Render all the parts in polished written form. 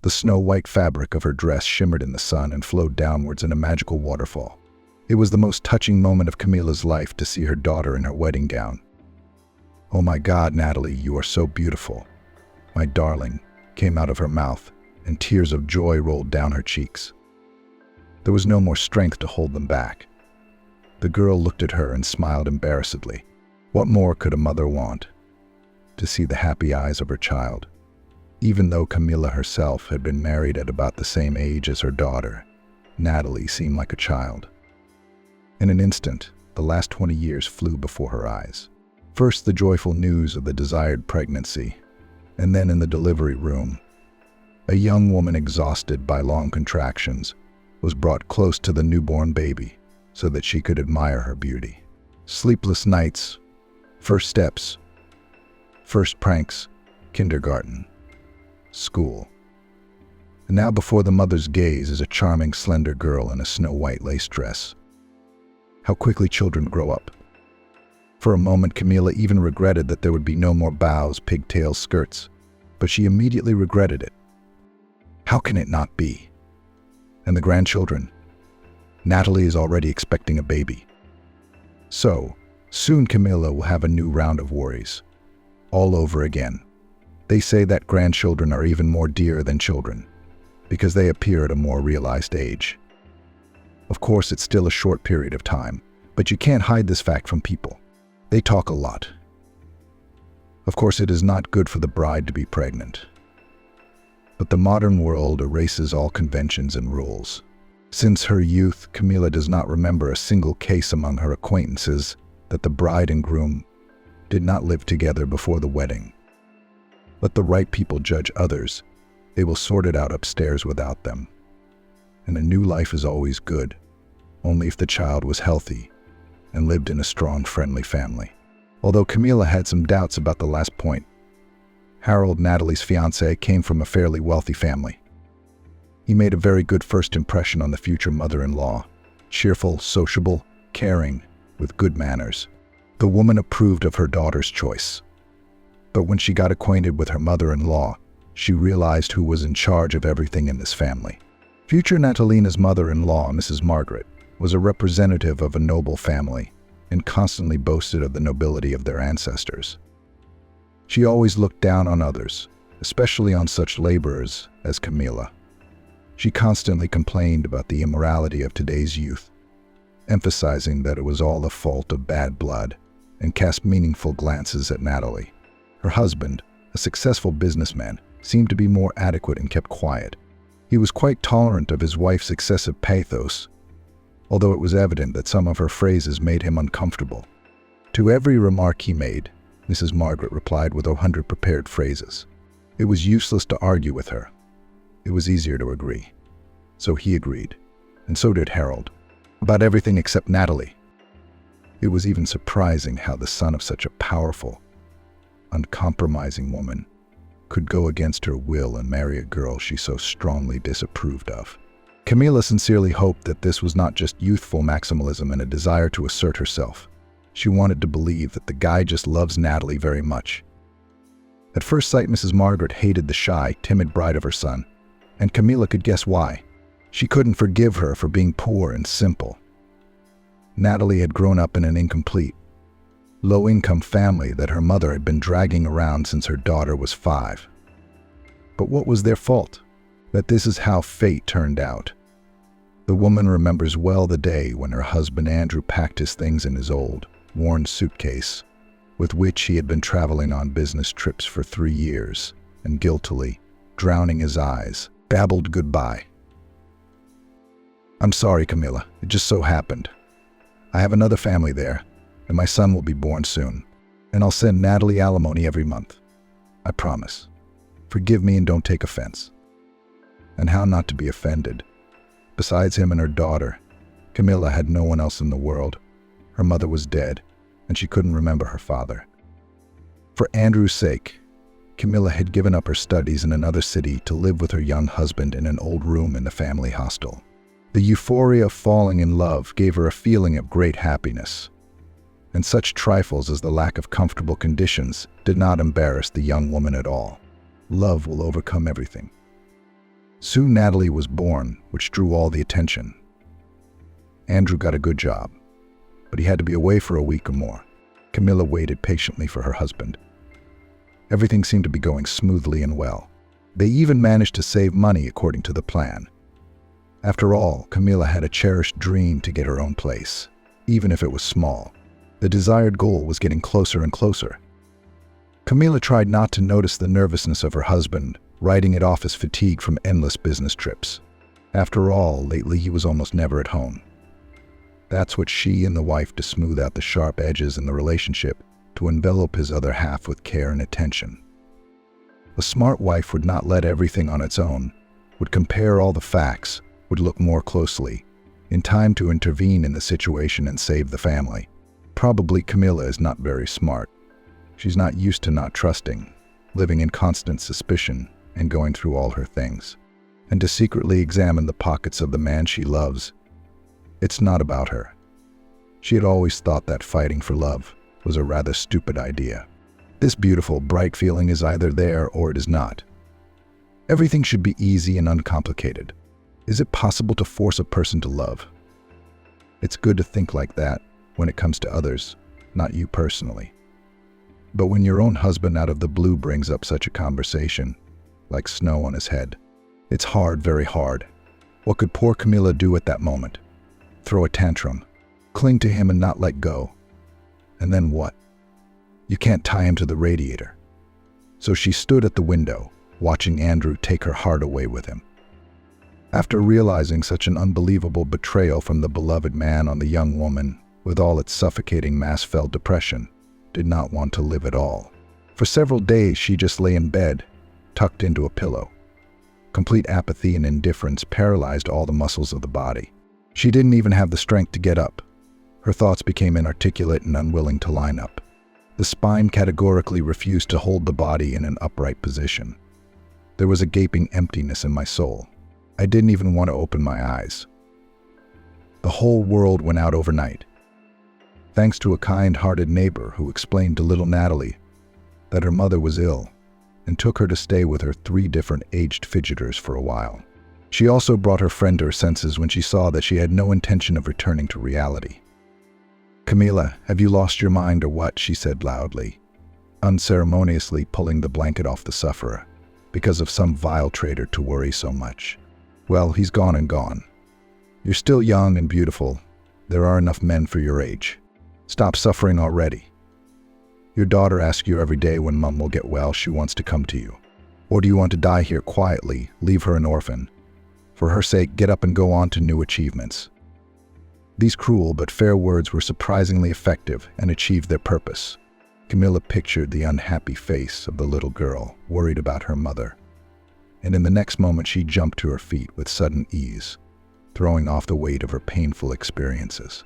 The snow-white fabric of her dress shimmered in the sun and flowed downwards in a magical waterfall. It was the most touching moment of Camilla's life to see her daughter in her wedding gown. "Oh my God, Natalie, you are so beautiful, my darling," came out of her mouth, and tears of joy rolled down her cheeks. There was no more strength to hold them back. The girl looked at her and smiled embarrassedly. What more could a mother want? To see the happy eyes of her child. Even though Camilla herself had been married at about the same age as her daughter, Natalie seemed like a child. In an instant, the last 20 years flew before her eyes. First, the joyful news of the desired pregnancy, and then in the delivery room, a young woman exhausted by long contractions was brought close to the newborn baby so that she could admire her beauty. Sleepless nights, first steps, first pranks, kindergarten, school. And now before the mother's gaze is a charming, slender girl in a snow-white lace dress. How quickly children grow up. For a moment, Camilla even regretted that there would be no more bows, pigtails, skirts, but she immediately regretted it. How can it not be? And the grandchildren? Natalie is already expecting a baby. So, soon Camilla will have a new round of worries. All over again. They say that grandchildren are even more dear than children, because they appear at a more realized age. Of course, it's still a short period of time, but you can't hide this fact from people. They talk a lot. Of course, it is not good for the bride to be pregnant. But the modern world erases all conventions and rules. Since her youth, Camilla does not remember a single case among her acquaintances that the bride and groom did not live together before the wedding. Let the right people judge others. They will sort it out upstairs without them. And a new life is always good, only if the child was healthy and lived in a strong, friendly family. Although Camilla had some doubts about the last point, Harold, Natalie's fiancé, came from a fairly wealthy family. He made a very good first impression on the future mother-in-law, cheerful, sociable, caring, with good manners. The woman approved of her daughter's choice. But when she got acquainted with her mother-in-law, she realized who was in charge of everything in this family. Future Natalina's mother-in-law, Mrs. Margaret, was a representative of a noble family and constantly boasted of the nobility of their ancestors. She always looked down on others, especially on such laborers as Camilla. She constantly complained about the immorality of today's youth, emphasizing that it was all the fault of bad blood, and cast meaningful glances at Natalie. Her husband, a successful businessman, seemed to be more adequate and kept quiet. He was quite tolerant of his wife's excessive pathos, although it was evident that some of her phrases made him uncomfortable. To every remark he made, Mrs. Margaret replied with 100 prepared phrases. It was useless to argue with her. It was easier to agree. So he agreed, and so did Harold, about everything except Natalie. It was even surprising how the son of such a powerful, uncompromising woman could go against her will and marry a girl she so strongly disapproved of. Camilla sincerely hoped that this was not just youthful maximalism and a desire to assert herself. She wanted to believe that the guy just loves Natalie very much. At first sight, Mrs. Margaret hated the shy, timid bride of her son, and Camilla could guess why. She couldn't forgive her for being poor and simple. Natalie had grown up in an incomplete, low-income family that her mother had been dragging around since her daughter was 5. But what was their fault? That this is how fate turned out. The woman remembers well the day when her husband Andrew packed his things in his old, worn suitcase, with which he had been traveling on business trips for 3 years, and guiltily, drowning his eyes, babbled goodbye. "I'm sorry, Camilla. It just so happened. I have another family there, and my son will be born soon, and I'll send Natalie alimony every month. I promise. Forgive me and don't take offense." And how not to be offended? Besides him and her daughter, Camilla had no one else in the world. Her mother was dead, and she couldn't remember her father. For Andrew's sake, Camilla had given up her studies in another city to live with her young husband in an old room in the family hostel. The euphoria of falling in love gave her a feeling of great happiness, and such trifles as the lack of comfortable conditions did not embarrass the young woman at all. Love will overcome everything. Soon Natalie was born, which drew all the attention. Andrew got a good job, but he had to be away for a week or more. Camilla waited patiently for her husband. Everything seemed to be going smoothly and well. They even managed to save money according to the plan. After all, Camilla had a cherished dream to get her own place, even if it was small. The desired goal was getting closer and closer. Camilla tried not to notice the nervousness of her husband, writing it off as fatigue from endless business trips. After all, lately he was almost never at home. That's what she and the wife to smooth out the sharp edges in the relationship, to envelop his other half with care and attention. A smart wife would not let everything on its own, would compare all the facts, would look more closely, in time to intervene in the situation and save the family. Probably Camilla is not very smart. She's not used to not trusting, living in constant suspicion and going through all her things. And to secretly examine the pockets of the man she loves. It's not about her. She had always thought that fighting for love was a rather stupid idea. This beautiful, bright feeling is either there or it is not. Everything should be easy and uncomplicated. Is it possible to force a person to love? It's good to think like that when it comes to others, not you personally. But when your own husband out of the blue brings up such a conversation, like snow on his head, it's hard, very hard. What could poor Camilla do at that moment? Throw a tantrum, cling to him and not let go. And then what? You can't tie him to the radiator. So she stood at the window, watching Andrew take her heart away with him. After realizing such an unbelievable betrayal from the beloved man on the young woman, with all its suffocating mass-felt depression, did not want to live at all. For several days she just lay in bed, tucked into a pillow. Complete apathy and indifference paralyzed all the muscles of the body. She didn't even have the strength to get up. Her thoughts became inarticulate and unwilling to line up. The spine categorically refused to hold the body in an upright position. There was a gaping emptiness in my soul. I didn't even want to open my eyes. The whole world went out overnight. Thanks to a kind-hearted neighbor who explained to little Natalie that her mother was ill and took her to stay with her 3 different aged fidgeters for a while. She also brought her friend to her senses when she saw that she had no intention of returning to reality. "Camilla, have you lost your mind or what?" she said loudly, unceremoniously pulling the blanket off the sufferer, because of some vile traitor to worry so much. "Well, he's gone and gone. You're still young and beautiful. There are enough men for your age. Stop suffering already. Your daughter asks you every day when Mom will get well. She wants to come to you. Or do you want to die here quietly, leave her an orphan? For her sake, get up and go on to new achievements." These cruel but fair words were surprisingly effective and achieved their purpose. Camilla pictured the unhappy face of the little girl, worried about her mother. And in the next moment she jumped to her feet with sudden ease, throwing off the weight of her painful experiences.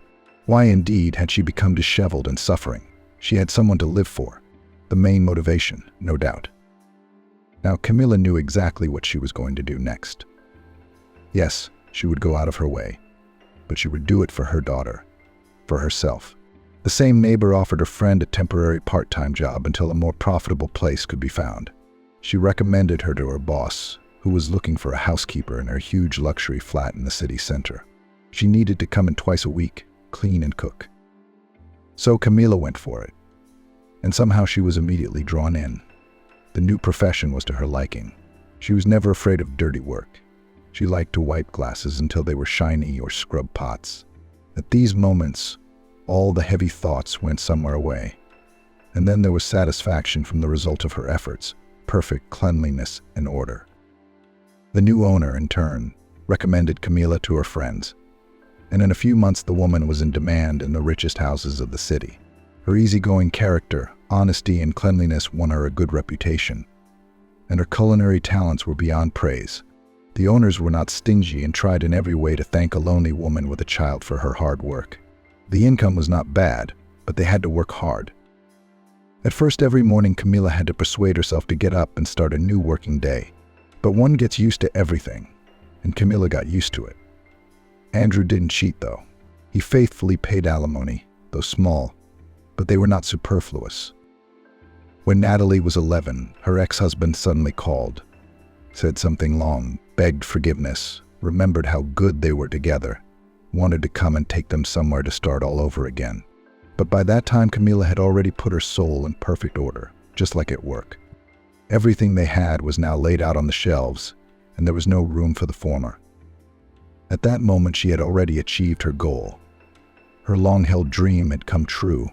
Why indeed had she become disheveled and suffering? She had someone to live for. The main motivation, no doubt. Now Camilla knew exactly what she was going to do next. Yes, she would go out of her way, but she would do it for her daughter, for herself. The same neighbor offered her friend a temporary part-time job until a more profitable place could be found. She recommended her to her boss, who was looking for a housekeeper in her huge luxury flat in the city center. She needed to come in twice a week, clean and cook. So Camilla went for it, and somehow she was immediately drawn in. The new profession was to her liking. She was never afraid of dirty work. She liked to wipe glasses until they were shiny or scrub pots. At these moments, all the heavy thoughts went somewhere away. And then there was satisfaction from the result of her efforts, perfect cleanliness and order. The new owner, in turn, recommended Camilla to her friends. And in a few months the woman was in demand in the richest houses of the city. Her easygoing character, honesty, and cleanliness won her a good reputation. And her culinary talents were beyond praise. The owners were not stingy and tried in every way to thank a lonely woman with a child for her hard work. The income was not bad, but they had to work hard. At first, every morning Camilla had to persuade herself to get up and start a new working day. But one gets used to everything, and Camilla got used to it. Andrew didn't cheat, though. He faithfully paid alimony, though small, but they were not superfluous. When Natalie was 11, her ex-husband suddenly called. said something long, begged forgiveness, remembered how good they were together, wanted to come and take them somewhere to start all over again. But by that time, Camila had already put her soul in perfect order, just like at work. Everything they had was now laid out on the shelves, and there was no room for the former. At that moment, she had already achieved her goal. Her long-held dream had come true.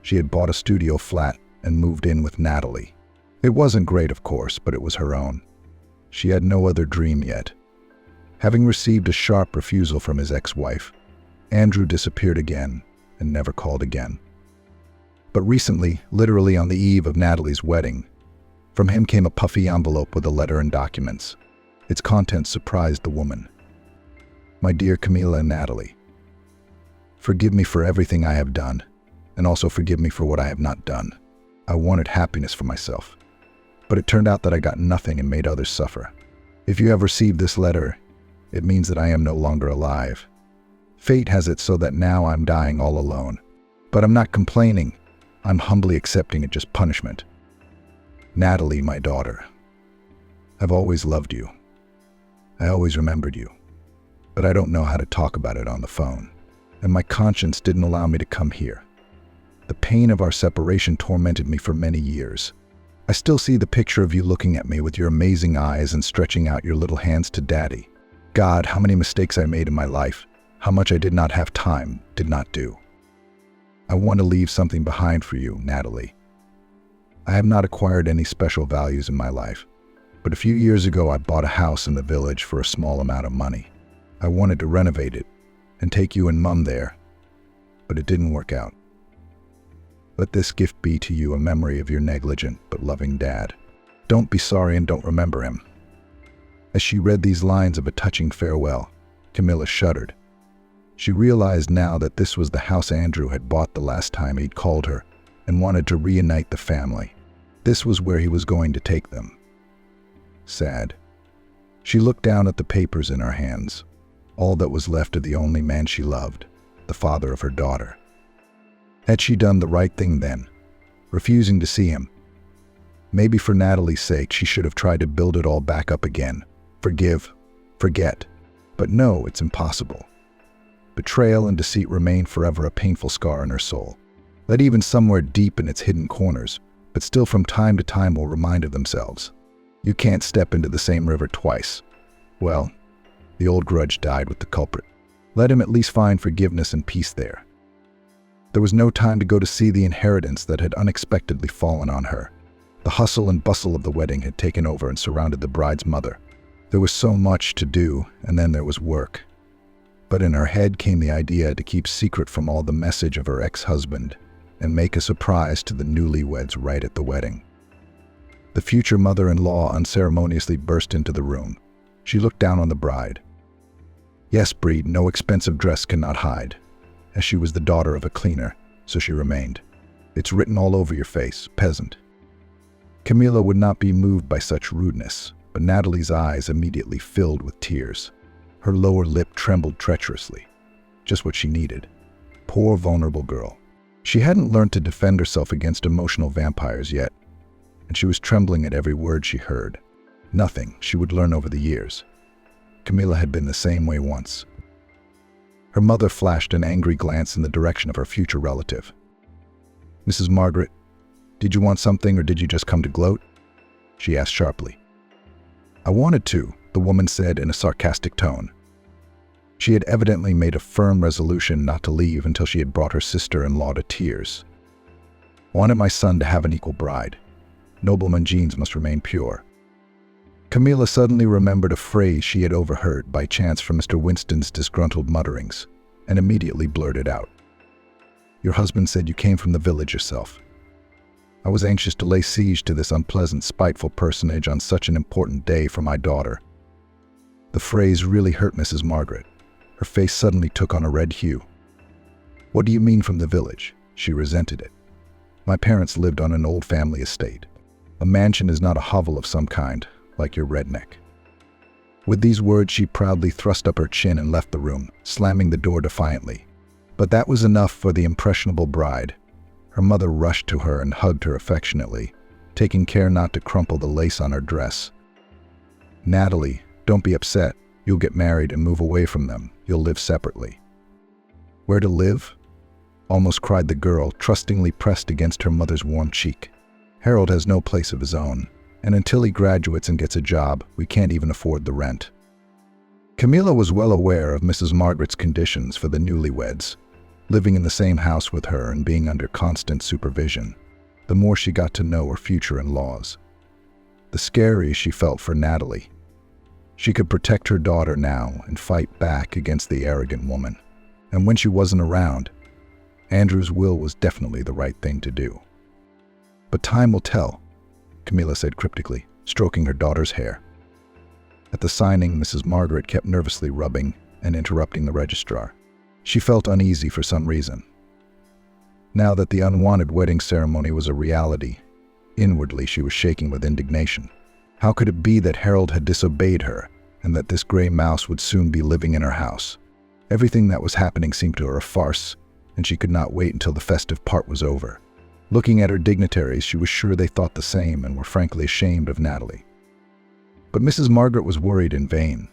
She had bought a studio flat and moved in with Natalie. It wasn't great, of course, but it was her own. She had no other dream yet. Having received a sharp refusal from his ex-wife, Andrew disappeared again and never called again. But recently, literally on the eve of Natalie's wedding, from him came a puffy envelope with a letter and documents. Its contents surprised the woman. "My dear Camila and Natalie, forgive me for everything I have done, and also forgive me for what I have not done. I wanted happiness for myself, but it turned out that I got nothing and made others suffer. If you have received this letter, it means that I am no longer alive. Fate has it so that now I'm dying all alone. But I'm not complaining. I'm humbly accepting it just punishment. Natalie, my daughter, I've always loved you. I always remembered you. But I don't know how to talk about it on the phone. And my conscience didn't allow me to come here. The pain of our separation tormented me for many years. I still see the picture of you looking at me with your amazing eyes and stretching out your little hands to Daddy. God, how many mistakes I made in my life. How much I did not have time, did not do. I want to leave something behind for you, Natalie. I have not acquired any special values in my life, but a few years ago I bought a house in the village for a small amount of money. I wanted to renovate it and take you and Mum there, but it didn't work out. Let this gift be to you a memory of your negligent but loving dad. Don't be sorry and don't remember him." As she read these lines of a touching farewell, Camila shuddered. She realized now that this was the house Andrew had bought the last time he'd called her and wanted to reunite the family. This was where he was going to take them. Sad. She looked down at the papers in her hands, all that was left of the only man she loved, the father of her daughter. Had she done the right thing then, refusing to see him? Maybe for Natalie's sake she should have tried to build it all back up again. Forgive, forget. But no, it's impossible. Betrayal and deceit remain forever a painful scar in her soul, that even somewhere deep in its hidden corners, but still from time to time will remind of themselves. You can't step into the same river twice. Well, the old grudge died with the culprit. Let him at least find forgiveness and peace there. There was no time to go to see the inheritance that had unexpectedly fallen on her. The hustle and bustle of the wedding had taken over and surrounded the bride's mother. There was so much to do, and then there was work. But in her head came the idea to keep secret from all the message of her ex-husband and make a surprise to the newlyweds right at the wedding. The future mother-in-law unceremoniously burst into the room. She looked down on the bride. Yes, Breed, no expensive dress cannot hide. As she was the daughter of a cleaner, so she remained. It's written all over your face, peasant. Camila would not be moved by such rudeness, but Natalie's eyes immediately filled with tears. Her lower lip trembled treacherously. Just what she needed. Poor, vulnerable girl. She hadn't learned to defend herself against emotional vampires yet, and she was trembling at every word she heard. Nothing she would learn over the years. Camila had been the same way once. Her mother flashed an angry glance in the direction of her future relative. "Mrs. Margaret, did you want something or did you just come to gloat?" she asked sharply. "I wanted to," the woman said in a sarcastic tone. She had evidently made a firm resolution not to leave until she had brought her sister-in-law to tears. "I wanted my son to have an equal bride. Nobleman genes must remain pure." Camila suddenly remembered a phrase she had overheard by chance from Mr. Winston's disgruntled mutterings and immediately blurted out. "Your husband said you came from the village yourself. I was anxious to lay siege to this unpleasant, spiteful personage on such an important day for my daughter." The phrase really hurt Mrs. Margaret. Her face suddenly took on a red hue. "What do you mean from the village?" She resented it. "My parents lived on an old family estate. A mansion is not a hovel of some kind, like your redneck." With these words, she proudly thrust up her chin and left the room, slamming the door defiantly. But that was enough for the impressionable bride. Her mother rushed to her and hugged her affectionately, taking care not to crumple the lace on her dress. "Natalie, don't be upset. You'll get married and move away from them. You'll live separately." "Where to live?" almost cried the girl, trustingly pressed against her mother's warm cheek. "Harold has no place of his own, and until he graduates and gets a job, we can't even afford the rent." Camilla was well aware of Mrs. Margaret's conditions for the newlyweds, living in the same house with her and being under constant supervision. The more she got to know her future in-laws, the scarier she felt for Natalie. She could protect her daughter now and fight back against the arrogant woman. And when she wasn't around, Andrew's will was definitely the right thing to do. "But time will tell," Camilla said cryptically, stroking her daughter's hair. At the signing, Mrs. Margaret kept nervously rubbing and interrupting the registrar. She felt uneasy for some reason. Now that the unwanted wedding ceremony was a reality, inwardly she was shaking with indignation. How could it be that Harold had disobeyed her and that this gray mouse would soon be living in her house? Everything that was happening seemed to her a farce, and she could not wait until the festive part was over. Looking at her dignitaries, she was sure they thought the same and were frankly ashamed of Natalie. But Mrs. Margaret was worried in vain.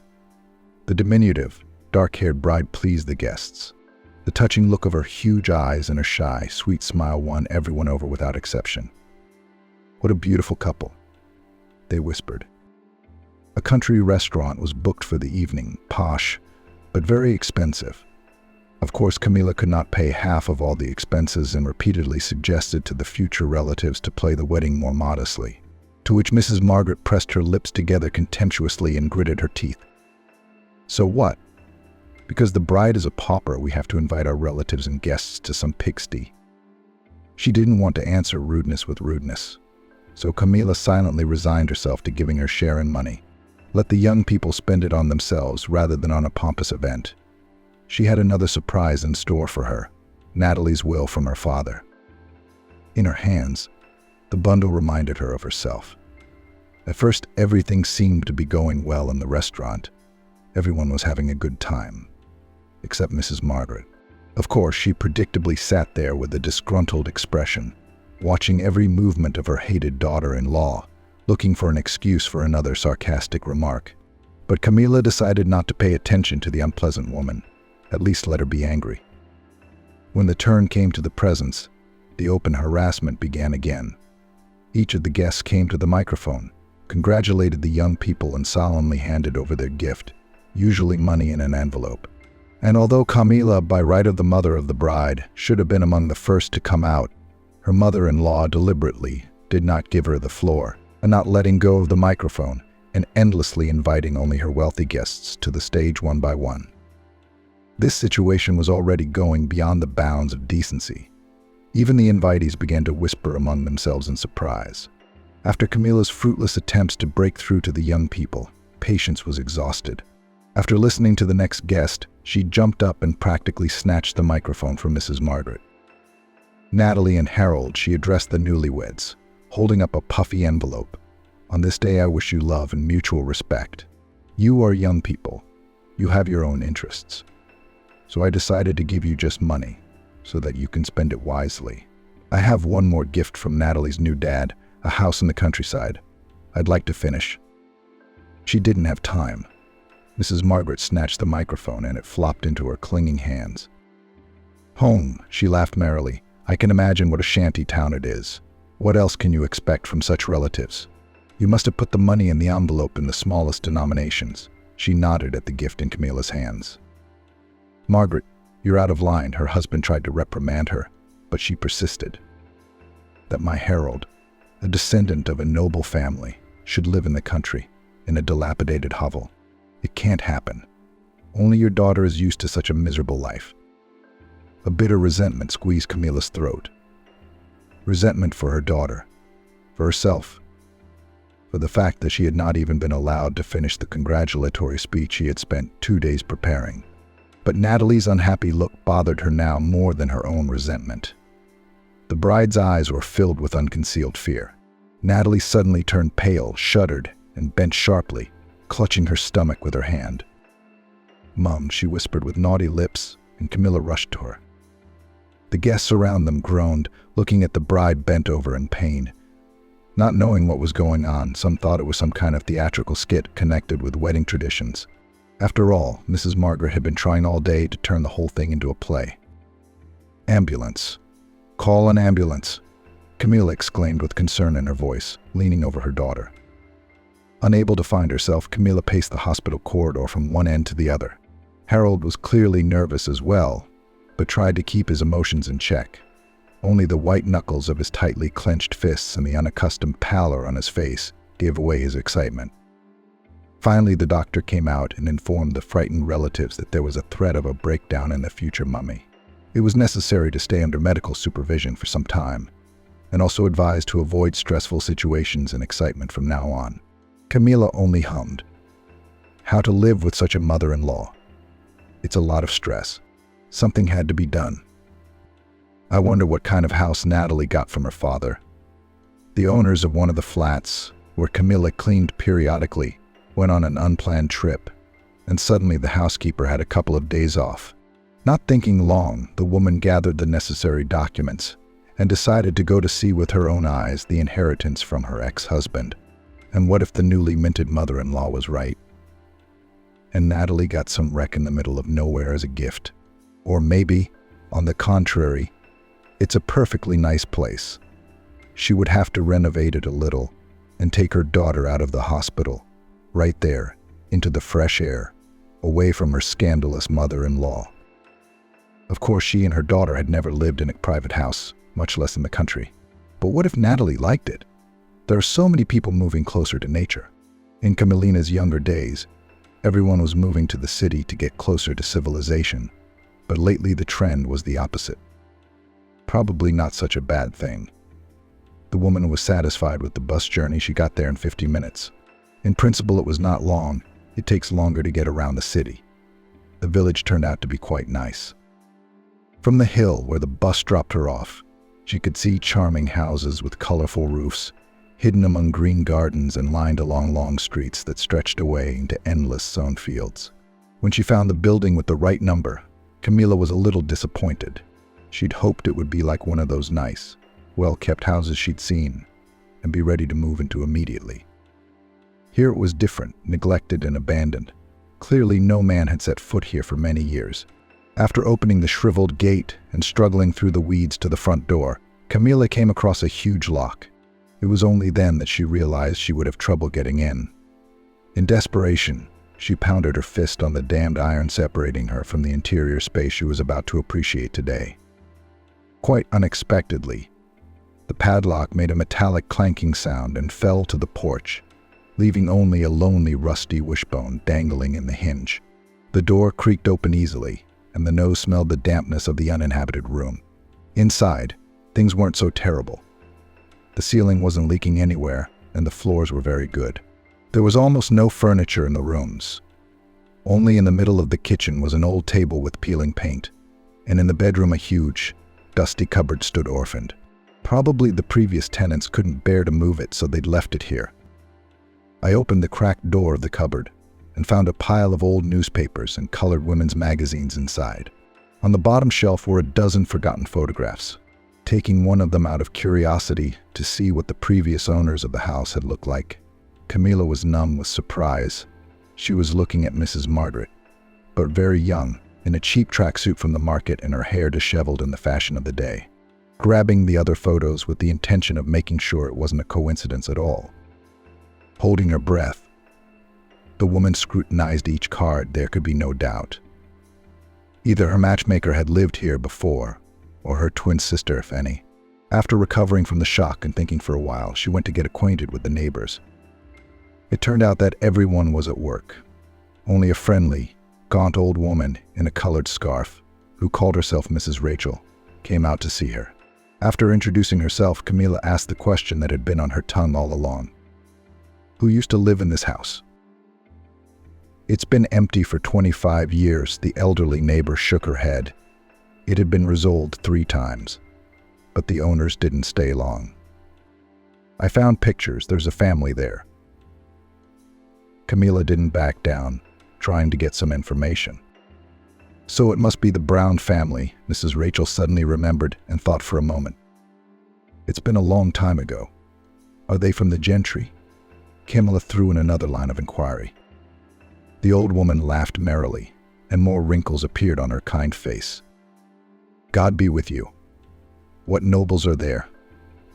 The diminutive, dark-haired bride pleased the guests. The touching look of her huge eyes and her shy, sweet smile won everyone over without exception. "What a beautiful couple," they whispered. A country restaurant was booked for the evening, posh, but very expensive. Of course, Camilla could not pay half of all the expenses and repeatedly suggested to the future relatives to play the wedding more modestly, to which Mrs. Margaret pressed her lips together contemptuously and gritted her teeth. "So what? Because the bride is a pauper, we have to invite our relatives and guests to some pigsty." She didn't want to answer rudeness with rudeness, so Camilla silently resigned herself to giving her share in money. Let the young people spend it on themselves rather than on a pompous event. She had another surprise in store for her, Natalie's will from her father. In her hands, the bundle reminded her of herself. At first, everything seemed to be going well in the restaurant. Everyone was having a good time, except Mrs. Margaret. Of course, she predictably sat there with a disgruntled expression, watching every movement of her hated daughter-in-law, looking for an excuse for another sarcastic remark. But Camilla decided not to pay attention to the unpleasant woman. At least let her be angry. When the turn came to the presents, the open harassment began again. Each of the guests came to the microphone, congratulated the young people, and solemnly handed over their gift, usually money in an envelope. And although Camilla, by right of the mother of the bride, should have been among the first to come out, her mother-in-law deliberately did not give her the floor, and not letting go of the microphone, and endlessly inviting only her wealthy guests to the stage one by one. This situation was already going beyond the bounds of decency. Even the invitees began to whisper among themselves in surprise. After Camilla's fruitless attempts to break through to the young people, patience was exhausted. After listening to the next guest, she jumped up and practically snatched the microphone from Mrs. Margaret. "Natalie and Harold," she addressed the newlyweds, holding up a puffy envelope. "On this day I wish you love and mutual respect. You are young people. You have your own interests. So I decided to give you just money, so that you can spend it wisely. I have one more gift from Natalie's new dad, a house in the countryside. I'd like to finish." She didn't have time. Mrs. Margaret snatched the microphone and it flopped into her clinging hands. "Home," she laughed merrily. "I can imagine what a shanty town it is. What else can you expect from such relatives? You must have put the money in the envelope in the smallest denominations." She nodded at the gift in Camilla's hands. "Margaret, you're out of line," her husband tried to reprimand her, but she persisted. "That my Harold, a descendant of a noble family, should live in the country, in a dilapidated hovel. It can't happen. Only your daughter is used to such a miserable life." A bitter resentment squeezed Camilla's throat. Resentment for her daughter, for herself, for the fact that she had not even been allowed to finish the congratulatory speech she had spent 2 days preparing. But Natalie's unhappy look bothered her now more than her own resentment. The bride's eyes were filled with unconcealed fear. Natalie suddenly turned pale, shuddered, and bent sharply, clutching her stomach with her hand. "Mum," she whispered with naughty lips, and Camilla rushed to her. The guests around them groaned, looking at the bride bent over in pain. Not knowing what was going on, some thought it was some kind of theatrical skit connected with wedding traditions. After all, Mrs. Margaret had been trying all day to turn the whole thing into a play. "Ambulance. Call an ambulance," Camilla exclaimed with concern in her voice, leaning over her daughter. Unable to find herself, Camilla paced the hospital corridor from one end to the other. Harold was clearly nervous as well, but tried to keep his emotions in check. Only the white knuckles of his tightly clenched fists and the unaccustomed pallor on his face gave away his excitement. Finally, the doctor came out and informed the frightened relatives that there was a threat of a breakdown in the future mummy. It was necessary to stay under medical supervision for some time, and also advised to avoid stressful situations and excitement from now on. Camilla only hummed. How to live with such a mother-in-law? It's a lot of stress. Something had to be done. I wonder what kind of house Natalie got from her father. The owners of one of the flats, where Camilla cleaned periodically, went on an unplanned trip, and suddenly the housekeeper had a couple of days off. Not thinking long, the woman gathered the necessary documents and decided to go to see with her own eyes the inheritance from her ex-husband. And what if the newly minted mother-in-law was right? And Natalie got some wreck in the middle of nowhere as a gift. Or maybe, on the contrary, it's a perfectly nice place. She would have to renovate it a little and take her daughter out of the hospital, right there, into the fresh air, away from her scandalous mother-in-law. Of course, she and her daughter had never lived in a private house, much less in the country. But what if Natalie liked it? There are so many people moving closer to nature. In Camillina's younger days, everyone was moving to the city to get closer to civilization, but lately the trend was the opposite. Probably not such a bad thing. The woman was satisfied with the bus journey. She got there in 50 minutes. In principle, it was not long. It takes longer to get around the city. The village turned out to be quite nice. From the hill where the bus dropped her off, she could see charming houses with colorful roofs, hidden among green gardens and lined along long streets that stretched away into endless sown fields. When she found the building with the right number, Camilla was a little disappointed. She'd hoped it would be like one of those nice, well-kept houses she'd seen and be ready to move into immediately. Here it was different, neglected and abandoned. Clearly no man had set foot here for many years. After opening the shriveled gate and struggling through the weeds to the front door, Camilla came across a huge lock. It was only then that she realized she would have trouble getting in. In desperation, she pounded her fist on the damned iron separating her from the interior space she was about to appreciate today. Quite unexpectedly, the padlock made a metallic clanking sound and fell to the porch, leaving only a lonely rusty wishbone dangling in the hinge. The door creaked open easily, and the nose smelled the dampness of the uninhabited room. Inside, things weren't so terrible. The ceiling wasn't leaking anywhere, and the floors were very good. There was almost no furniture in the rooms. Only in the middle of the kitchen was an old table with peeling paint, and in the bedroom a huge, dusty cupboard stood orphaned. Probably the previous tenants couldn't bear to move it, so they'd left it here. I opened the cracked door of the cupboard and found a pile of old newspapers and colored women's magazines inside. On the bottom shelf were a dozen forgotten photographs. Taking one of them out of curiosity to see what the previous owners of the house had looked like, Camilla was numb with surprise. She was looking at Mrs. Margaret, but very young, in a cheap tracksuit from the market and her hair disheveled in the fashion of the day. Grabbing the other photos with the intention of making sure it wasn't a coincidence at all. Holding her breath, the woman scrutinized each card. There could be no doubt. Either her matchmaker had lived here before, or her twin sister, if any. After recovering from the shock and thinking for a while, she went to get acquainted with the neighbors. It turned out that everyone was at work. Only a friendly, gaunt old woman in a colored scarf, who called herself Mrs. Rachel, came out to see her. After introducing herself, Camilla asked the question that had been on her tongue all along. Who used to live in this house? It's been empty for 25 years, the elderly neighbor shook her head. It had been resold 3 times, but the owners didn't stay long. I found pictures. There's a family there. Camilla didn't back down, trying to get some information. So it must be the Brown family, Mrs. Rachel suddenly remembered and thought for a moment. It's been a long time ago. Are they from the gentry? Camilla threw in another line of inquiry. The old woman laughed merrily, and more wrinkles appeared on her kind face. God be with you. What nobles are there?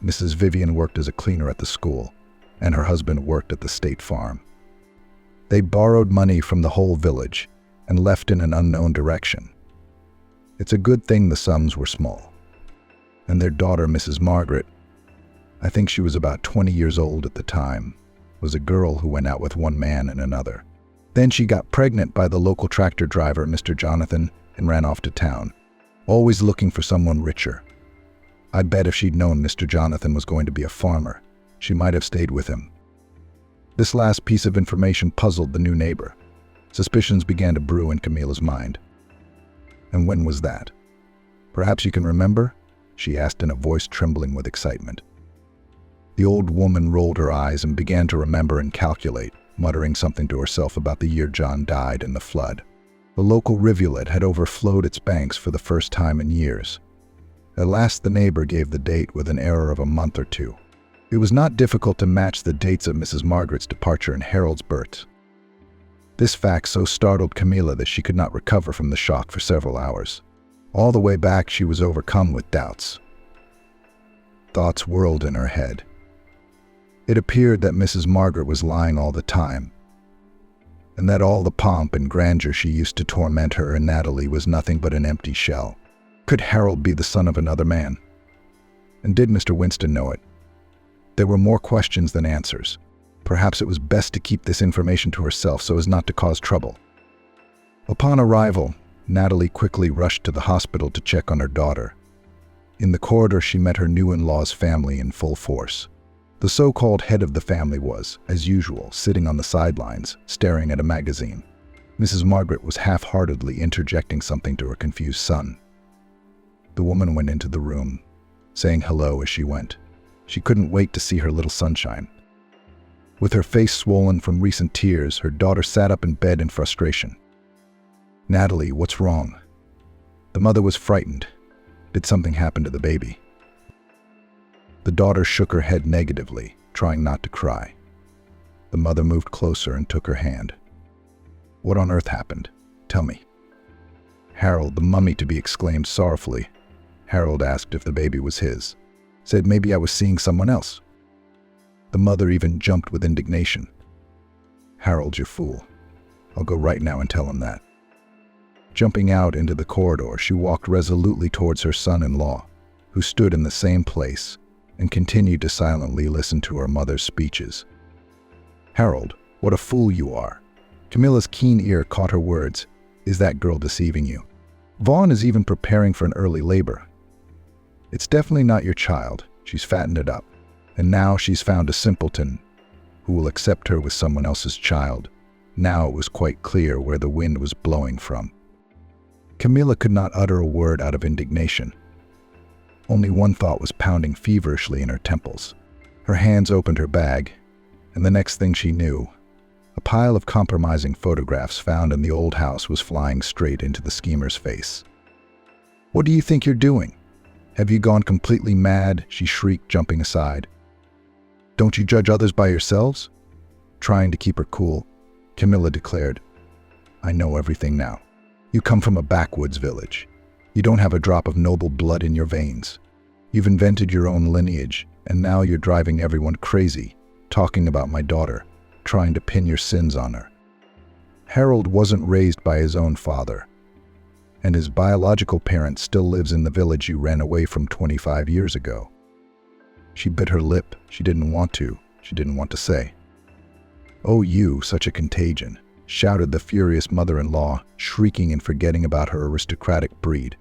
Mrs. Vivian worked as a cleaner at the school, and her husband worked at the state farm. They borrowed money from the whole village and left in an unknown direction. It's a good thing the sums were small. And their daughter, Mrs. Margaret, I think she was about 20 years old at the time, was a girl who went out with one man and another. Then she got pregnant by the local tractor driver, Mr. Jonathan, and ran off to town, always looking for someone richer. I bet if she'd known Mr. Jonathan was going to be a farmer, she might have stayed with him. This last piece of information puzzled the new neighbor. Suspicions began to brew in Camilla's mind. And when was that? Perhaps you can remember? She asked in a voice trembling with excitement. The old woman rolled her eyes and began to remember and calculate, muttering something to herself about the year John died in the flood. The local rivulet had overflowed its banks for the first time in years. At last the neighbor gave the date with an error of a month or two. It was not difficult to match the dates of Mrs. Margaret's departure and Harold's birth. This fact so startled Camilla that she could not recover from the shock for several hours. All the way back she was overcome with doubts. Thoughts whirled in her head. It appeared that Mrs. Margaret was lying all the time, and that all the pomp and grandeur she used to torment her and Natalie was nothing but an empty shell. Could Harold be the son of another man? And did Mr. Winston know it? There were more questions than answers. Perhaps it was best to keep this information to herself so as not to cause trouble. Upon arrival, Natalie quickly rushed to the hospital to check on her daughter. In the corridor, she met her new-in-law's family in full force. The so-called head of the family was, as usual, sitting on the sidelines, staring at a magazine. Mrs. Margaret was half-heartedly interjecting something to her confused son. The woman went into the room, saying hello as she went. She couldn't wait to see her little sunshine. With her face swollen from recent tears, her daughter sat up in bed in frustration. "Natalie, what's wrong?" The mother was frightened. Did something happen to the baby? The daughter shook her head negatively, trying not to cry. The mother moved closer and took her hand. "What on earth happened? Tell me." "Harold, the mummy to be exclaimed sorrowfully. Harold asked if the baby was his. Said maybe I was seeing someone else." The mother even jumped with indignation. "Harold, you fool. I'll go right now and tell him that." Jumping out into the corridor, she walked resolutely towards her son-in-law, who stood in the same place, and continued to silently listen to her mother's speeches. "Harold, what a fool you are." Camilla's keen ear caught her words. "Is that girl deceiving you? Vaughn is even preparing for an early labor. It's definitely not your child. She's fattened it up. And now she's found a simpleton who will accept her with someone else's child." Now it was quite clear where the wind was blowing from. Camilla could not utter a word out of indignation. Only one thought was pounding feverishly in her temples. Her hands opened her bag, and the next thing she knew, a pile of compromising photographs found in the old house was flying straight into the schemer's face. "What do you think you're doing? Have you gone completely mad?" she shrieked, jumping aside. "Don't you judge others by yourselves?" Trying to keep her cool, Camilla declared, "I know everything now. You come from a backwoods village. You don't have a drop of noble blood in your veins. You've invented your own lineage, and now you're driving everyone crazy, talking about my daughter, trying to pin your sins on her. Harold wasn't raised by his own father, and his biological parent still lives in the village you ran away from 25 years ago." She bit her lip. She didn't want to say. "Oh, you, such a contagion," shouted the furious mother-in-law, shrieking and forgetting about her aristocratic breed.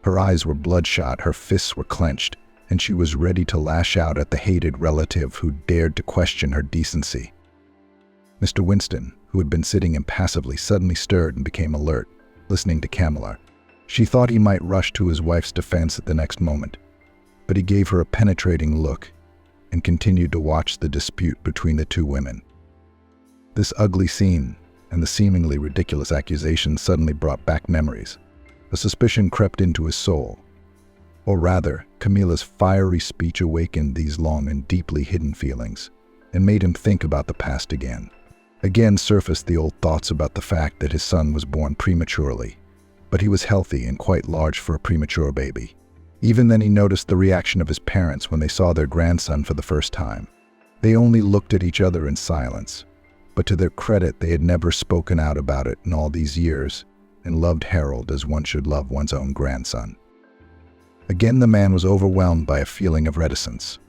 Her eyes were bloodshot, her fists were clenched, and she was ready to lash out at the hated relative who dared to question her decency. Mr. Winston, who had been sitting impassively, suddenly stirred and became alert, listening to Camilla. She thought he might rush to his wife's defense at the next moment, but he gave her a penetrating look and continued to watch the dispute between the two women. This ugly scene and the seemingly ridiculous accusations suddenly brought back memories. A suspicion crept into his soul. Or rather, Camilla's fiery speech awakened these long and deeply hidden feelings and made him think about the past again. Again surfaced the old thoughts about the fact that his son was born prematurely, but he was healthy and quite large for a premature baby. Even then he noticed the reaction of his parents when they saw their grandson for the first time. They only looked at each other in silence, but to their credit they had never spoken out about it in all these years and loved Harold as one should love one's own grandson. Again the man was overwhelmed by a feeling of reticence.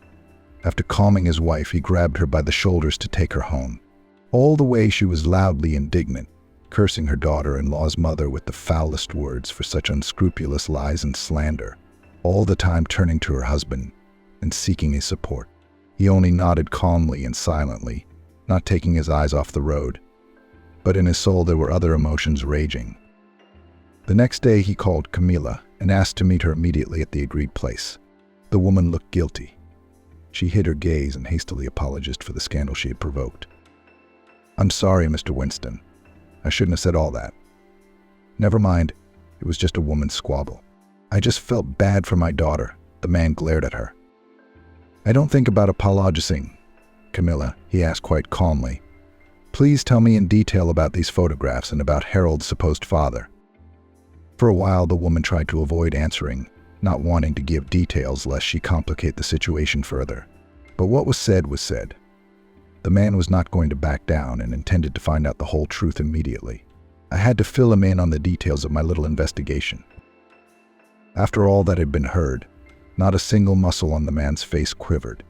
After calming his wife, he grabbed her by the shoulders to take her home. All the way she was loudly indignant, cursing her daughter-in-law's mother with the foulest words for such unscrupulous lies and slander, all the time turning to her husband and seeking his support. He only nodded calmly and silently, not taking his eyes off the road, but in his soul there were other emotions raging. The next day he called Camilla and asked to meet her immediately at the agreed place. The woman looked guilty. She hid her gaze and hastily apologized for the scandal she had provoked. "I'm sorry, Mr. Winston. I shouldn't have said all that." "Never mind. It was just a woman's squabble. I just felt bad for my daughter." The man glared at her. "I don't think about apologizing, Camilla," he asked quite calmly. "Please tell me in detail about these photographs and about Harold's supposed father." For a while, the woman tried to avoid answering, not wanting to give details lest she complicate the situation further. But what was said was said. The man was not going to back down and intended to find out the whole truth immediately. I had to fill him in on the details of my little investigation. After all that had been heard, not a single muscle on the man's face quivered,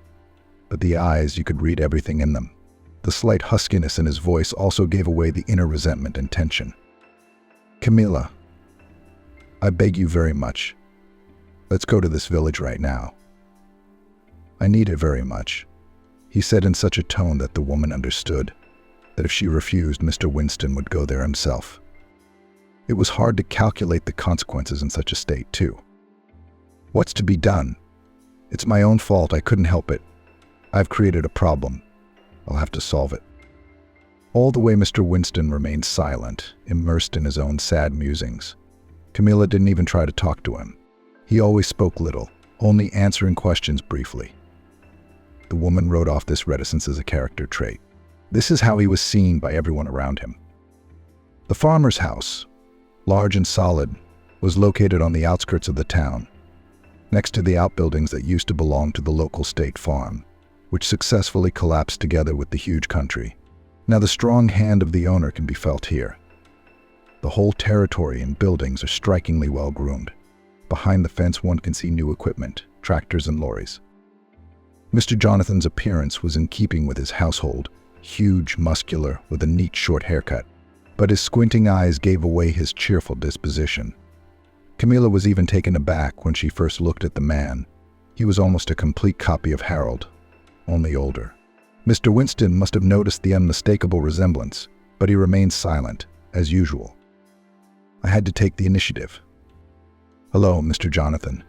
but the eyes, you could read everything in them. The slight huskiness in his voice also gave away the inner resentment and tension. "Camilla, I beg you very much. Let's go to this village right now. I need it very much," he said in such a tone that the woman understood that if she refused, Mr. Winston would go there himself. It was hard to calculate the consequences in such a state, too. "What's to be done? It's my own fault. I couldn't help it. I've created a problem. I'll have to solve it." All the way Mr. Winston remained silent, immersed in his own sad musings. Camilla didn't even try to talk to him. He always spoke little, only answering questions briefly. The woman wrote off this reticence as a character trait. This is how he was seen by everyone around him. The farmer's house, large and solid, was located on the outskirts of the town, next to the outbuildings that used to belong to the local state farm, which successfully collapsed together with the huge country. Now the strong hand of the owner can be felt here. The whole territory and buildings are strikingly well groomed. Behind the fence one can see new equipment, tractors and lorries. Mr. Jonathan's appearance was in keeping with his household, huge, muscular, with a neat short haircut, but his squinting eyes gave away his cheerful disposition. Camilla was even taken aback when she first looked at the man. He was almost a complete copy of Harold, only older. Mr. Winston must have noticed the unmistakable resemblance, but he remained silent, as usual. I had to take the initiative. "Hello, Mr. Jonathan.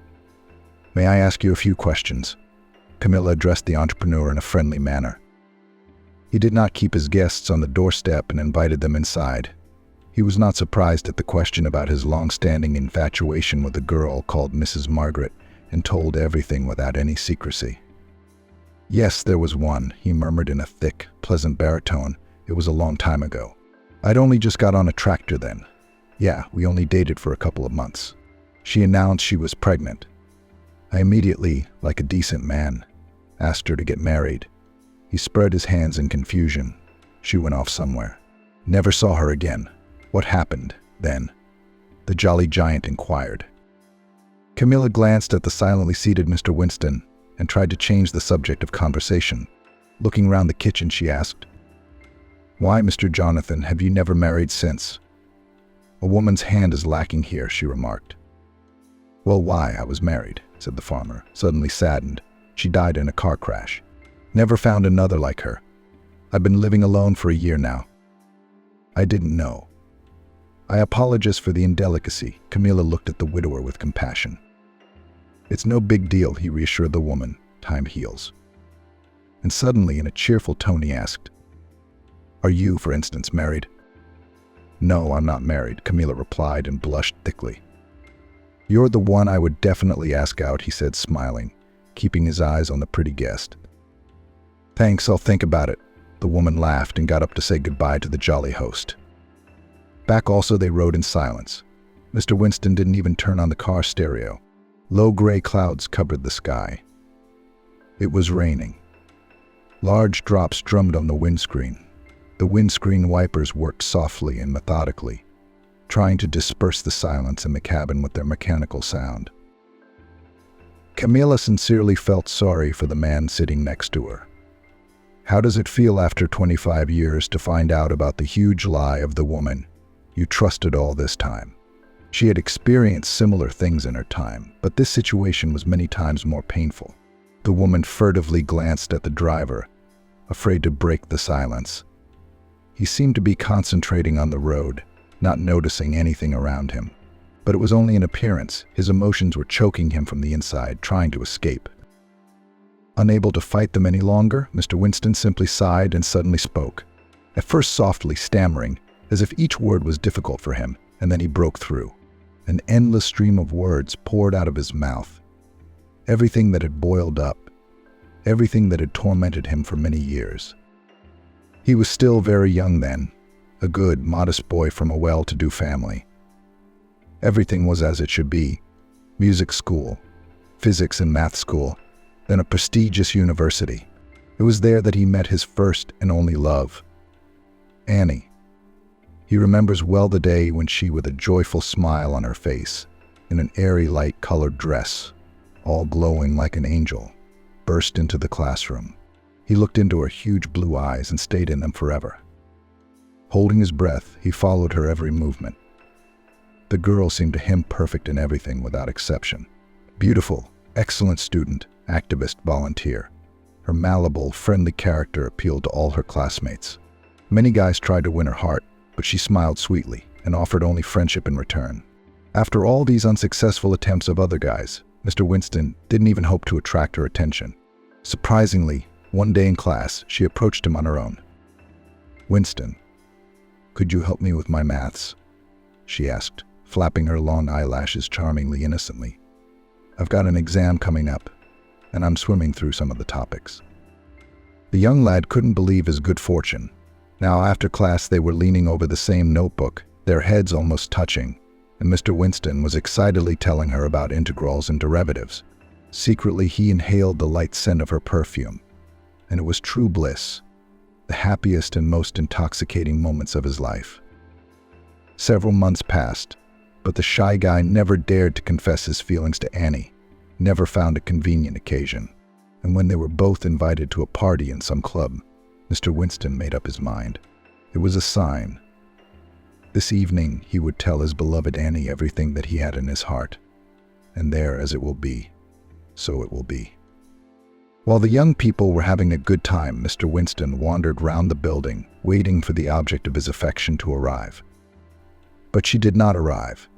May I ask you a few questions?" Camilla addressed the entrepreneur in a friendly manner. He did not keep his guests on the doorstep and invited them inside. He was not surprised at the question about his long-standing infatuation with a girl called Mrs. Margaret and told everything without any secrecy. "Yes, there was one," he murmured in a thick, pleasant baritone. "It was a long time ago. I'd only just got on a tractor then. Yeah, we only dated for a couple of months. She announced she was pregnant. I immediately, like a decent man, asked her to get married." He spread his hands in confusion. "She went off somewhere. Never saw her again." "What happened, then?" the jolly giant inquired. Camilla glanced at the silently seated Mr. Winston and tried to change the subject of conversation. Looking round the kitchen, she asked, "Why, Mr. Jonathan, have you never married since?" "A woman's hand is lacking here," she remarked. "Well, why? I was married," said the farmer, suddenly saddened. "She died in a car crash. Never found another like her. I've been living alone for a year now." "I didn't know." "I apologize for the indelicacy." Camilla looked at the widower with compassion. "It's no big deal," he reassured the woman. "Time heals." And suddenly, in a cheerful tone, he asked, "Are you, for instance, married?" "No, I'm not married," Camilla replied and blushed thickly. "You're the one I would definitely ask out," he said, smiling, keeping his eyes on the pretty guest. "Thanks, I'll think about it." The woman laughed and got up to say goodbye to the jolly host. Back also they rode in silence. Mr. Winston didn't even turn on the car stereo. Low gray clouds covered the sky. It was raining. Large drops drummed on the windscreen. The windscreen wipers worked softly and methodically, trying to disperse the silence in the cabin with their mechanical sound. Camilla sincerely felt sorry for the man sitting next to her. How does it feel after 25 years to find out about the huge lie of the woman you trusted all this time? She had experienced similar things in her time, but this situation was many times more painful. The woman furtively glanced at the driver, afraid to break the silence. He seemed to be concentrating on the road, not noticing anything around him. But it was only an appearance. His emotions were choking him from the inside, trying to escape. Unable to fight them any longer, Mr. Winston simply sighed and suddenly spoke, at first softly, stammering, as if each word was difficult for him, and then he broke through. An endless stream of words poured out of his mouth. Everything that had boiled up, everything that had tormented him for many years. He was still very young then, a good, modest boy from a well-to-do family. Everything was as it should be: music school, physics and math school, then a prestigious university. It was there that he met his first and only love, Annie. He remembers well the day when she, with a joyful smile on her face, in an airy light-colored dress, all glowing like an angel, burst into the classroom. He looked into her huge blue eyes and stayed in them forever. Holding his breath, he followed her every movement. The girl seemed to him perfect in everything without exception. Beautiful, excellent student, activist, volunteer. Her malleable, friendly character appealed to all her classmates. Many guys tried to win her heart, but she smiled sweetly and offered only friendship in return. After all these unsuccessful attempts of other guys, Mr. Winston didn't even hope to attract her attention. Surprisingly, one day in class, she approached him on her own. "Winston, could you help me with my maths?" she asked, flapping her long eyelashes charmingly innocently. "I've got an exam coming up, and I'm swimming through some of the topics." The young lad couldn't believe his good fortune. Now after class they were leaning over the same notebook, their heads almost touching, and Mr. Winston was excitedly telling her about integrals and derivatives. Secretly he inhaled the light scent of her perfume, and it was true bliss, the happiest and most intoxicating moments of his life. Several months passed, but the shy guy never dared to confess his feelings to Annie, never found a convenient occasion, and when they were both invited to a party in some club, Mr. Winston made up his mind. It was a sign. This evening he would tell his beloved Annie everything that he had in his heart, and there as it will be, so it will be. While the young people were having a good time, Mr. Winston wandered round the building, waiting for the object of his affection to arrive. But she did not arrive.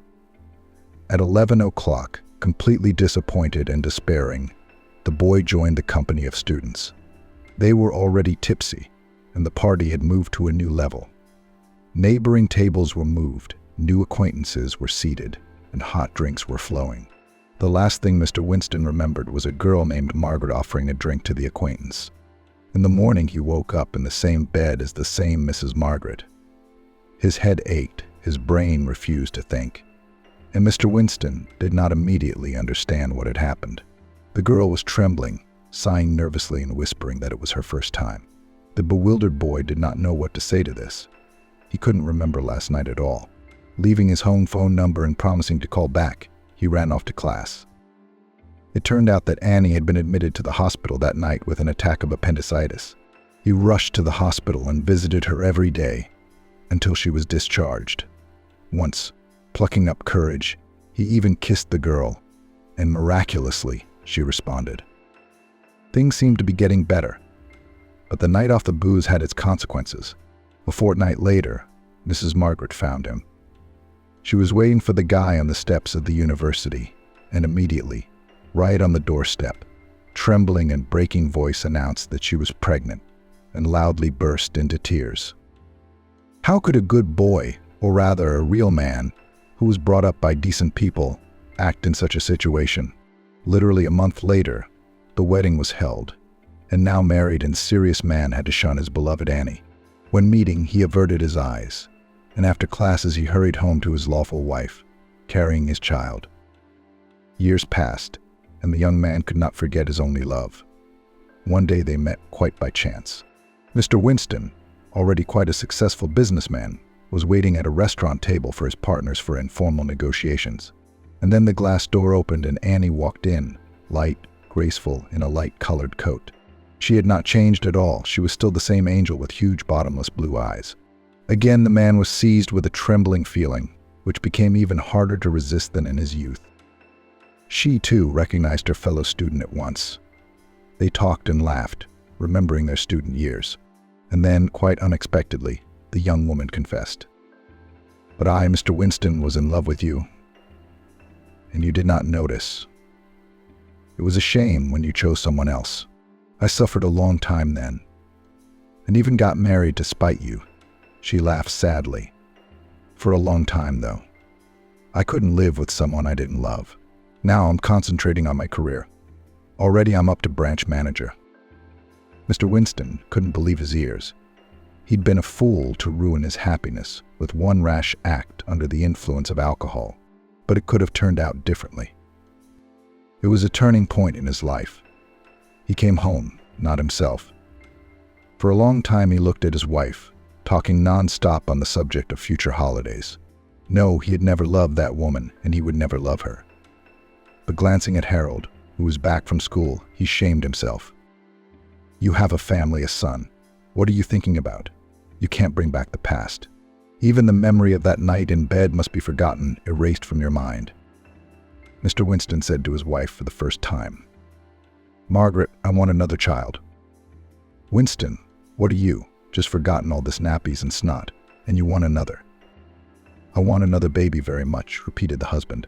At 11 o'clock, completely disappointed and despairing, the boy joined the company of students. They were already tipsy, and the party had moved to a new level. Neighboring tables were moved, new acquaintances were seated, and hot drinks were flowing. The last thing Mr. Winston remembered was a girl named Margaret offering a drink to the acquaintance. In the morning he woke up in the same bed as the same Mrs. Margaret. His head ached, his brain refused to think, and Mr. Winston did not immediately understand what had happened. The girl was trembling, sighing nervously and whispering that it was her first time. The bewildered boy did not know what to say to this. He couldn't remember last night at all. Leaving his home phone number and promising to call back, he ran off to class. It turned out that Annie had been admitted to the hospital that night with an attack of appendicitis. He rushed to the hospital and visited her every day until she was discharged. Once, plucking up courage, he even kissed the girl, and miraculously, she responded. Things seemed to be getting better, but the night off the booze had its consequences. A fortnight later, Mrs. Margaret found him. She was waiting for the guy on the steps of the university, and immediately, right on the doorstep, trembling and breaking voice announced that she was pregnant, and loudly burst into tears. How could a good boy, or rather a real man, who was brought up by decent people, act in such a situation. Literally a month later, the wedding was held, and now married and serious man had to shun his beloved Annie. When meeting, he averted his eyes, and after classes he hurried home to his lawful wife, carrying his child. Years passed, and the young man could not forget his only love. One day they met quite by chance. Mr. Winston, already quite a successful businessman, was waiting at a restaurant table for his partners for informal negotiations. And then the glass door opened and Annie walked in, light, graceful, in a light-colored coat. She had not changed at all. She was still the same angel with huge bottomless blue eyes. Again, the man was seized with a trembling feeling, which became even harder to resist than in his youth. She, too, recognized her fellow student at once. They talked and laughed, remembering their student years. And then, quite unexpectedly, the young woman confessed. "But I, Mr. Winston, was in love with you, and you did not notice. It was a shame when you chose someone else. I suffered a long time then, and even got married to spite you." She laughed sadly. "For a long time, though. I couldn't live with someone I didn't love. Now I'm concentrating on my career. Already I'm up to branch manager." Mr. Winston couldn't believe his ears. He'd been a fool to ruin his happiness with one rash act under the influence of alcohol, but it could have turned out differently. It was a turning point in his life. He came home, not himself. For a long time he looked at his wife, talking non-stop on the subject of future holidays. No, he had never loved that woman, and he would never love her. But glancing at Harold, who was back from school, he shamed himself. "You have a family, a son. What are you thinking about? You can't bring back the past. Even the memory of that night in bed must be forgotten, erased from your mind." Mr. Winston said to his wife for the first time, "Margaret, I want another child." "Winston, what are you? Just forgotten all this nappies and snot, and you want another?" "I want another baby very much," repeated the husband.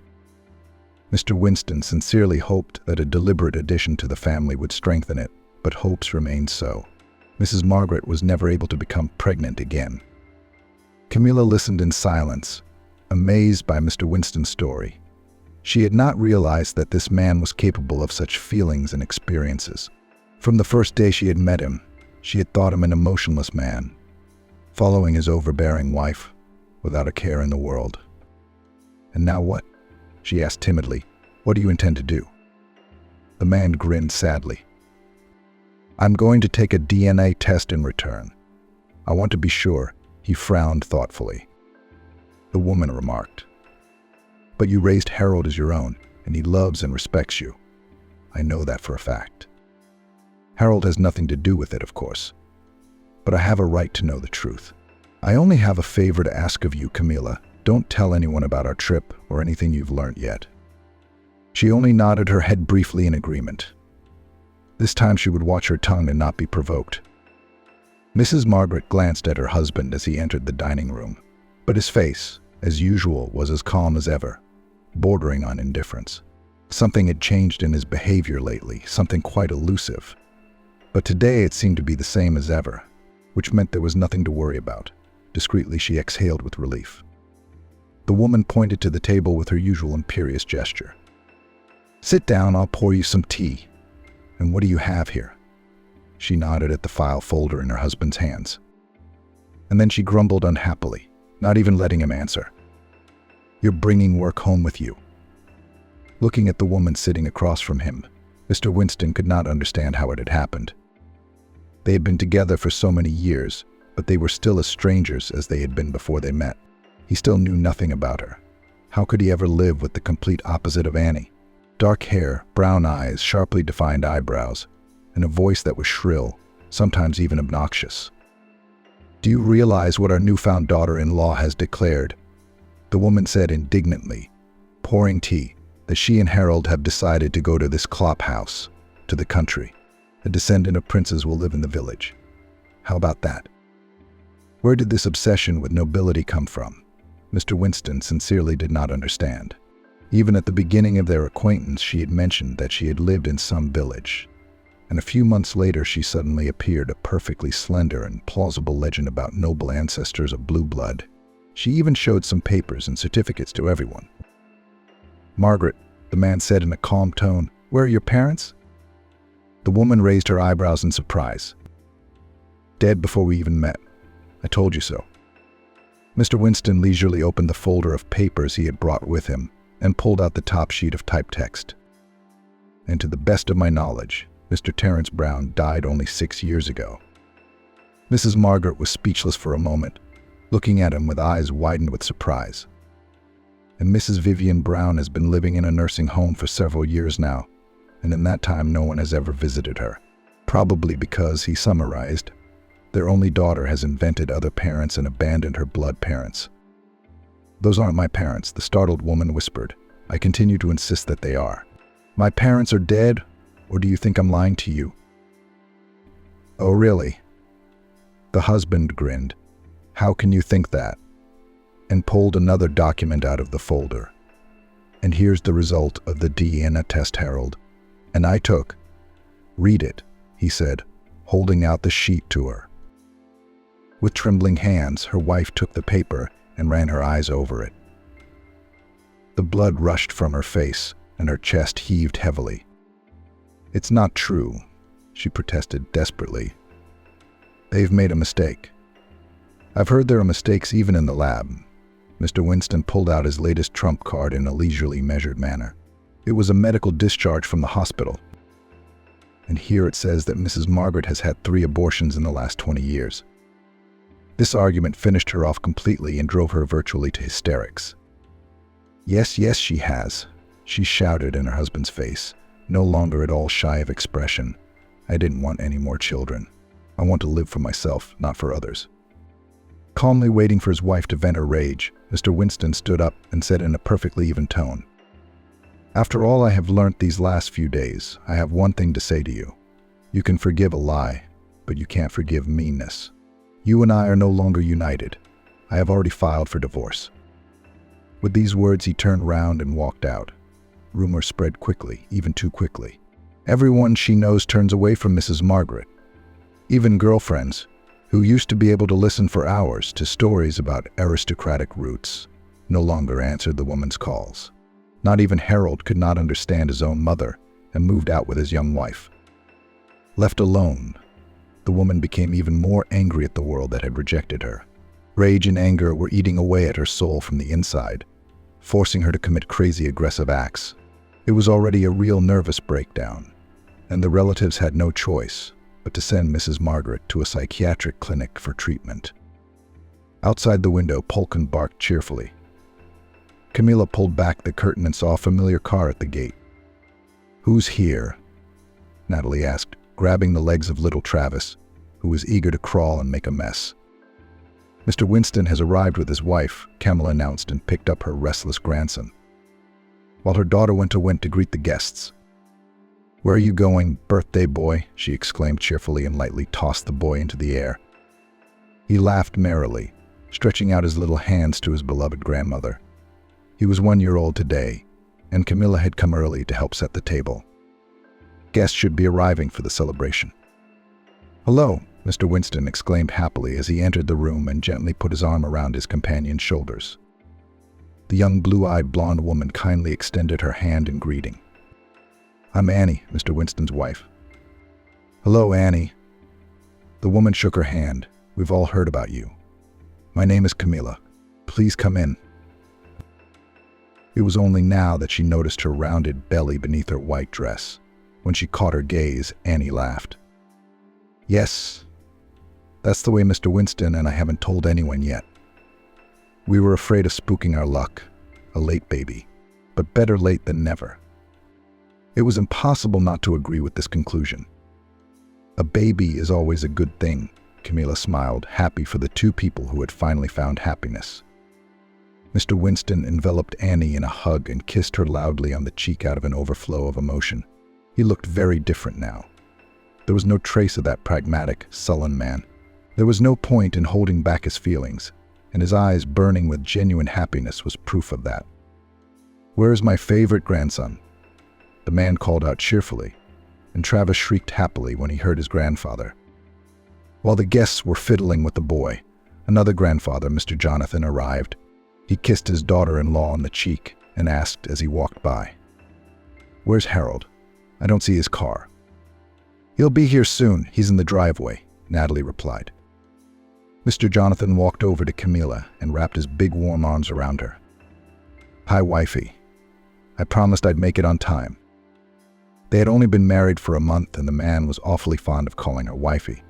Mr. Winston sincerely hoped that a deliberate addition to the family would strengthen it, but hopes remained so. Mrs. Margaret was never able to become pregnant again. Camilla listened in silence, amazed by Mr. Winston's story. She had not realized that this man was capable of such feelings and experiences. From the first day she had met him, she had thought him an emotionless man, following his overbearing wife, without a care in the world. "And now what?" she asked timidly. "What do you intend to do?" The man grinned sadly. "I'm going to take a DNA test in return. I want to be sure." He frowned thoughtfully. The woman remarked, "But you raised Harold as your own, and he loves and respects you. I know that for a fact. Harold has nothing to do with it, of course, but I have a right to know the truth. I only have a favor to ask of you, Camilla. Don't tell anyone about our trip or anything you've learned yet." She only nodded her head briefly in agreement. This time she would watch her tongue and not be provoked. Mrs. Margaret glanced at her husband as he entered the dining room, but his face, as usual, was as calm as ever, bordering on indifference. Something had changed in his behavior lately, something quite elusive. But today it seemed to be the same as ever, which meant there was nothing to worry about. Discreetly she exhaled with relief. The woman pointed to the table with her usual imperious gesture. "Sit down, I'll pour you some tea. And what do you have here?" She nodded at the file folder in her husband's hands. And then she grumbled unhappily, not even letting him answer. "You're bringing work home with you." Looking at the woman sitting across from him, Mr. Winston could not understand how it had happened. They had been together for so many years, but they were still as strangers as they had been before they met. He still knew nothing about her. How could he ever live with the complete opposite of Annie? Dark hair, brown eyes, sharply defined eyebrows, and a voice that was shrill, sometimes even obnoxious. "Do you realize what our newfound daughter-in-law has declared?" The woman said indignantly, pouring tea, "that she and Harold have decided to go to this Klopp house, to the country. A descendant of princes will live in the village. How about that? Where did this obsession with nobility come from?" Mr. Winston sincerely did not understand. Even at the beginning of their acquaintance, she had mentioned that she had lived in some village, and a few months later she suddenly appeared a perfectly slender and plausible legend about noble ancestors of blue blood. She even showed some papers and certificates to everyone. "Margaret," the man said in a calm tone, "where are your parents?" The woman raised her eyebrows in surprise. "Dead before we even met. I told you so." Mr. Winston leisurely opened the folder of papers he had brought with him and pulled out the top sheet of typed text. "And to the best of my knowledge, Mr. Terence Brown died only 6 years ago." Mrs. Margaret was speechless for a moment, looking at him with eyes widened with surprise. "And Mrs. Vivian Brown has been living in a nursing home for several years now, and in that time no one has ever visited her. Probably because," he summarized, "their only daughter has invented other parents and abandoned her blood parents." "Those aren't my parents," the startled woman whispered. "I continue to insist that they are. My parents are dead, or do you think I'm lying to you?" "Oh, really?" The husband grinned. "How can you think that?" And pulled another document out of the folder. "And here's the result of the DNA test, Harold. And I took." "Read it," he said, holding out the sheet to her. With trembling hands, her wife took the paper and ran her eyes over it. The blood rushed from her face, and her chest heaved heavily. "It's not true," she protested desperately. "They've made a mistake. I've heard there are mistakes even in the lab." Mr. Winston pulled out his latest trump card in a leisurely, measured manner. "It was a medical discharge from the hospital. And here it says that Mrs. Margaret has had 3 abortions in the last 20 years. This argument finished her off completely and drove her virtually to hysterics. "Yes, yes, she has," she shouted in her husband's face, no longer at all shy of expression. "I didn't want any more children. I want to live for myself, not for others." Calmly waiting for his wife to vent her rage, Mr. Winston stood up and said in a perfectly even tone, "After all I have learnt these last few days, I have one thing to say to you. You can forgive a lie, but you can't forgive meanness. You and I are no longer united. I have already filed for divorce." With these words, he turned round and walked out. Rumors spread quickly, even too quickly. Everyone she knows turns away from Mrs. Margaret. Even girlfriends, who used to be able to listen for hours to stories about aristocratic roots, no longer answered the woman's calls. Not even Harold could not understand his own mother and moved out with his young wife. Left alone, the woman became even more angry at the world that had rejected her. Rage and anger were eating away at her soul from the inside, forcing her to commit crazy, aggressive acts. It was already a real nervous breakdown, and the relatives had no choice but to send Mrs. Margaret to a psychiatric clinic for treatment. Outside the window, Polkin barked cheerfully. Camilla pulled back the curtain and saw a familiar car at the gate. "Who's here?" Natalie asked, grabbing the legs of little Travis, who was eager to crawl and make a mess. "Mr. Winston has arrived with his wife," Camilla announced, and picked up her restless grandson, while her daughter went to greet the guests. "Where are you going, birthday boy?" she exclaimed cheerfully and lightly tossed the boy into the air. He laughed merrily, stretching out his little hands to his beloved grandmother. He was 1 year old today, and Camilla had come early to help set the table. Guests should be arriving for the celebration. "Hello," Mr. Winston exclaimed happily as he entered the room and gently put his arm around his companion's shoulders. The young blue-eyed blonde woman kindly extended her hand in greeting. "I'm Annie, Mr. Winston's wife." "Hello, Annie." The woman shook her hand. "We've all heard about you. My name is Camilla. Please come in." It was only now that she noticed her rounded belly beneath her white dress. When she caught her gaze, Annie laughed. "Yes, that's the way Mr. Winston and I haven't told anyone yet. We were afraid of spooking our luck, a late baby, but better late than never." It was impossible not to agree with this conclusion. "A baby is always a good thing," Camilla smiled, happy for the 2 people who had finally found happiness. Mr. Winston enveloped Annie in a hug and kissed her loudly on the cheek out of an overflow of emotion. He looked very different now. There was no trace of that pragmatic, sullen man. There was no point in holding back his feelings, and his eyes burning with genuine happiness was proof of that. "Where is my favorite grandson?" the man called out cheerfully, and Travis shrieked happily when he heard his grandfather. While the guests were fiddling with the boy, another grandfather, Mr. Jonathan, arrived. He kissed his daughter-in-law on the cheek and asked as he walked by, "Where's Harold? I don't see his car." "He'll be here soon. He's in the driveway," Natalie replied. Mr. Jonathan walked over to Camilla and wrapped his big warm arms around her. "Hi, wifey. I promised I'd make it on time." They had only been married for a month, and the man was awfully fond of calling her wifey.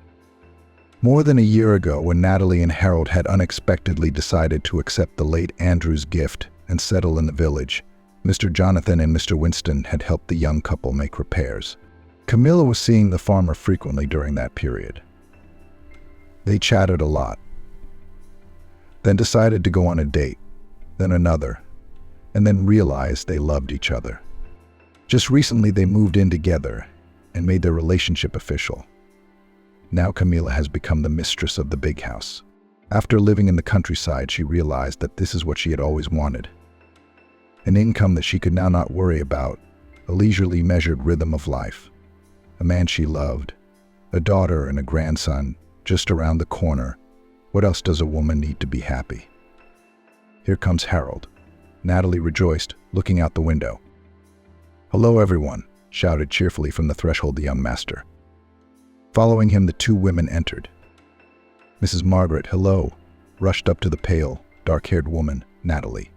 More than a year ago, when Natalie and Harold had unexpectedly decided to accept the late Andrew's gift and settle in the village, Mr. Jonathan and Mr. Winston had helped the young couple make repairs. Camilla was seeing the farmer frequently during that period. They chatted a lot, then decided to go on a date, then another, and then realized they loved each other. Just recently they moved in together and made their relationship official. Now Camilla has become the mistress of the big house. After living in the countryside, she realized that this is what she had always wanted. An income that she could now not worry about, a leisurely measured rhythm of life, a man she loved, a daughter and a grandson just around the corner. What else does a woman need to be happy? Here comes Harold. Natalie rejoiced, looking out the window. "Hello, everyone," shouted cheerfully from the threshold the young master. Following him, the two women entered. Mrs. Margaret, hello, rushed up to the pale, dark-haired woman, Natalie.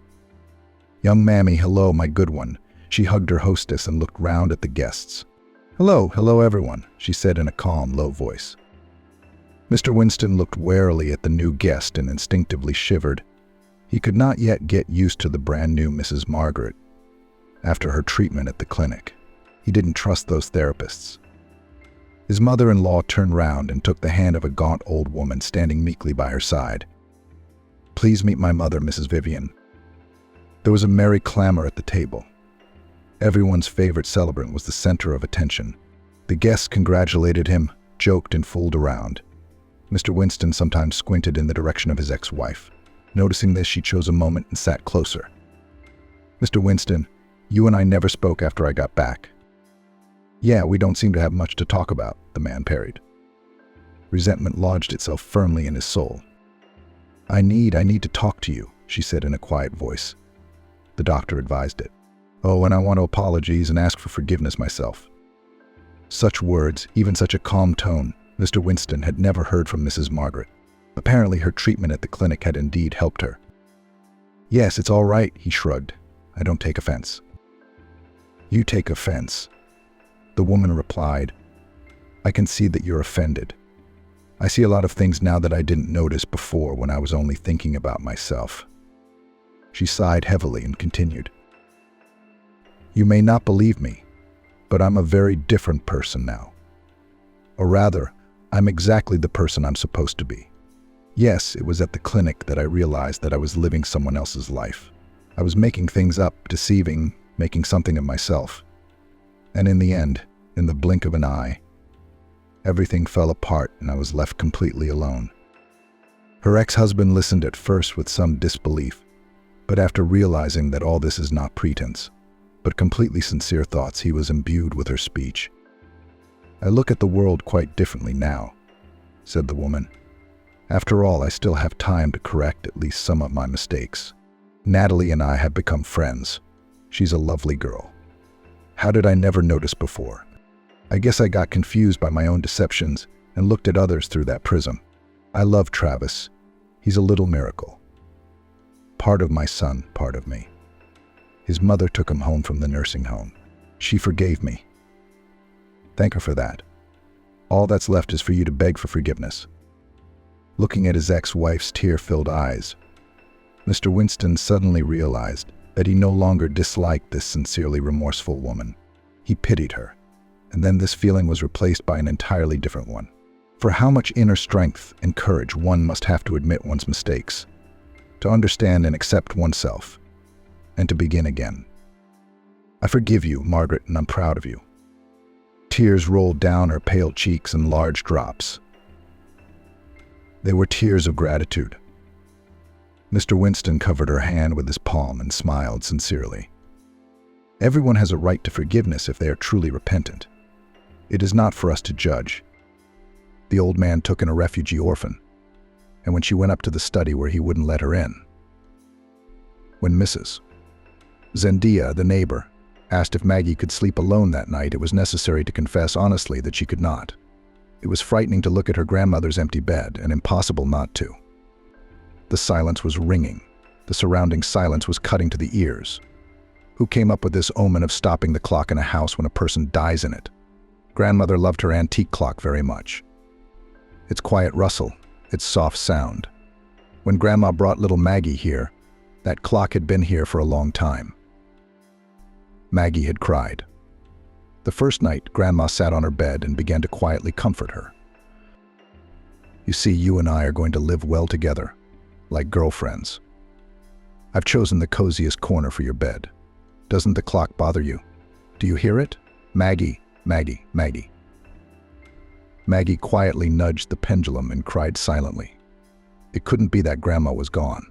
"Young mammy, hello, my good one." She hugged her hostess and looked round at the guests. Hello, everyone," she said in a calm, low voice. Mr. Winston looked warily at the new guest and instinctively shivered. He could not yet get used to the brand-new Mrs. Margaret. After her treatment at the clinic, he didn't trust those therapists. His mother-in-law turned round and took the hand of a gaunt old woman standing meekly by her side. "Please meet my mother, Mrs. Vivian." There was a merry clamor at the table. Everyone's favorite celebrant was the center of attention. The guests congratulated him, joked, and fooled around. Mr. Winston sometimes squinted in the direction of his ex-wife. Noticing this, she chose a moment and sat closer. "Mr. Winston, you and I never spoke after I got back." "Yeah, we don't seem to have much to talk about," the man parried. Resentment lodged itself firmly in his soul. I need to talk to you," she said in a quiet voice. The doctor advised it. "Oh, and I want to apologize and ask for forgiveness myself." Such words, even such a calm tone, Mr. Winston had never heard from Mrs. Margaret. Apparently her treatment at the clinic had indeed helped her. "Yes, it's all right," he shrugged. "I don't take offense." "You take offense," the woman replied. "I can see that you're offended. I see a lot of things now that I didn't notice before when I was only thinking about myself." She sighed heavily and continued. "You may not believe me, but I'm a very different person now. Or rather, I'm exactly the person I'm supposed to be. Yes, it was at the clinic that I realized that I was living someone else's life. I was making things up, deceiving, making something of myself. And in the end, in the blink of an eye, everything fell apart and I was left completely alone." Her ex-husband listened at first with some disbelief, but after realizing that all this is not pretense, but completely sincere thoughts, he was imbued with her speech. "I look at the world quite differently now," said the woman. "After all, I still have time to correct at least some of my mistakes. Natalie and I have become friends. She's a lovely girl. How did I never notice before? I guess I got confused by my own deceptions and looked at others through that prism. I love Travis. He's a little miracle. Part of my son, part of me. His mother took him home from the nursing home. She forgave me. Thank her for that. All that's left is for you to beg for forgiveness." Looking at his ex-wife's tear-filled eyes, Mr. Winston suddenly realized that he no longer disliked this sincerely remorseful woman. He pitied her, and then this feeling was replaced by an entirely different one. For how much inner strength and courage one must have to admit one's mistakes, to understand and accept oneself, and to begin again. "I forgive you, Margaret, and I'm proud of you." Tears rolled down her pale cheeks in large drops. They were tears of gratitude. Mr. Winston covered her hand with his palm and smiled sincerely. "Everyone has a right to forgiveness if they are truly repentant. It is not for us to judge." The old man took in a refugee orphan, and when she went up to the study where he wouldn't let her in, when Mrs. Zendia, the neighbor, asked if Maggie could sleep alone that night. It was necessary to confess honestly that she could not. It was frightening to look at her grandmother's empty bed, and impossible not to. The silence was ringing. The surrounding silence was cutting to the ears. Who came up with this omen of stopping the clock in a house when a person dies in it? Grandmother loved her antique clock very much. Its quiet rustle, its soft sound. When Grandma brought little Maggie here, that clock had been here for a long time. Maggie had cried. The first night, Grandma sat on her bed and began to quietly comfort her. You see, you and I are going to live well together, like girlfriends. I've chosen the coziest corner for your bed. Doesn't the clock bother you? Do you hear it? Maggie, Maggie, Maggie. Maggie quietly nudged the pendulum and cried silently. It couldn't be that Grandma was gone.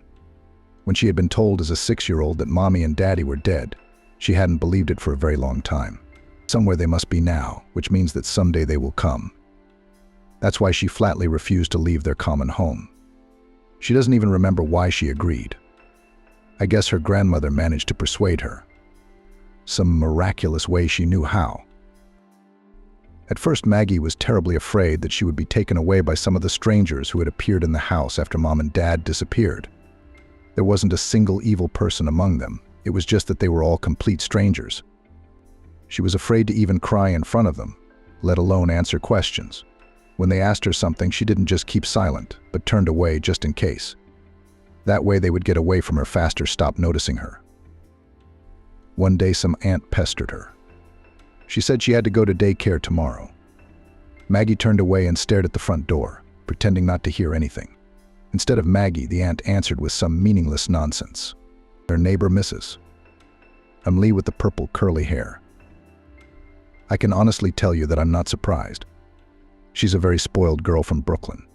When she had been told as a 6-year-old that Mommy and Daddy were dead, she hadn't believed it for a very long time. Somewhere they must be now, which means that someday they will come. That's why she flatly refused to leave their common home. She doesn't even remember why she agreed. I guess her grandmother managed to persuade her. Some miraculous way she knew how. At first, Maggie was terribly afraid that she would be taken away by some of the strangers who had appeared in the house after Mom and Dad disappeared. There wasn't a single evil person among them. It was just that they were all complete strangers. She was afraid to even cry in front of them, let alone answer questions. When they asked her something, she didn't just keep silent, but turned away just in case. That way they would get away from her faster, stop noticing her. One day some aunt pestered her. She said she had to go to daycare tomorrow. Maggie turned away and stared at the front door, pretending not to hear anything. Instead of Maggie, the aunt answered with some meaningless nonsense. Her neighbor Mrs. Lee with the purple curly hair. I can honestly tell you that I'm not surprised. She's a very spoiled girl from Brooklyn.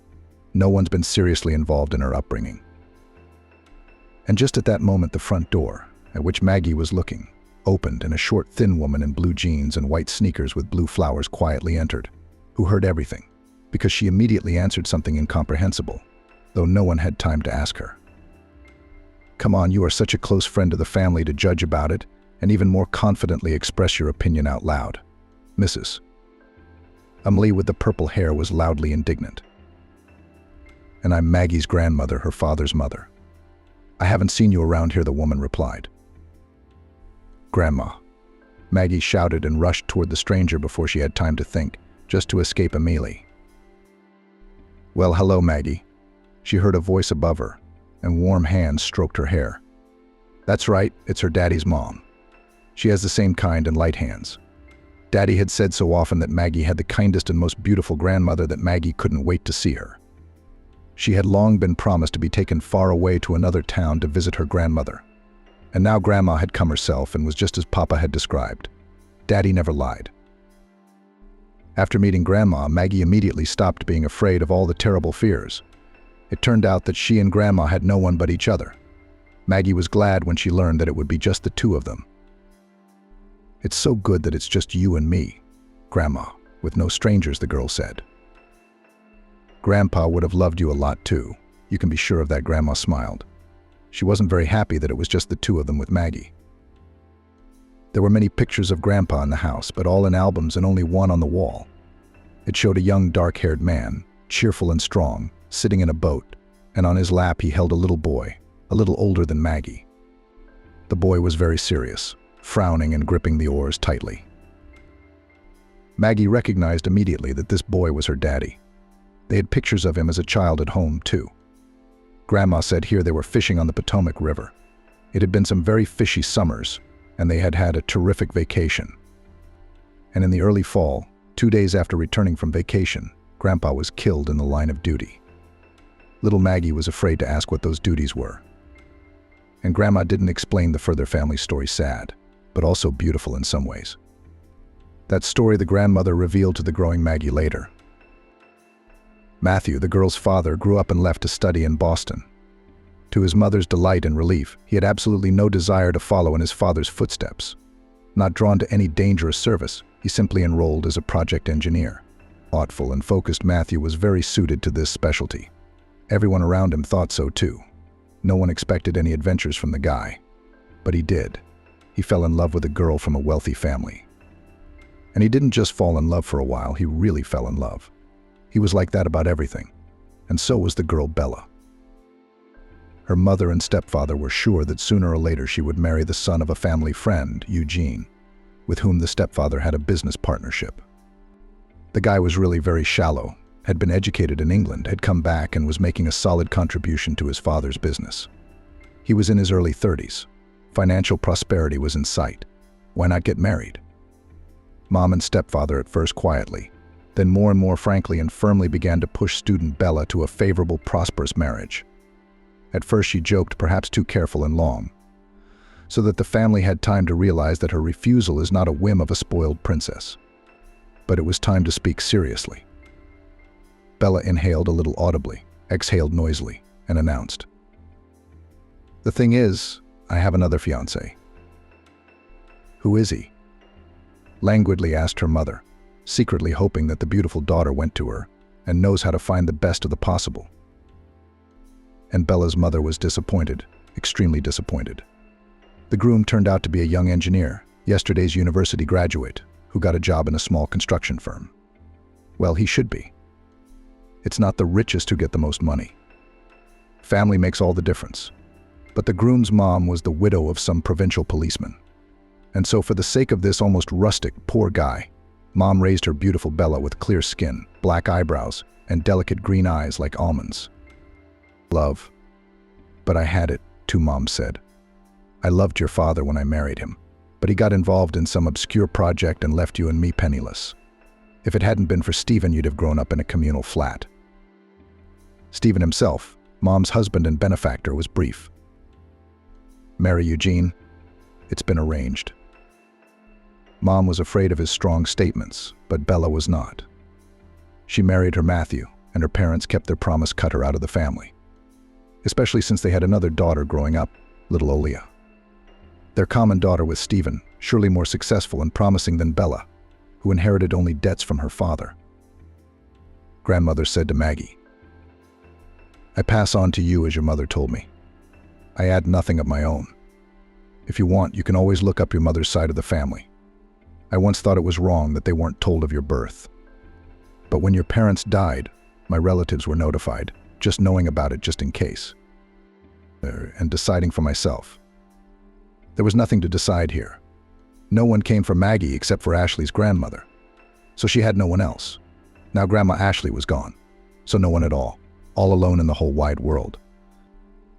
No one's been seriously involved in her upbringing. And just at that moment, the front door, at which Maggie was looking, opened and a short, thin woman in blue jeans and white sneakers with blue flowers quietly entered, who heard everything, because she immediately answered something incomprehensible, though no one had time to ask her. Come on, you are such a close friend to the family to judge about it, and even more confidently express your opinion out loud. Mrs. Lee with the purple hair was loudly indignant. And I'm Maggie's grandmother, her father's mother. I haven't seen you around here, the woman replied. Grandma. Maggie shouted and rushed toward the stranger before she had time to think, just to escape immediately. Well, hello, Maggie. She heard a voice above her, and warm hands stroked her hair. That's right, it's her daddy's mom. She has the same kind and light hands. Daddy had said so often that Maggie had the kindest and most beautiful grandmother that Maggie couldn't wait to see her. She had long been promised to be taken far away to another town to visit her grandmother. And now Grandma had come herself and was just as Papa had described. Daddy never lied. After meeting Grandma, Maggie immediately stopped being afraid of all the terrible fears. It turned out that she and Grandma had no one but each other. Maggie was glad when she learned that it would be just the two of them. It's so good that it's just you and me, Grandma, with no strangers, the girl said. Grandpa would have loved you a lot too. You can be sure of that, Grandma smiled. She wasn't very happy that it was just the two of them with Maggie. There were many pictures of Grandpa in the house, but all in albums and only one on the wall. It showed a young dark-haired man, cheerful and strong, sitting in a boat, and on his lap he held a little boy, a little older than Maggie. The boy was very serious, frowning and gripping the oars tightly. Maggie recognized immediately that this boy was her daddy. They had pictures of him as a child at home, too. Grandma said here they were fishing on the Potomac River. It had been some very fishy summers, and they had had a terrific vacation. And in the early fall, 2 days after returning from vacation, Grandpa was killed in the line of duty. Little Maggie was afraid to ask what those duties were. And Grandma didn't explain the further family story, sad, but also beautiful in some ways. That story the grandmother revealed to the growing Maggie later. Matthew, the girl's father, grew up and left to study in Boston. To his mother's delight and relief, he had absolutely no desire to follow in his father's footsteps. Not drawn to any dangerous service, he simply enrolled as a project engineer. Thoughtful and focused, Matthew was very suited to this specialty. Everyone around him thought so too. No one expected any adventures from the guy. But he did. He fell in love with a girl from a wealthy family. And he didn't just fall in love for a while, he really fell in love. He was like that about everything. And so was the girl Bella. Her mother and stepfather were sure that sooner or later she would marry the son of a family friend, Eugene, with whom the stepfather had a business partnership. The guy was really very shallow, had been educated in England, had come back and was making a solid contribution to his father's business. He was in his early 30s. Financial prosperity was in sight. Why not get married? Mom and stepfather at first quietly, then more and more frankly and firmly began to push student Bella to a favorable, prosperous marriage. At first she joked, perhaps too careful and long, so that the family had time to realize that her refusal is not a whim of a spoiled princess. But it was time to speak seriously. Bella inhaled a little audibly, exhaled noisily, and announced, "The thing is, I have another fiancé." "Who is he?" languidly asked her mother, secretly hoping that the beautiful daughter went to her and knows how to find the best of the possible. And Bella's mother was disappointed, extremely disappointed. The groom turned out to be a young engineer, yesterday's university graduate, who got a job in a small construction firm. Well, he should be. It's not the richest who get the most money. Family makes all the difference. But the groom's mom was the widow of some provincial policeman. And so for the sake of this almost rustic, poor guy, Mom raised her beautiful Bella with clear skin, black eyebrows, and delicate green eyes like almonds. "Love. But I had it, too," Mom said. "I loved your father when I married him, but he got involved in some obscure project and left you and me penniless. If it hadn't been for Stephen, you'd have grown up in a communal flat." Stephen himself, Mom's husband and benefactor, was brief. "Marry Eugene? It's been arranged." Mom was afraid of his strong statements, but Bella was not. She married her Matthew, and her parents kept their promise, cut her out of the family. Especially since they had another daughter growing up, little Olia. Their common daughter with Stephen, surely more successful and promising than Bella, who inherited only debts from her father. Grandmother said to Maggie, "I pass on to you as your mother told me. I add nothing of my own. If you want, you can always look up your mother's side of the family. I once thought it was wrong that they weren't told of your birth. But when your parents died, my relatives were notified, just knowing about it just in case. And deciding for myself. There was nothing to decide here. No one came for Maggie except for Ashley's grandmother. So she had no one else. Now Grandma Ashley was gone, so no one at all alone in the whole wide world.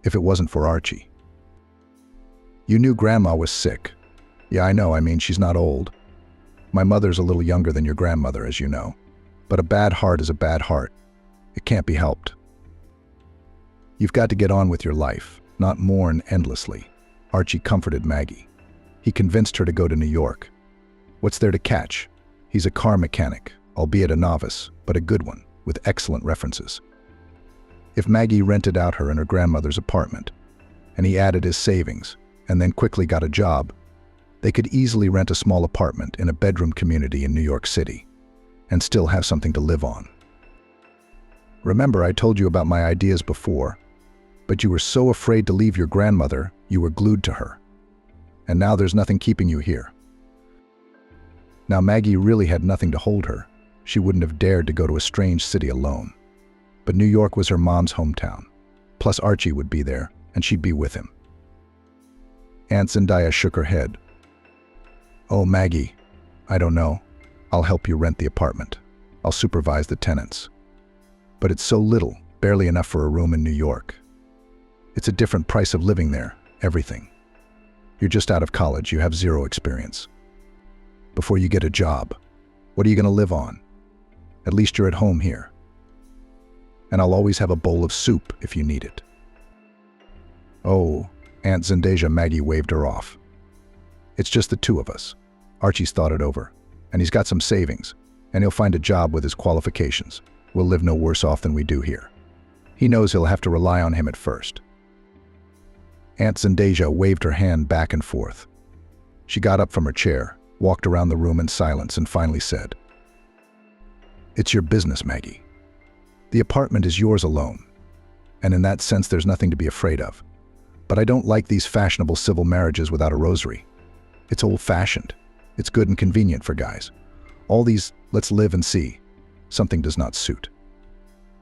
If it wasn't for Archie. You knew Grandma was sick. Yeah, I know, she's not old. My mother's a little younger than your grandmother, as you know. But a bad heart is a bad heart. It can't be helped. You've got to get on with your life, not mourn endlessly." Archie comforted Maggie. He convinced her to go to New York. What's there to catch? He's a car mechanic, albeit a novice, but a good one, with excellent references. If Maggie rented out her and her grandmother's apartment, and he added his savings, and then quickly got a job, they could easily rent a small apartment in a bedroom community in New York City, and still have something to live on. Remember, I told you about my ideas before, but you were so afraid to leave your grandmother, you were glued to her. And now there's nothing keeping you here. Now Maggie really had nothing to hold her. She wouldn't have dared to go to a strange city alone. But New York was her mom's hometown. Plus Archie would be there, and she'd be with him. Aunt Zendaya shook her head. "Oh, Maggie, I don't know. I'll help you rent the apartment. I'll supervise the tenants. But it's so little, barely enough for a room in New York. It's a different price of living there, everything. You're just out of college, you have zero experience. Before you get a job, what are you going to live on? At least you're at home here. And I'll always have a bowl of soup if you need it." "Oh," Aunt Zendaya, Maggie waved her off. "It's just the two of us. Archie's thought it over, and he's got some savings, and he'll find a job with his qualifications. We'll live no worse off than we do here. He knows he'll have to rely on him at first." Aunt Zendaya waved her hand back and forth. She got up from her chair, walked around the room in silence, and finally said, "It's your business, Maggie. The apartment is yours alone, and in that sense there's nothing to be afraid of. But I don't like these fashionable civil marriages without a rosary. It's old-fashioned. It's good and convenient for guys. All these, let's live and see, something does not suit.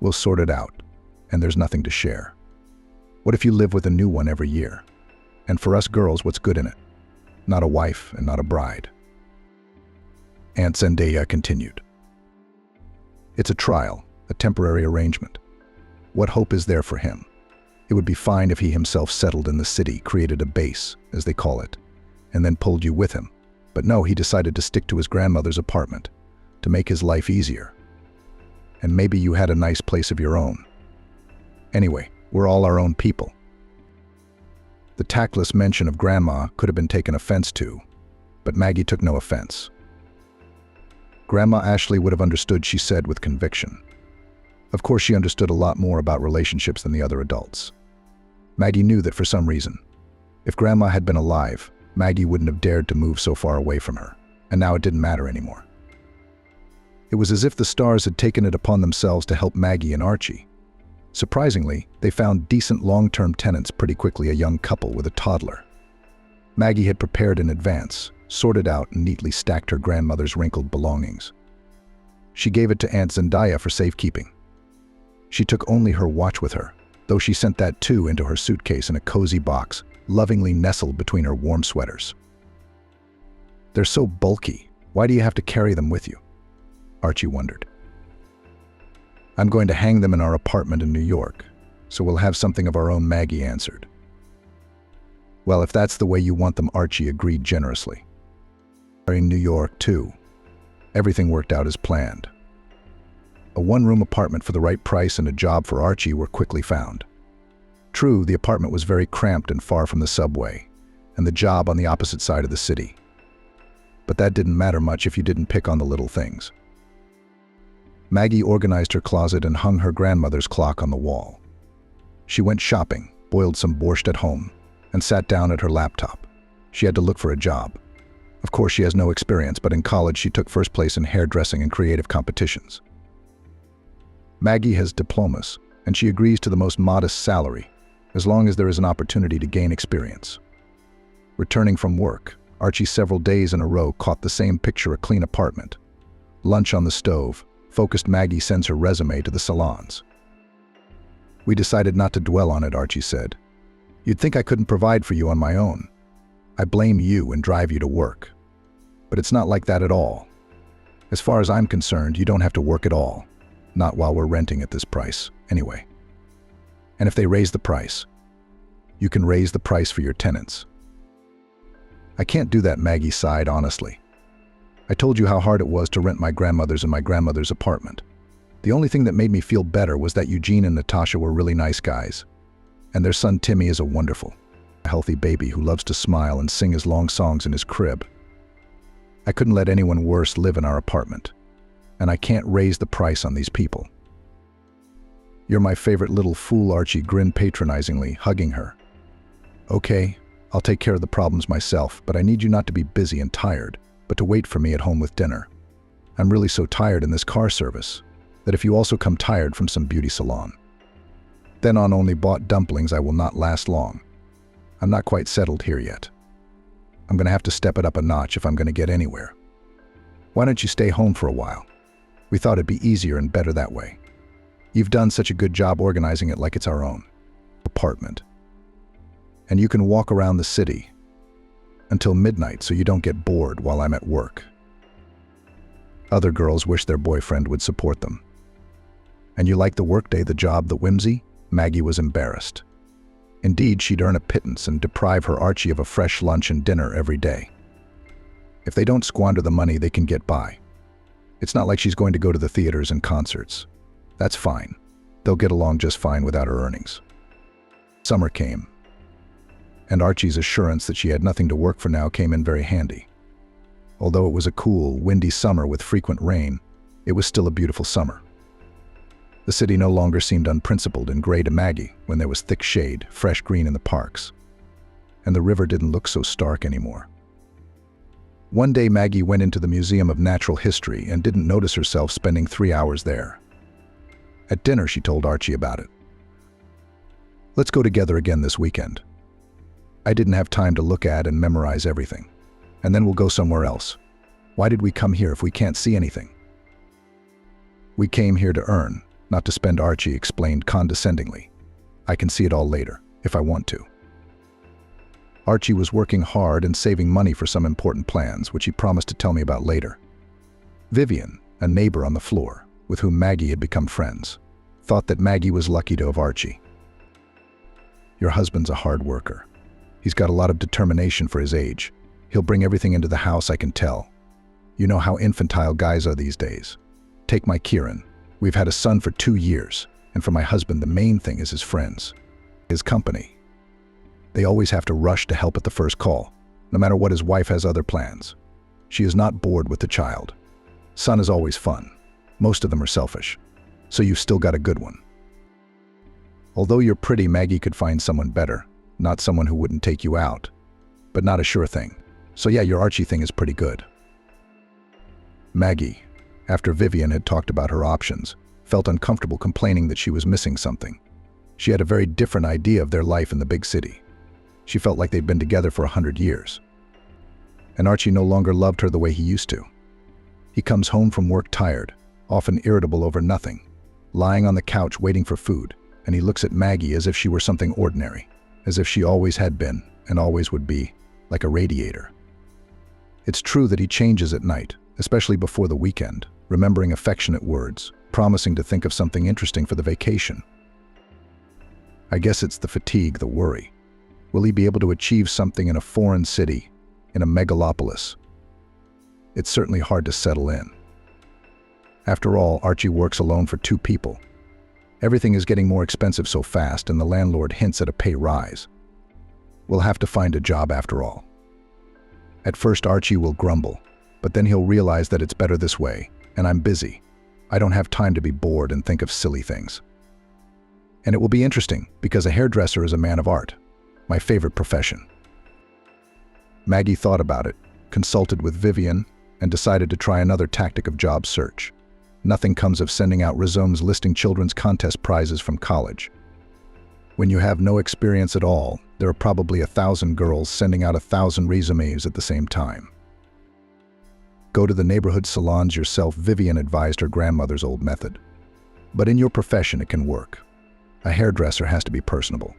We'll sort it out, and there's nothing to share. What if you live with a new one every year? And for us girls, what's good in it? Not a wife and not a bride. Aunt Zendaya continued. It's a trial, a temporary arrangement. What hope is there for him? It would be fine if he himself settled in the city, created a base, as they call it, and then pulled you with him. But no, he decided to stick to his grandmother's apartment, to make his life easier. And maybe you had a nice place of your own. Anyway, we're all our own people. The tactless mention of Grandma could have been taken offense to, but Maggie took no offense. Grandma Ashley would have understood, she said with conviction. Of course, she understood a lot more about relationships than the other adults. Maggie knew that for some reason, if Grandma had been alive, Maggie wouldn't have dared to move so far away from her, and now it didn't matter anymore. It was as if the stars had taken it upon themselves to help Maggie and Archie. Surprisingly, they found decent long-term tenants pretty quickly, a young couple with a toddler. Maggie had prepared in advance, sorted out and neatly stacked her grandmother's wrinkled belongings. She gave it to Aunt Zendaya for safekeeping. She took only her watch with her, though she sent that too into her suitcase in a cozy box, lovingly nestled between her warm sweaters. They're so bulky. Why do you have to carry them with you? Archie wondered. I'm going to hang them in our apartment in New York, so we'll have something of our own, Maggie answered. Well, if that's the way you want them, Archie agreed generously. In New York, too. Everything worked out as planned. A one-room apartment for the right price and a job for Archie were quickly found. True, the apartment was very cramped and far from the subway, and the job on the opposite side of the city. But that didn't matter much if you didn't pick on the little things. Maggie organized her closet and hung her grandmother's clock on the wall. She went shopping, boiled some borscht at home, and sat down at her laptop. She had to look for a job. Of course, she has no experience, but in college she took first place in hairdressing and creative competitions. Maggie has diplomas, and she agrees to the most modest salary, as long as there is an opportunity to gain experience. Returning from work, Archie several days in a row caught the same picture: a clean apartment. Lunch on the stove. Focused Maggie sends her resume to the salons. We decided not to dwell on it, Archie said. You'd think I couldn't provide for you on my own. I blame you and drive you to work. But it's not like that at all. As far as I'm concerned, you don't have to work at all. Not while we're renting at this price, anyway. And if they raise the price, you can raise the price for your tenants. I can't do that, Maggie sighed honestly. I told you how hard it was to rent my grandmother's and my grandmother's apartment. The only thing that made me feel better was that Eugene and Natasha were really nice guys. And their son Timmy is a wonderful, healthy baby who loves to smile and sing his long songs in his crib. I couldn't let anyone worse live in our apartment. And I can't raise the price on these people. You're my favorite little fool, Archie grinned patronizingly, hugging her. Okay, I'll take care of the problems myself, but I need you not to be busy and tired, but to wait for me at home with dinner. I'm really so tired in this car service that if you also come tired from some beauty salon, then on only bought dumplings I will not last long. I'm not quite settled here yet. I'm going to have to step it up a notch if I'm going to get anywhere. Why don't you stay home for a while? We thought it'd be easier and better that way. You've done such a good job organizing it like it's our own apartment. And you can walk around the city until midnight so you don't get bored while I'm at work. Other girls wish their boyfriend would support them. And you like the workday, the job, the whimsy? Maggie was embarrassed. Indeed, she'd earn a pittance and deprive her Archie of a fresh lunch and dinner every day. If they don't squander the money, they can get by. It's not like she's going to go to the theaters and concerts. That's fine. They'll get along just fine without her earnings. Summer came, and Archie's assurance that she had nothing to work for now came in very handy. Although it was a cool, windy summer with frequent rain, it was still a beautiful summer. The city no longer seemed unprincipled and gray to Maggie when there was thick shade, fresh green in the parks. And the river didn't look so stark anymore. One day Maggie went into the Museum of Natural History and didn't notice herself spending 3 hours there. At dinner, she told Archie about it. Let's go together again this weekend. I didn't have time to look at and memorize everything, and then we'll go somewhere else. Why did we come here if we can't see anything? We came here to earn, not to spend, Archie explained condescendingly. I can see it all later, if I want to. Archie was working hard and saving money for some important plans, which he promised to tell me about later. Vivian, a neighbor on the floor, with whom Maggie had become friends, thought that Maggie was lucky to have Archie. Your husband's a hard worker. He's got a lot of determination for his age. He'll bring everything into the house, I can tell. You know how infantile guys are these days. Take my Kieran. We've had a son for 2 years, and for my husband the main thing is his friends, his company. They always have to rush to help at the first call, no matter what his wife has other plans. She is not bored with the child. Son is always fun. Most of them are selfish. So you've still got a good one. Although you're pretty, Maggie could find someone better, not someone who wouldn't take you out, but not a sure thing. So yeah, your Archie thing is pretty good. Maggie, after Vivian had talked about her options, felt uncomfortable complaining that she was missing something. She had a very different idea of their life in the big city. She felt like they'd been together for 100 years. And Archie no longer loved her the way he used to. He comes home from work tired, often irritable over nothing, lying on the couch waiting for food, and he looks at Maggie as if she were something ordinary, as if she always had been and always would be, like a radiator. It's true that he changes at night, especially before the weekend, remembering affectionate words, promising to think of something interesting for the vacation. I guess it's the fatigue, the worry. Will he be able to achieve something in a foreign city, in a megalopolis? It's certainly hard to settle in. After all, Archie works alone for 2 people. Everything is getting more expensive so fast, and the landlord hints at a pay rise. We'll have to find a job after all. At first, Archie will grumble, but then he'll realize that it's better this way, and I'm busy. I don't have time to be bored and think of silly things. And it will be interesting, because a hairdresser is a man of art, my favorite profession. Maggie thought about it, consulted with Vivian, and decided to try another tactic of job search. Nothing comes of sending out resumes listing children's contest prizes from college. When you have no experience at all, there are probably 1,000 girls sending out 1,000 resumes at the same time. Go to the neighborhood salons yourself, Vivian advised her grandmother's old method. But in your profession it can work. A hairdresser has to be personable.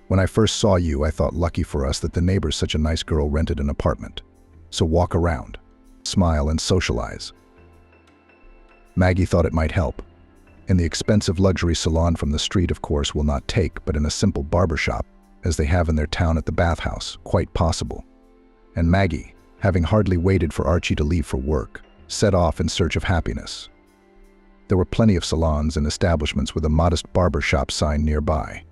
When I first saw you, I thought lucky for us that the neighbor's such a nice girl rented an apartment. So walk around, smile and socialize. Maggie thought it might help. In the expensive luxury salon from the street, of course, will not take, but in a simple barbershop, as they have in their town at the bathhouse, quite possible. And Maggie, having hardly waited for Archie to leave for work, set off in search of happiness. There were plenty of salons and establishments with a modest barbershop sign nearby.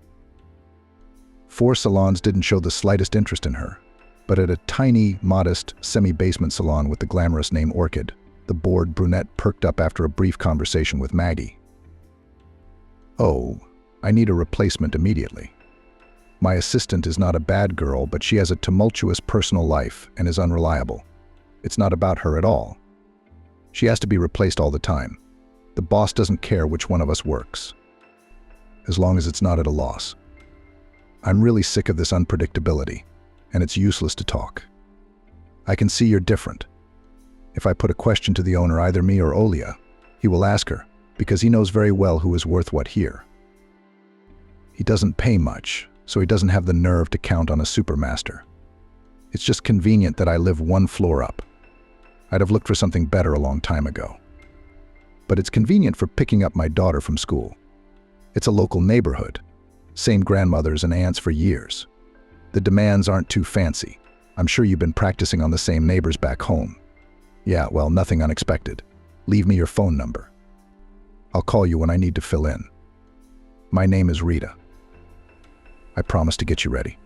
4 salons didn't show the slightest interest in her, but at a tiny, modest, semi-basement salon with the glamorous name Orchid, the bored brunette perked up after a brief conversation with Maggie. Oh, I need a replacement immediately. My assistant is not a bad girl, but she has a tumultuous personal life and is unreliable. It's not about her at all. She has to be replaced all the time. The boss doesn't care which one of us works, as long as it's not at a loss. I'm really sick of this unpredictability, and it's useless to talk. I can see you're different. If I put a question to the owner, either me or Olia, he will ask her, because he knows very well who is worth what here. He doesn't pay much, so he doesn't have the nerve to count on a supermaster. It's just convenient that I live 1 floor up. I'd have looked for something better a long time ago. But it's convenient for picking up my daughter from school. It's a local neighborhood. Same grandmothers and aunts for years. The demands aren't too fancy. I'm sure you've been practicing on the same neighbors back home. Yeah, well, nothing unexpected. Leave me your phone number. I'll call you when I need to fill in. My name is Rita. I promise to get you ready.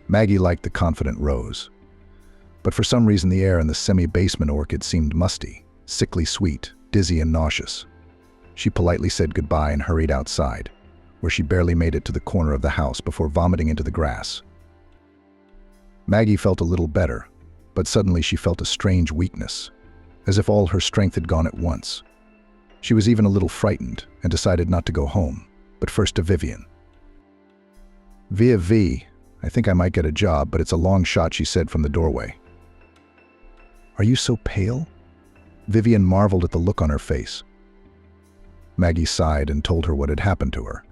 Maggie liked the confident Rose, but for some reason the air in the semi-basement Orchid seemed musty, sickly sweet, dizzy and nauseous. She politely said goodbye and hurried outside, where she barely made it to the corner of the house before vomiting into the grass. Maggie felt a little better, but suddenly she felt a strange weakness, as if all her strength had gone at once. She was even a little frightened and decided not to go home, but first to Vivian. Via V, I think I might get a job, but it's a long shot, she said from the doorway. Are you so pale? Vivian marveled at the look on her face. Maggie sighed and told her what had happened to her.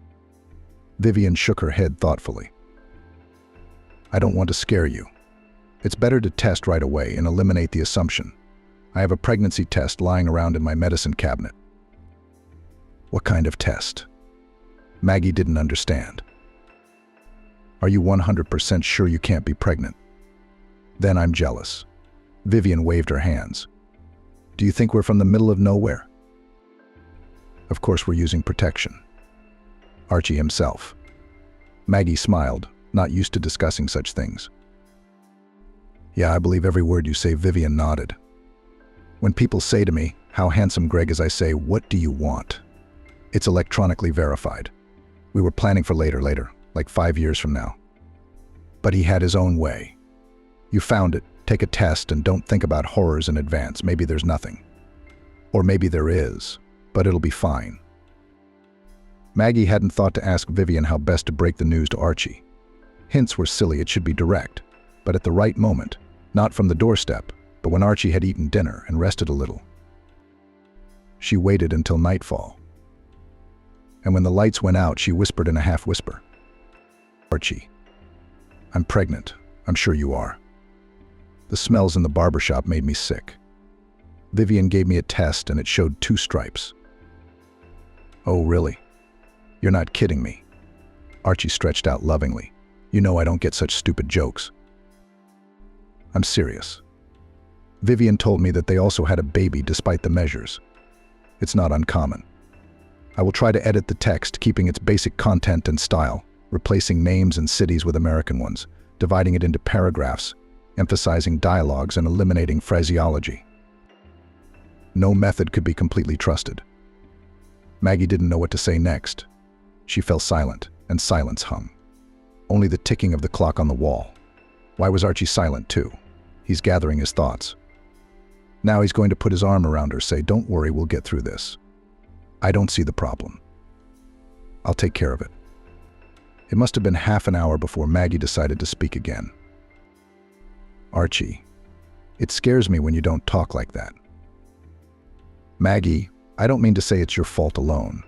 Vivian shook her head thoughtfully. I don't want to scare you. It's better to test right away and eliminate the assumption. I have a pregnancy test lying around in my medicine cabinet. What kind of test? Maggie didn't understand. Are you 100% sure you can't be pregnant? Then I'm jealous. Vivian waved her hands. Do you think we're from the middle of nowhere? Of course we're using protection. Archie himself. Maggie smiled, not used to discussing such things. Yeah, I believe every word you say, Vivian nodded. When people say to me, how handsome Greg is, I say, what do you want? It's electronically verified. We were planning for later, like 5 years from now. But he had his own way. You found it, take a test and don't think about horrors in advance. Maybe there's nothing. Or maybe there is, but it'll be fine. Maggie hadn't thought to ask Vivian how best to break the news to Archie. Hints were silly, it should be direct, but at the right moment, not from the doorstep, but when Archie had eaten dinner and rested a little. She waited until nightfall. And when the lights went out, she whispered in a half-whisper. Archie, I'm pregnant. I'm sure you are. The smells in the barbershop made me sick. Vivian gave me a test and it showed 2 stripes. Oh, really? You're not kidding me. Archie stretched out lovingly. You know I don't get such stupid jokes. I'm serious. Vivian told me that they also had a baby despite the measures. It's not uncommon. I will try to edit the text, keeping its basic content and style, replacing names and cities with American ones, dividing it into paragraphs, emphasizing dialogues and eliminating phraseology. No method could be completely trusted. Maggie didn't know what to say next. She fell silent, and silence hung. Only the ticking of the clock on the wall. Why was Archie silent too? He's gathering his thoughts. Now he's going to put his arm around her, say, don't worry, we'll get through this. I don't see the problem. I'll take care of it. It must have been half an hour before Maggie decided to speak again. Archie, it scares me when you don't talk like that. Maggie, I don't mean to say it's your fault alone.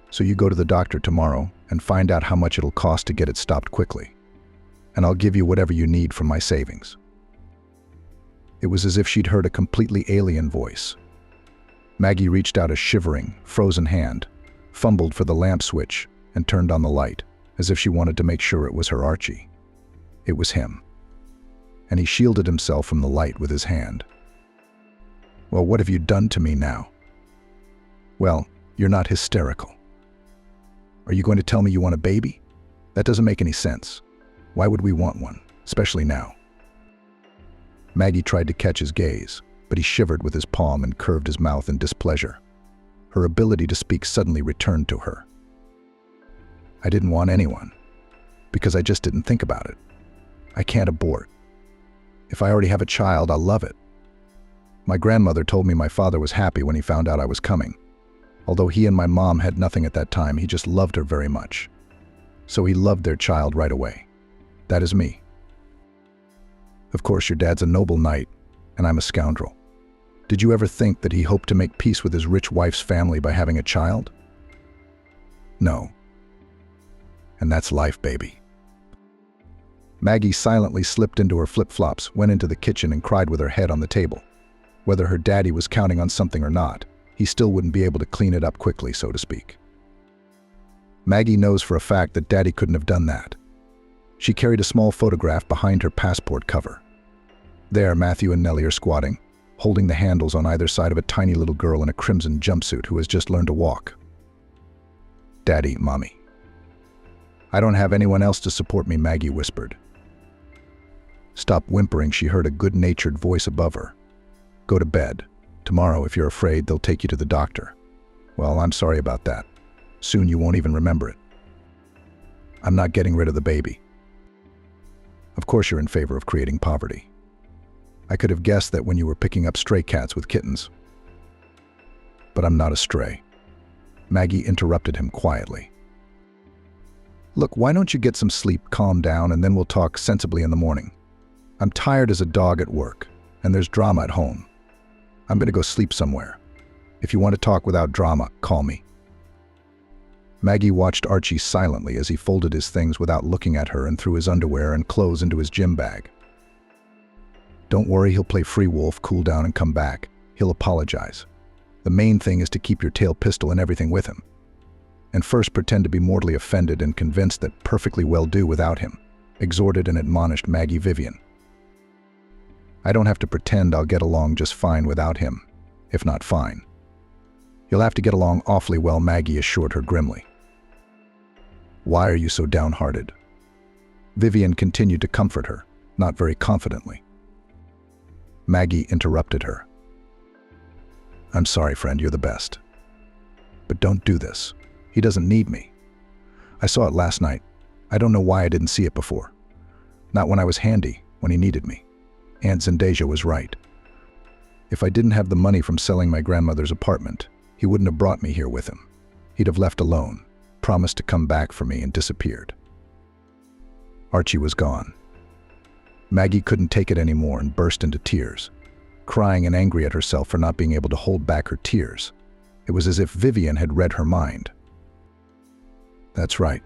So you go to the doctor tomorrow and find out how much it'll cost to get it stopped quickly. And I'll give you whatever you need from my savings. It was as if she'd heard a completely alien voice. Maggie reached out a shivering, frozen hand, fumbled for the lamp switch, and turned on the light, as if she wanted to make sure it was her Archie. It was him. And he shielded himself from the light with his hand. Well, what have you done to me now? Well, you're not hysterical. Are you going to tell me you want a baby? That doesn't make any sense. Why would we want one, especially now? Maggie tried to catch his gaze, but he shivered with his palm and curved his mouth in displeasure. Her ability to speak suddenly returned to her. I didn't want anyone, because I just didn't think about it. I can't abort. If I already have a child, I'll love it. My grandmother told me my father was happy when he found out I was coming. Although he and my mom had nothing at that time, he just loved her very much. So he loved their child right away. That is me. Of course, your dad's a noble knight, and I'm a scoundrel. Did you ever think that he hoped to make peace with his rich wife's family by having a child? No. And that's life, baby. Maggie silently slipped into her flip-flops, went into the kitchen and cried with her head on the table. Whether her daddy was counting on something or not, he still wouldn't be able to clean it up quickly, so to speak. Maggie knows for a fact that daddy couldn't have done that. She carried a small photograph behind her passport cover. There, Matthew and Nellie are squatting, holding the handles on either side of a tiny little girl in a crimson jumpsuit who has just learned to walk. Daddy, Mommy. I don't have anyone else to support me, Maggie whispered. Stop whimpering, she heard a good-natured voice above her. Go to bed. Tomorrow, if you're afraid, they'll take you to the doctor. Well, I'm sorry about that. Soon you won't even remember it. I'm not getting rid of the baby. Of course you're in favor of creating poverty. I could have guessed that when you were picking up stray cats with kittens. But I'm not a stray. Maggie interrupted him quietly. Look, why don't you get some sleep, calm down, and then we'll talk sensibly in the morning. I'm tired as a dog at work, and there's drama at home. I'm going to go sleep somewhere. If you want to talk without drama, call me. Maggie watched Archie silently as he folded his things without looking at her and threw his underwear and clothes into his gym bag. Don't worry, he'll play free wolf, cool down, and come back. He'll apologize. The main thing is to keep your tail pistol and everything with him. And first pretend to be mortally offended and convinced that perfectly well do without him, exhorted and admonished Maggie Vivian. I don't have to pretend I'll get along just fine without him, if not fine. You'll have to get along awfully well, Maggie assured her grimly. Why are you so downhearted? Vivian continued to comfort her, not very confidently. Maggie interrupted her. I'm sorry, friend, you're the best. But don't do this. He doesn't need me. I saw it last night. I don't know why I didn't see it before. Not when I was handy, when he needed me. Aunt Zendasia was right. If I didn't have the money from selling my grandmother's apartment, he wouldn't have brought me here with him. He'd have left alone, promised to come back for me, and disappeared. Archie was gone. Maggie couldn't take it anymore and burst into tears, crying and angry at herself for not being able to hold back her tears. It was as if Vivian had read her mind. That's right.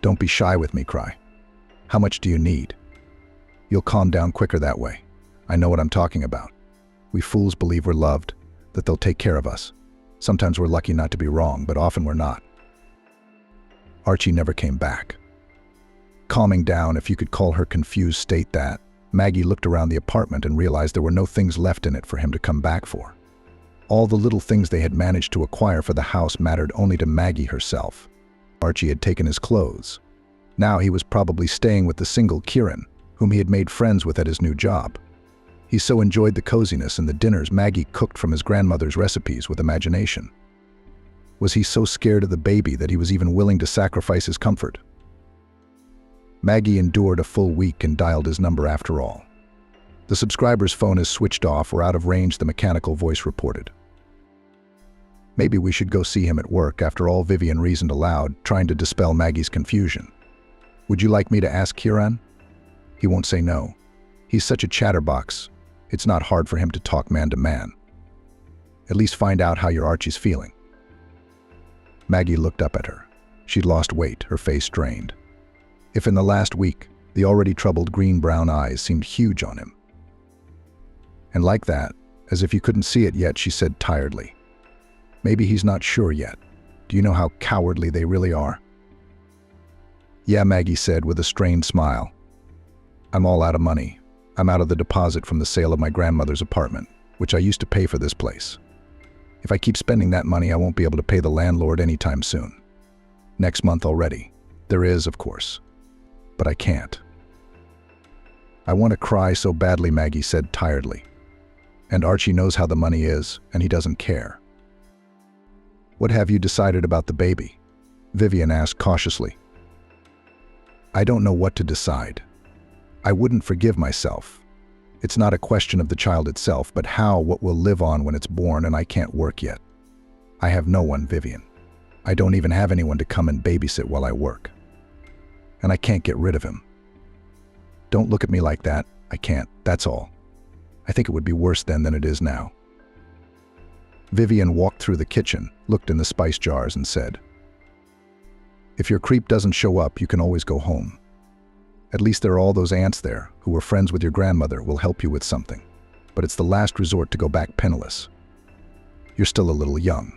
Don't be shy with me, Cry. How much do you need? You'll calm down quicker that way. I know what I'm talking about. We fools believe we're loved, that they'll take care of us. Sometimes we're lucky not to be wrong, but often we're not. Archie never came back. Calming down, if you could call her confused state that, Maggie looked around the apartment and realized there were no things left in it for him to come back for. All the little things they had managed to acquire for the house mattered only to Maggie herself. Archie had taken his clothes. Now he was probably staying with the single Kieran, whom he had made friends with at his new job. He so enjoyed the coziness and the dinners Maggie cooked from his grandmother's recipes with imagination. Was he so scared of the baby that he was even willing to sacrifice his comfort? Maggie endured a full week and dialed his number after all. The subscriber's phone is switched off or out of range, the mechanical voice reported. Maybe we should go see him at work, after all, Vivian reasoned aloud, trying to dispel Maggie's confusion. Would you like me to ask Kieran? He won't say no. He's such a chatterbox. It's not hard for him to talk man to man. At least find out how your Archie's feeling. Maggie looked up at her. She'd lost weight, her face strained. If in the last week, the already troubled green-brown eyes seemed huge on him. And like that, as if you couldn't see it yet, she said tiredly, maybe he's not sure yet. Do you know how cowardly they really are? Yeah, Maggie said with a strained smile. I'm all out of money. I'm out of the deposit from the sale of my grandmother's apartment, which I used to pay for this place. If I keep spending that money, I won't be able to pay the landlord anytime soon. Next month already. There is, of course. But I can't. I want to cry so badly, Maggie said tiredly. And Archie knows how the money is, and he doesn't care. What have you decided about the baby? Vivian asked cautiously. I don't know what to decide. I wouldn't forgive myself. It's not a question of the child itself, but what will live on when it's born, and I can't work yet. I have no one, Vivian. I don't even have anyone to come and babysit while I work. And I can't get rid of him. Don't look at me like that. I can't, that's all. I think it would be worse then than it is now. Vivian walked through the kitchen, looked in the spice jars, and said, If your creep doesn't show up, you can always go home. At least there are all those aunts there, who were friends with your grandmother, will help you with something. But it's the last resort to go back penniless. You're still a little young.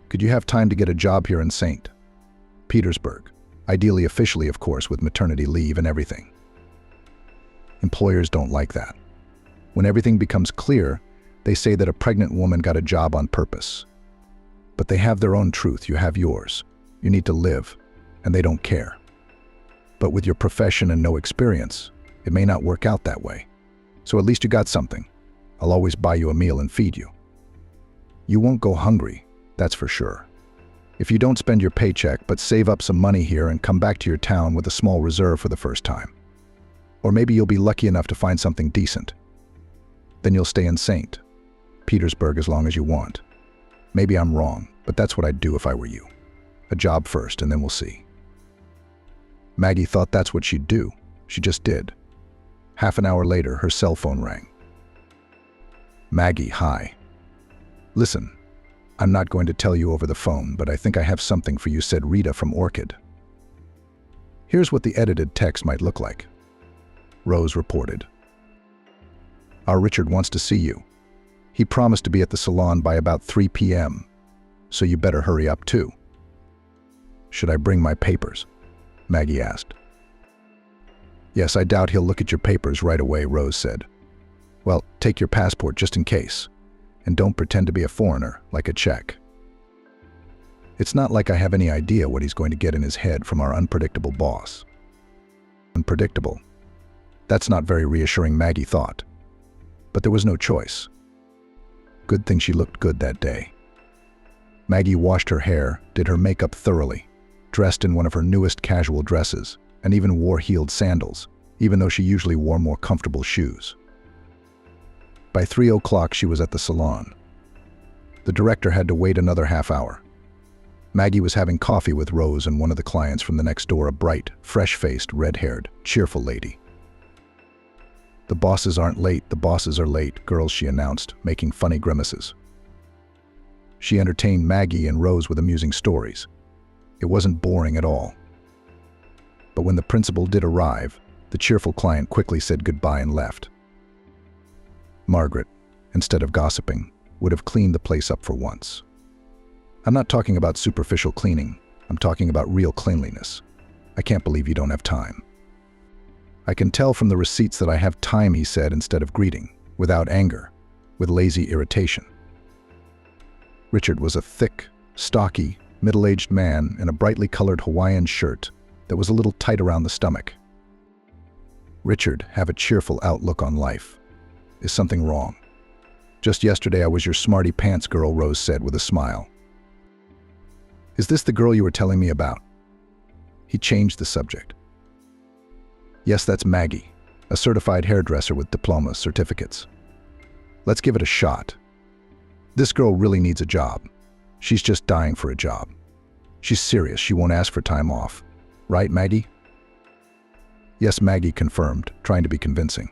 Could you have time to get a job here in St. Petersburg? Ideally, officially, of course, with maternity leave and everything. Employers don't like that. When everything becomes clear, they say that a pregnant woman got a job on purpose. But they have their own truth, you have yours. You need to live, and they don't care. But with your profession and no experience, it may not work out that way. So at least you got something. I'll always buy you a meal and feed you. You won't go hungry, that's for sure. If you don't spend your paycheck but save up some money here and come back to your town with a small reserve for the first time. Or maybe you'll be lucky enough to find something decent. Then you'll stay in St. Petersburg as long as you want. Maybe I'm wrong, but that's what I'd do if I were you. A job first, and then we'll see. Maggie thought that's what she'd do. She just did. Half an hour later, her cell phone rang. Maggie, hi. Listen, I'm not going to tell you over the phone, but I think I have something for you, said Rita from Orchid. Here's what the edited text might look like. Rose reported. Our Richard wants to see you. He promised to be at the salon by about 3 p.m., so you better hurry up too. Should I bring my papers? Maggie asked. Yes, I doubt he'll look at your papers right away, Rose said. Well, take your passport just in case, and don't pretend to be a foreigner, like a Czech. It's not like I have any idea what he's going to get in his head from our unpredictable boss. Unpredictable. That's not very reassuring, Maggie thought. But there was no choice. Good thing she looked good that day. Maggie washed her hair, did her makeup thoroughly, dressed in one of her newest casual dresses, and even wore heeled sandals, even though she usually wore more comfortable shoes. By 3 o'clock, she was at the salon. The director had to wait another half hour. Maggie was having coffee with Rose and one of the clients from the next door, a bright, fresh-faced, red-haired, cheerful lady. The bosses aren't late, the bosses are late, girls, she announced, making funny grimaces. She entertained Maggie and Rose with amusing stories. It wasn't boring at all. But when the principal did arrive, the cheerful client quickly said goodbye and left. Margaret, instead of gossiping, would have cleaned the place up for once. I'm not talking about superficial cleaning. I'm talking about real cleanliness. I can't believe you don't have time. I can tell from the receipts that I have time, he said instead of greeting, without anger, with lazy irritation. Richard was a thick, stocky, middle-aged man in a brightly colored Hawaiian shirt that was a little tight around the stomach. Richard, have a cheerful outlook on life. Is something wrong? Just yesterday I was your smarty pants girl, Rose said with a smile. Is this the girl you were telling me about? He changed the subject. Yes, that's Maggie, a certified hairdresser with diplomas, certificates. Let's give it a shot. This girl really needs a job. She's just dying for a job. She's serious, she won't ask for time off. Right, Maggie? Yes, Maggie confirmed, trying to be convincing.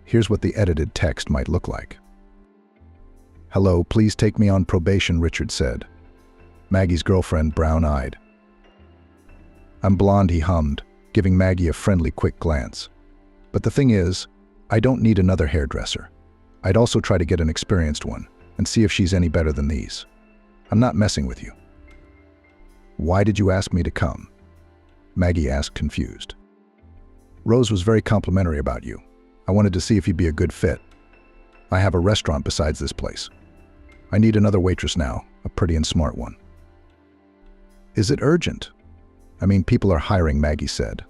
Here's what the edited text might look like. Hello, please take me on probation, Richard said. Maggie's girlfriend brown-eyed. I'm blonde, he hummed, giving Maggie a friendly, quick glance. But the thing is, I don't need another hairdresser. I'd also try to get an experienced one and see if she's any better than these. I'm not messing with you. Why did you ask me to come? Maggie asked, confused. Rose was very complimentary about you. I wanted to see if you'd be a good fit. I have a restaurant besides this place. I need another waitress now, a pretty and smart one. Is it urgent? I mean, people are hiring, Maggie said.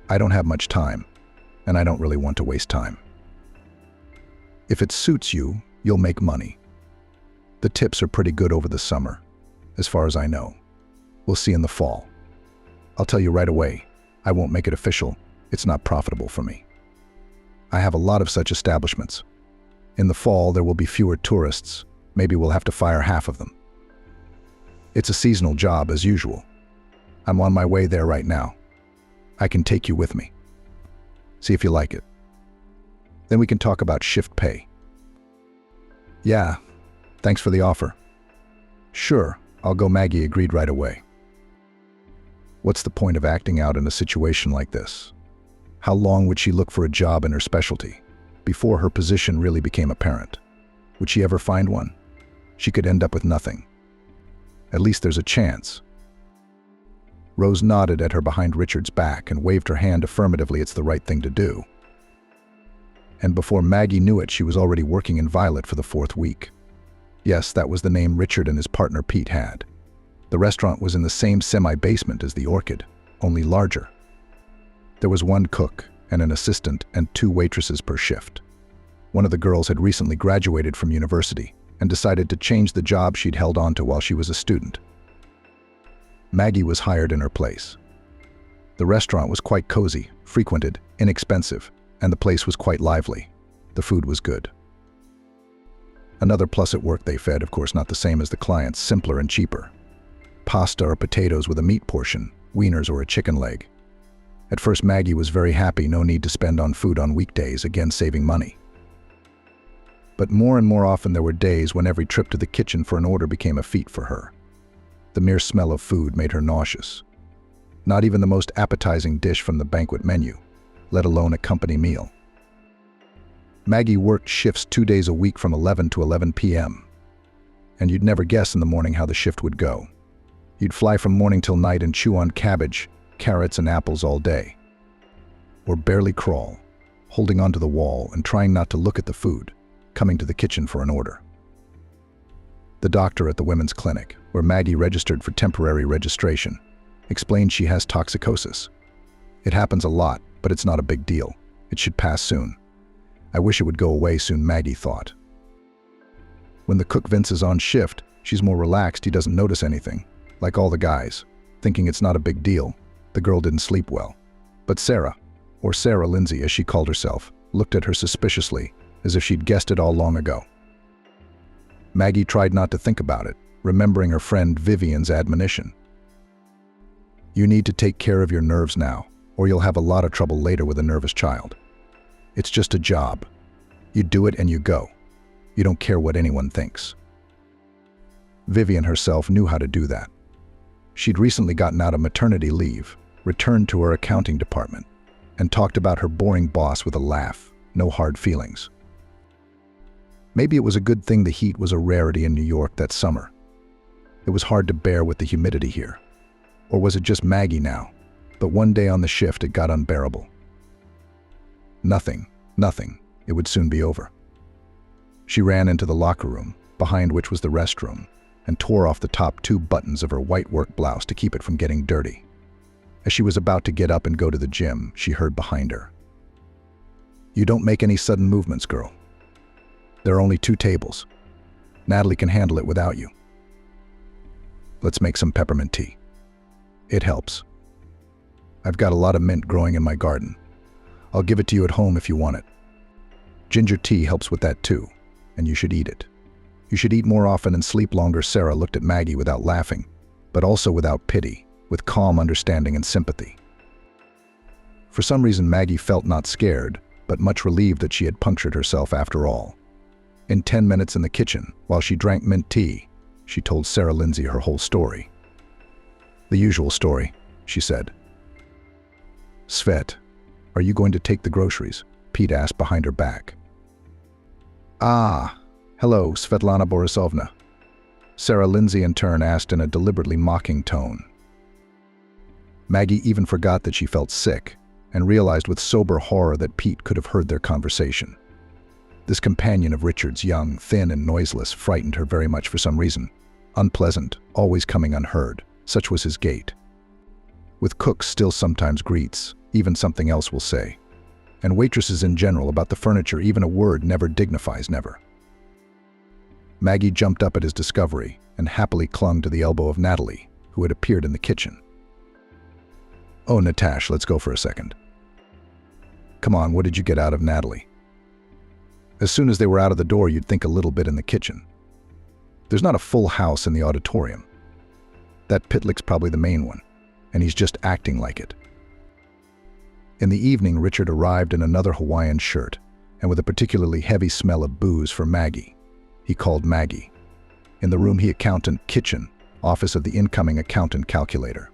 I don't have much time, and I don't really want to waste time. If it suits you, you'll make money. The tips are pretty good over the summer, as far as I know. We'll see in the fall. I'll tell you right away, I won't make it official. It's not profitable for me. I have a lot of such establishments. In the fall, there will be fewer tourists. Maybe we'll have to fire half of them. It's a seasonal job, as usual. I'm on my way there right now. I can take you with me. See if you like it. Then we can talk about shift pay. Yeah, thanks for the offer. Sure, I'll go, Maggie agreed right away. What's the point of acting out in a situation like this? How long would she look for a job in her specialty before her position really became apparent? Would she ever find one? She could end up with nothing. At least there's a chance. Rose nodded at her behind Richard's back and waved her hand affirmatively. It's the right thing to do. And before Maggie knew it, she was already working in Violet for the 4th week. Yes, that was the name Richard and his partner Pete had. The restaurant was in the same semi-basement as the Orchid, only larger. There was 1 cook and an assistant and 2 waitresses per shift. One of the girls had recently graduated from university and decided to change the job she'd held on to while she was a student. Maggie was hired in her place. The restaurant was quite cozy, frequented, inexpensive, and the place was quite lively. The food was good. Another plus at work, they fed, of course not the same as the clients, simpler and cheaper. Pasta or potatoes with a meat portion, wieners or a chicken leg. At first Maggie was very happy, no need to spend on food on weekdays, again saving money. But more and more often there were days when every trip to the kitchen for an order became a feat for her. The mere smell of food made her nauseous. Not even the most appetizing dish from the banquet menu, let alone a company meal. Maggie worked shifts 2 days a week from 11 to 11 p.m. And you'd never guess in the morning how the shift would go. You'd fly from morning till night and chew on cabbage, carrots, and apples all day. Or barely crawl, holding onto the wall and trying not to look at the food, coming to the kitchen for an order. The doctor at the women's clinic, where Maggie registered for temporary registration, explained she has toxicosis. It happens a lot, but it's not a big deal. It should pass soon. I wish it would go away soon, Maggie thought. When the cook Vince is on shift, she's more relaxed, he doesn't notice anything. Like all the guys, thinking it's not a big deal, the girl didn't sleep well. But Sarah, or Sarah Lindsay as she called herself, looked at her suspiciously, as if she'd guessed it all long ago. Maggie tried not to think about it, remembering her friend Vivian's admonition. You need to take care of your nerves now, or you'll have a lot of trouble later with a nervous child. It's just a job. You do it and you go. You don't care what anyone thinks. Vivian herself knew how to do that. She'd recently gotten out of maternity leave, returned to her accounting department, and talked about her boring boss with a laugh, no hard feelings. Maybe it was a good thing the heat was a rarity in New York that summer. It was hard to bear with the humidity here. Or was it just Maggie now? But one day on the shift it got unbearable. Nothing. It would soon be over. She ran into the locker room, behind which was the restroom, and tore off the top 2 buttons of her white work blouse to keep it from getting dirty. As she was about to get up and go to the gym, she heard behind her. You don't make any sudden movements, girl. There are only 2 tables. Natalie can handle it without you. Let's make some peppermint tea. It helps. I've got a lot of mint growing in my garden. I'll give it to you at home if you want it. Ginger tea helps with that too, and you should eat it. You should eat more often and sleep longer. Sarah looked at Maggie without laughing, but also without pity, with calm understanding and sympathy. For some reason Maggie felt not scared, but much relieved that she had punctured herself after all. In 10 minutes in the kitchen, while she drank mint tea, she told Sarah Lindsay her whole story. The usual story, she said. Svet, are you going to take the groceries? Pete asked behind her back. Ah, hello, Svetlana Borisovna. Sarah Lindsay in turn asked in a deliberately mocking tone. Maggie even forgot that she felt sick and realized with sober horror that Pete could have heard their conversation. This companion of Richard's, young, thin, and noiseless, frightened her very much for some reason. Unpleasant, always coming unheard, such was his gait. With cooks still sometimes greets, even something else will say. And waitresses in general about the furniture, even a word never dignifies never. Maggie jumped up at his discovery and happily clung to the elbow of Natalie, who had appeared in the kitchen. Oh, Natash, let's go for a second. Come on, what did you get out of Natalie? As soon as they were out of the door, you'd think a little bit in the kitchen. There's not a full house in the auditorium. That Pitlick's probably the main one, and he's just acting like it. In the evening, Richard arrived in another Hawaiian shirt, and with a particularly heavy smell of booze for Maggie. He called Maggie. In the room, accountant, kitchen, office of the incoming accountant calculator.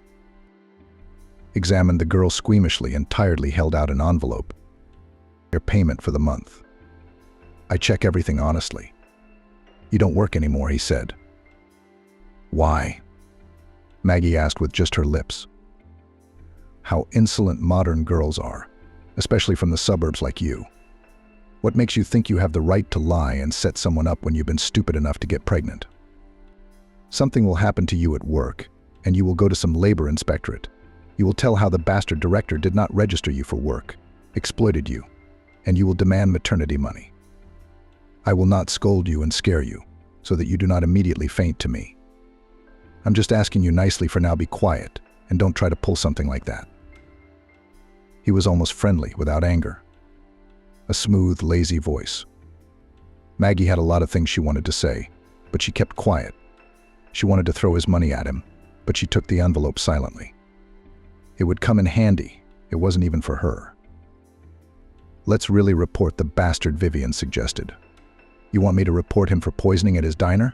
Examined the girl squeamishly and tiredly held out an envelope. Your payment for the month. I check everything honestly. You don't work anymore, he said. Why? Maggie asked with just her lips. How insolent modern girls are, especially from the suburbs like you. What makes you think you have the right to lie and set someone up when you've been stupid enough to get pregnant? Something will happen to you at work, and you will go to some labor inspectorate. You will tell how the bastard director did not register you for work, exploited you, and you will demand maternity money. I will not scold you and scare you, so that you do not immediately faint to me. I'm just asking you nicely for now, be quiet, and don't try to pull something like that. He was almost friendly, without anger. A smooth, lazy voice. Maggie had a lot of things she wanted to say, but she kept quiet. She wanted to throw his money at him, but she took the envelope silently. It would come in handy. It wasn't even for her. Let's really report the bastard, Vivian suggested. You want me to report him for poisoning at his diner?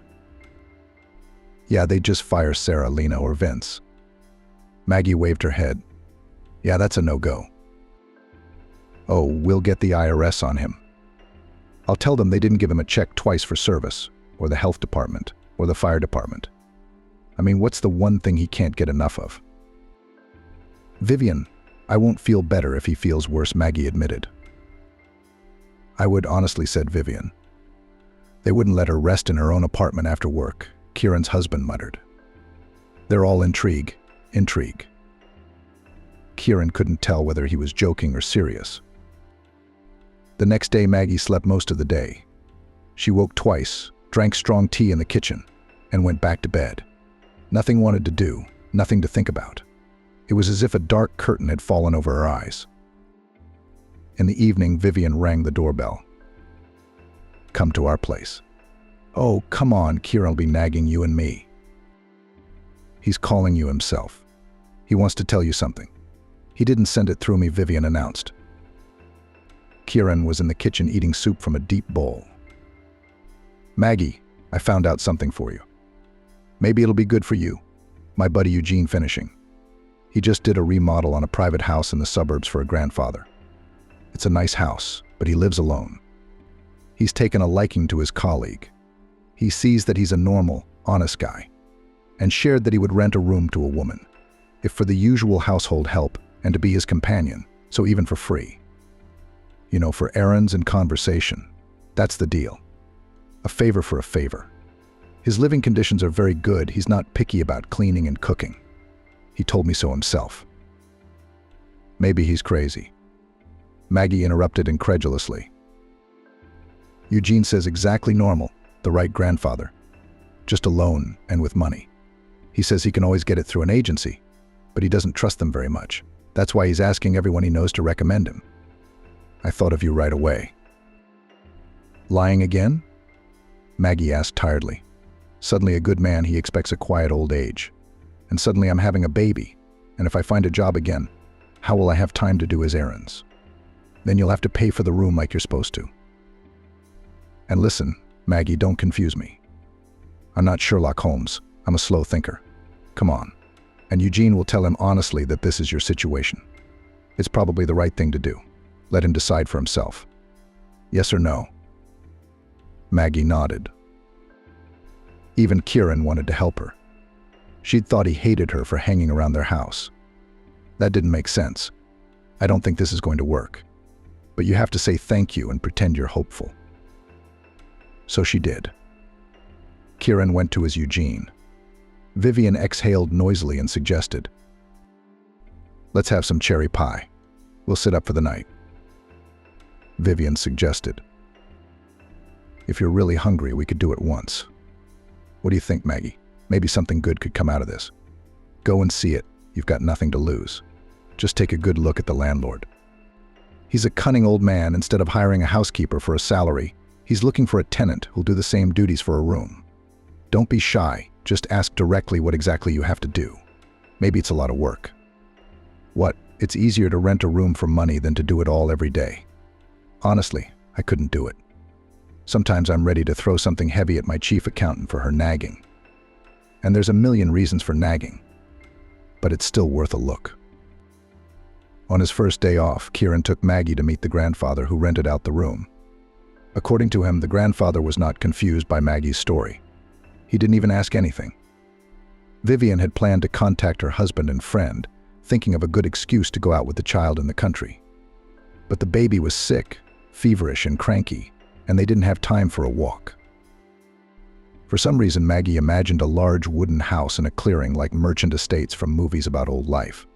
Yeah, they'd just fire Sarah, Lena, or Vince. Maggie waved her head. Yeah, that's a no-go. Oh, we'll get the IRS on him. I'll tell them they didn't give him a check twice for service, or the health department, or the fire department. I mean, what's the one thing he can't get enough of? Vivian, I won't feel better if he feels worse, Maggie admitted. I would, honestly, said Vivian. They wouldn't let her rest in her own apartment after work, Kieran's husband muttered. They're all intrigue. Kieran couldn't tell whether he was joking or serious. The next day, Maggie slept most of the day. She woke twice, drank strong tea in the kitchen, and went back to bed. Nothing wanted to do, nothing to think about. It was as if a dark curtain had fallen over her eyes. In the evening, Vivian rang the doorbell. Come to our place. Oh, come on, Kieran will be nagging you and me. He's calling you himself. He wants to tell you something. He didn't send it through me, Vivian announced. Kieran was in the kitchen eating soup from a deep bowl. Maggie, I found out something for you. Maybe it'll be good for you. My buddy Eugene finishing. He just did a remodel on a private house in the suburbs for a grandfather. It's a nice house, but he lives alone. He's taken a liking to his colleague. He sees that he's a normal, honest guy, and shared that he would rent a room to a woman, if for the usual household help and to be his companion, so even for free. You know, for errands and conversation. That's the deal. A favor for a favor. His living conditions are very good. He's not picky about cleaning and cooking. He told me so himself. Maybe he's crazy. Maggie interrupted incredulously. Eugene says exactly normal, the right grandfather. Just alone and with money. He says he can always get it through an agency, but he doesn't trust them very much. That's why he's asking everyone he knows to recommend him. I thought of you right away. Lying again? Maggie asked tiredly. Suddenly a good man, he expects a quiet old age. And suddenly I'm having a baby, and if I find a job again, how will I have time to do his errands? Then you'll have to pay for the room like you're supposed to. And listen, Maggie, don't confuse me. I'm not Sherlock Holmes. I'm a slow thinker. Come on. And Eugene will tell him honestly that this is your situation. It's probably the right thing to do. Let him decide for himself. Yes or no? Maggie nodded. Even Kieran wanted to help her. She'd thought he hated her for hanging around their house. That didn't make sense. I don't think this is going to work. But you have to say thank you and pretend you're hopeful. So she did. Kieran went to his Eugene. Vivian exhaled noisily and suggested, let's have some cherry pie. We'll sit up for the night. Vivian suggested, if you're really hungry, we could do it once. What do you think, Maggie? Maybe something good could come out of this. Go and see it. You've got nothing to lose. Just take a good look at the landlord. He's a cunning old man. Instead of hiring a housekeeper for a salary, he's looking for a tenant who'll do the same duties for a room. Don't be shy. Just ask directly what exactly you have to do. Maybe it's a lot of work. What? It's easier to rent a room for money than to do it all every day. Honestly, I couldn't do it. Sometimes I'm ready to throw something heavy at my chief accountant for her nagging. And there's a million reasons for nagging. But it's still worth a look. On his first day off, Kieran took Maggie to meet the grandfather who rented out the room. According to him, the grandfather was not confused by Maggie's story. He didn't even ask anything. Vivian had planned to contact her husband and friend, thinking of a good excuse to go out with the child in the country. But the baby was sick, feverish and cranky, and they didn't have time for a walk. For some reason, Maggie imagined a large wooden house in a clearing like merchant estates from movies about old life.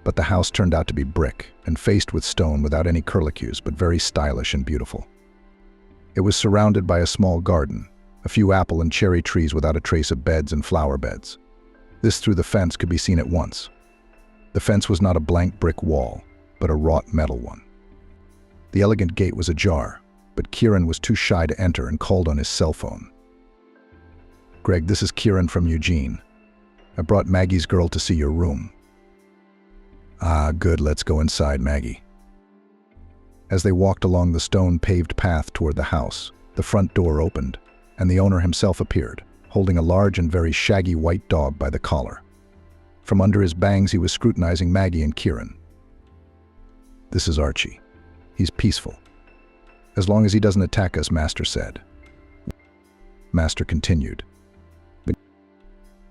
But the house turned out to be brick and faced with stone without any curlicues, but very stylish and beautiful. It was surrounded by a small garden, a few apple and cherry trees without a trace of beds and flower beds. This through the fence could be seen at once. The fence was not a blank brick wall, but a wrought metal one. The elegant gate was ajar, but Kieran was too shy to enter and called on his cell phone. Greg, this is Kieran from Eugene. I brought Maggie's girl to see your room. Ah, good, let's go inside, Maggie. As they walked along the stone-paved path toward the house, the front door opened, and the owner himself appeared, holding a large and very shaggy white dog by the collar. From under his bangs, he was scrutinizing Maggie and Kieran. This is Archie. He's peaceful. As long as he doesn't attack us, Master said. Master continued.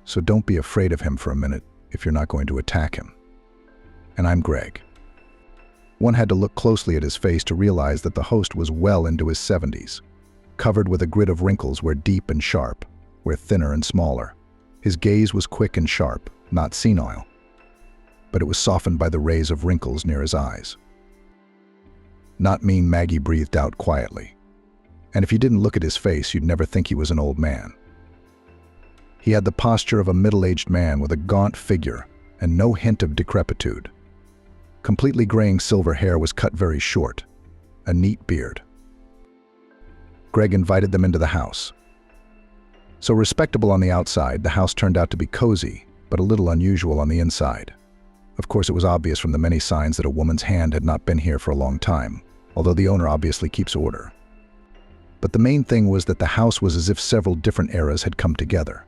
So don't be afraid of him for a minute if you're not going to attack him. And I'm Greg. One had to look closely at his face to realize that the host was well into his 70s, covered with a grid of wrinkles where deep and sharp, where thinner and smaller. His gaze was quick and sharp, not senile, but it was softened by the rays of wrinkles near his eyes. Not mean, Maggie breathed out quietly. And if you didn't look at his face, you'd never think he was an old man. He had the posture of a middle-aged man with a gaunt figure and no hint of decrepitude. Completely graying silver hair was cut very short, a neat beard. Greg invited them into the house. So respectable on the outside, the house turned out to be cozy, but a little unusual on the inside. Of course, it was obvious from the many signs that a woman's hand had not been here for a long time, although the owner obviously keeps order. But the main thing was that the house was as if several different eras had come together.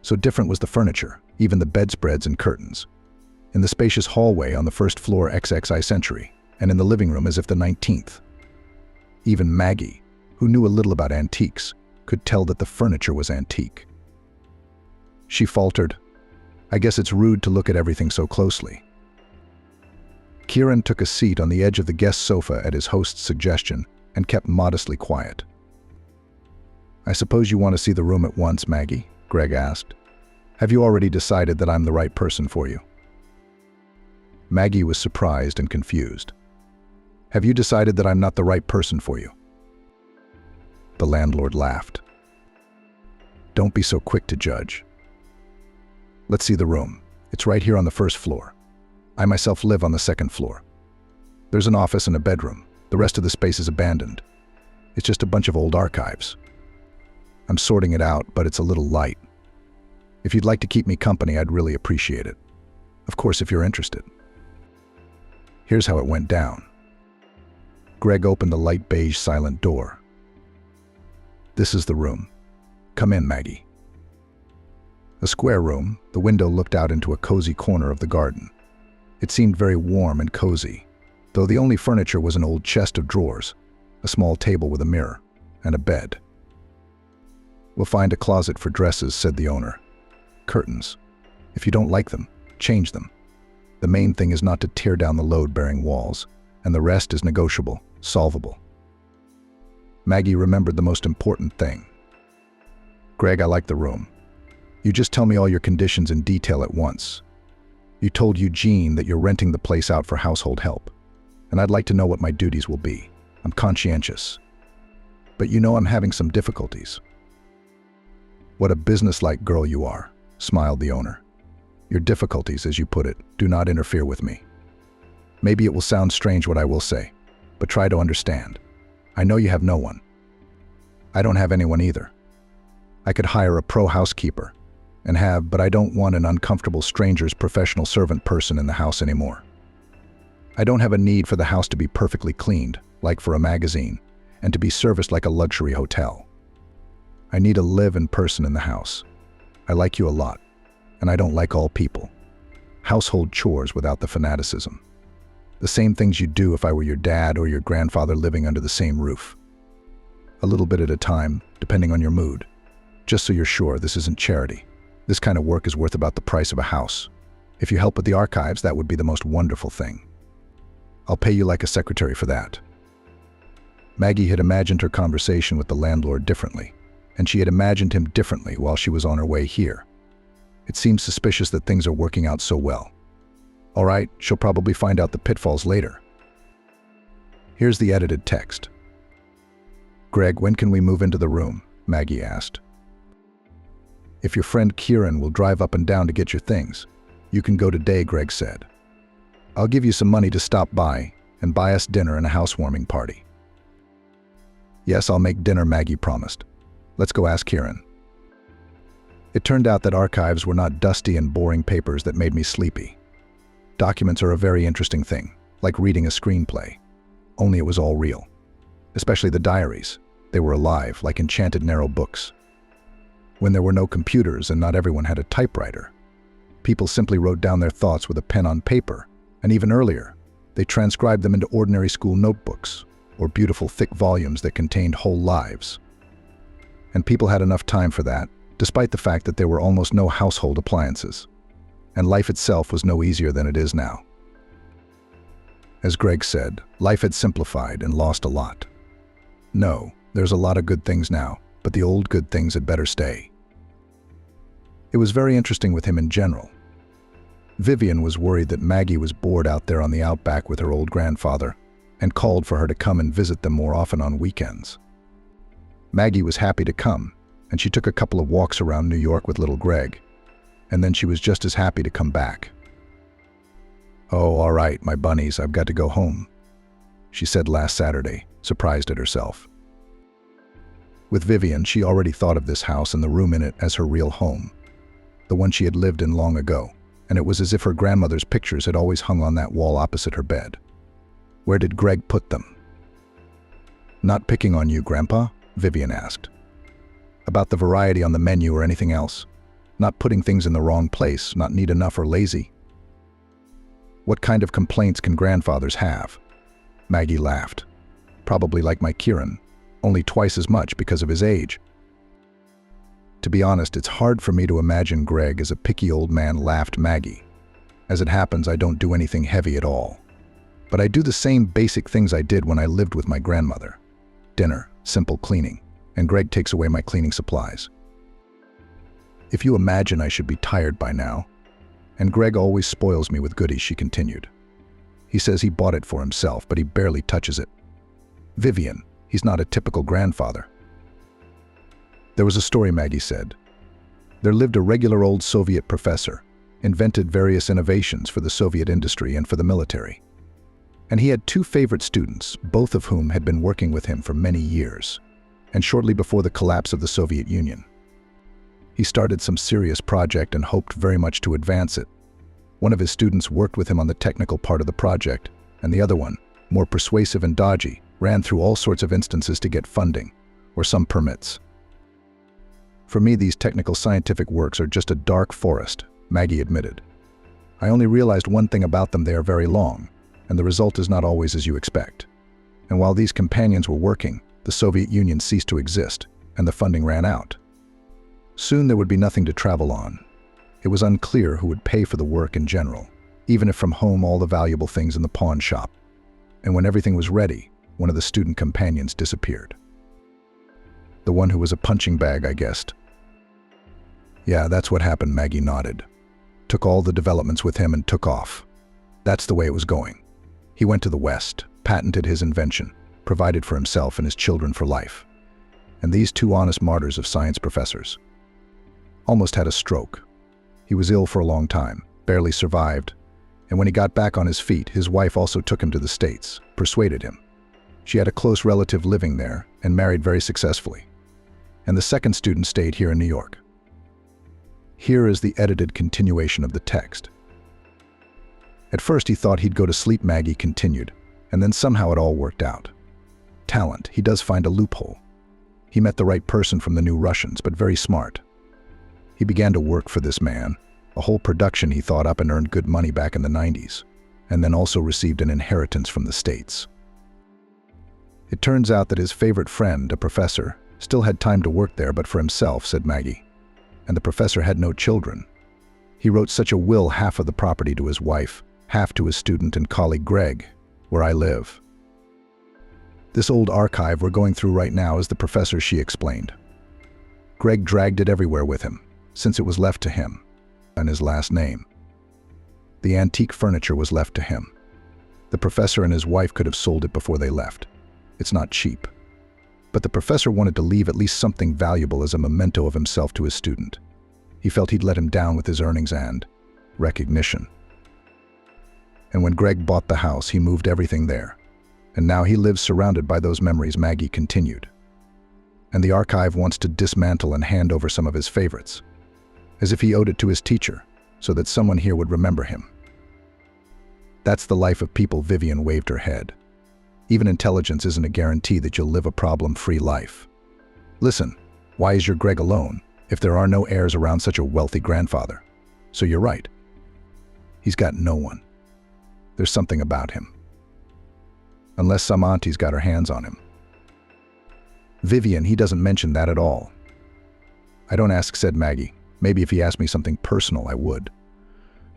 So different was the furniture, even the bedspreads and curtains. In the spacious hallway on the first floor, XXI century, and in the living room as if the 19th. Even Maggie, who knew a little about antiques, could tell that the furniture was antique. She faltered, I guess it's rude to look at everything so closely. Kieran took a seat on the edge of the guest sofa at his host's suggestion and kept modestly quiet. I suppose you want to see the room at once, Maggie? Greg asked. Have you already decided that I'm the right person for you? Maggie was surprised and confused. Have you decided that I'm not the right person for you? The landlord laughed. Don't be so quick to judge. Let's see the room. It's right here on the first floor. I myself live on the second floor. There's an office and a bedroom. The rest of the space is abandoned. It's just a bunch of old archives. I'm sorting it out, but it's a little light. If you'd like to keep me company, I'd really appreciate it. Of course, if you're interested. Here's how it went down. Greg opened the light beige silent door. This is the room. Come in, Maggie. A square room, the window looked out into a cozy corner of the garden. It seemed very warm and cozy, though the only furniture was an old chest of drawers, a small table with a mirror, and a bed. We'll find a closet for dresses, said the owner. Curtains. If you don't like them, change them. The main thing is not to tear down the load-bearing walls, and the rest is negotiable, solvable. Maggie remembered the most important thing. Greg, I like the room. You just tell me all your conditions in detail at once. You told Eugene that you're renting the place out for household help, and I'd like to know what my duties will be. I'm conscientious. But you know I'm having some difficulties. What a businesslike girl you are, smiled the owner. Your difficulties, as you put it, do not interfere with me. Maybe it will sound strange what I will say, but try to understand. I know you have no one. I don't have anyone either. I could hire a pro housekeeper and have, but I don't want an uncomfortable stranger's professional servant person in the house anymore. I don't have a need for the house to be perfectly cleaned, like for a magazine, and to be serviced like a luxury hotel. I need a live-in person in the house. I like you a lot, and I don't like all people. Household chores without the fanaticism. The same things you'd do if I were your dad or your grandfather living under the same roof. A little bit at a time, depending on your mood. Just so you're sure, this isn't charity. This kind of work is worth about the price of a house. If you help with the archives, that would be the most wonderful thing. I'll pay you like a secretary for that. Maggie had imagined her conversation with the landlord differently, and she had imagined him differently while she was on her way here. It seems suspicious that things are working out so well. All right, she'll probably find out the pitfalls later. Here's the edited text. Greg, when can we move into the room? Maggie asked. If your friend Kieran will drive up and down to get your things, you can go today, Greg said. I'll give you some money to stop by and buy us dinner and a housewarming party. Yes, I'll make dinner, Maggie promised. Let's go ask Kieran. It turned out that archives were not dusty and boring papers that made me sleepy. Documents are a very interesting thing, like reading a screenplay. Only it was all real. Especially the diaries. They were alive, like enchanted narrow books. When there were no computers and not everyone had a typewriter, people simply wrote down their thoughts with a pen on paper, and even earlier, they transcribed them into ordinary school notebooks, or beautiful thick volumes that contained whole lives. And people had enough time for that, despite the fact that there were almost no household appliances. And life itself was no easier than it is now. As Greg said, life had simplified and lost a lot. No, there's a lot of good things now, but the old good things had better stay. It was very interesting with him in general. Vivian was worried that Maggie was bored out there on the outback with her old grandfather and called for her to come and visit them more often on weekends. Maggie was happy to come, and she took a couple of walks around New York with little Greg, and then she was just as happy to come back. "Oh, all right, my bunnies, I've got to go home," she said last Saturday, surprised at herself. With Vivian, she already thought of this house and the room in it as her real home, the one she had lived in long ago, and it was as if her grandmother's pictures had always hung on that wall opposite her bed. Where did Greg put them? "Not picking on you, Grandpa?" Vivian asked. "About the variety on the menu or anything else? Not putting things in the wrong place, not neat enough or lazy?" "What kind of complaints can grandfathers have?" Maggie laughed. "Probably like my Kieran, only twice as much because of his age." "To be honest, it's hard for me to imagine Greg as a picky old man," laughed Maggie. "As it happens, I don't do anything heavy at all. But I do the same basic things I did when I lived with my grandmother. Dinner, simple cleaning, and Greg takes away my cleaning supplies. If you imagine I should be tired by now. And Greg always spoils me with goodies," she continued. "He says he bought it for himself, but he barely touches it. Vivian, he's not a typical grandfather." There was a story, Maggie said. There lived a regular old Soviet professor, invented various innovations for the Soviet industry and for the military. And he had two favorite students, both of whom had been working with him for many years, and shortly before the collapse of the Soviet Union. He started some serious project and hoped very much to advance it. One of his students worked with him on the technical part of the project, and the other one, more persuasive and dodgy, ran through all sorts of instances to get funding, or some permits. "For me, these technical scientific works are just a dark forest," Maggie admitted. "I only realized one thing about them: they are very long, and the result is not always as you expect. And while these companions were working, the Soviet Union ceased to exist, and the funding ran out. Soon there would be nothing to travel on. It was unclear who would pay for the work in general, even if from home all the valuable things in the pawn shop. And when everything was ready, one of the student companions disappeared." "The one who was a punching bag, I guessed." "Yeah, that's what happened," Maggie nodded. "Took all the developments with him and took off. That's the way it was going. He went to the West, patented his invention, provided for himself and his children for life. And these two honest martyrs of science professors almost had a stroke. He was ill for a long time, barely survived, and when he got back on his feet, his wife also took him to the States, persuaded him. She had a close relative living there and married very successfully. And the second student stayed here in New York." Here is the edited continuation of the text. "At first he thought he'd go to sleep," Maggie continued, "and then somehow it all worked out. Talent, he does find a loophole. He met the right person from the New Russians, but very smart. He began to work for this man, a whole production he thought up and earned good money back in the 90s, and then also received an inheritance from the States. It turns out that his favorite friend, a professor, still had time to work there but for himself," said Maggie. "And the professor had no children. He wrote such a will, half of the property to his wife, half to his student and colleague Greg, where I live. This old archive we're going through right now is the professor," she explained. "Greg dragged it everywhere with him, since it was left to him, and his last name. The antique furniture was left to him. The professor and his wife could have sold it before they left. It's not cheap. But the professor wanted to leave at least something valuable as a memento of himself to his student. He felt he'd let him down with his earnings and recognition. And when Greg bought the house, he moved everything there. And now he lives surrounded by those memories," Maggie continued. "And the archive wants to dismantle and hand over some of his favorites, as if he owed it to his teacher, so that someone here would remember him." That's the life of people. Vivian waved her head. Even intelligence isn't a guarantee that you'll live a problem-free life. Listen, why is your Greg alone if there are no heirs around such a wealthy grandfather? So you're right. He's got no one. There's something about him. Unless some auntie's got her hands on him. Vivian, he doesn't mention that at all. I don't ask, said Maggie. Maybe if he asked me something personal, I would.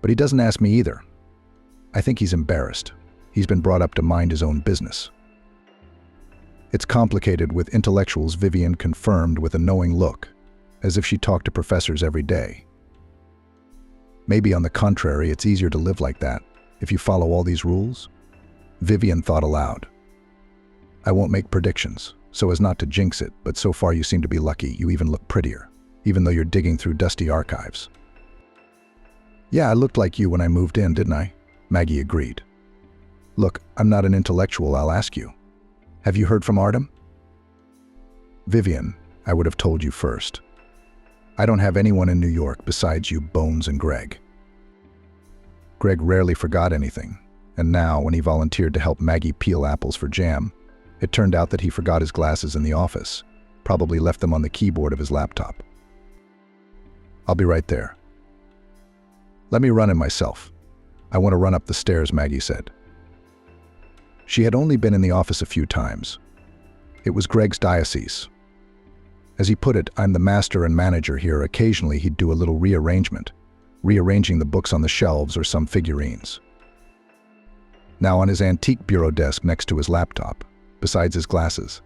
But he doesn't ask me either. I think he's embarrassed. He's been brought up to mind his own business. It's complicated with intellectuals, Vivian confirmed with a knowing look, as if she talked to professors every day. Maybe on the contrary, it's easier to live like that, if you follow all these rules? Vivian thought aloud. I won't make predictions, so as not to jinx it, but so far you seem to be lucky. You even look prettier, even though you're digging through dusty archives. Yeah, I looked like you when I moved in, didn't I? Maggie agreed. Look, I'm not an intellectual, I'll ask you. Have you heard from Artem? Vivian, I would have told you first. I don't have anyone in New York besides you, Bones, and Greg. Greg rarely forgot anything, and now, when he volunteered to help Maggie peel apples for jam, it turned out that he forgot his glasses in the office, probably left them on the keyboard of his laptop. I'll be right there. Let me run in myself. I want to run up the stairs, Maggie said. She had only been in the office a few times. It was Greg's diocese. As he put it, I'm the master and manager here. Occasionally he'd do a little rearranging the books on the shelves or some figurines. Now on his antique bureau desk next to his laptop, besides his glasses,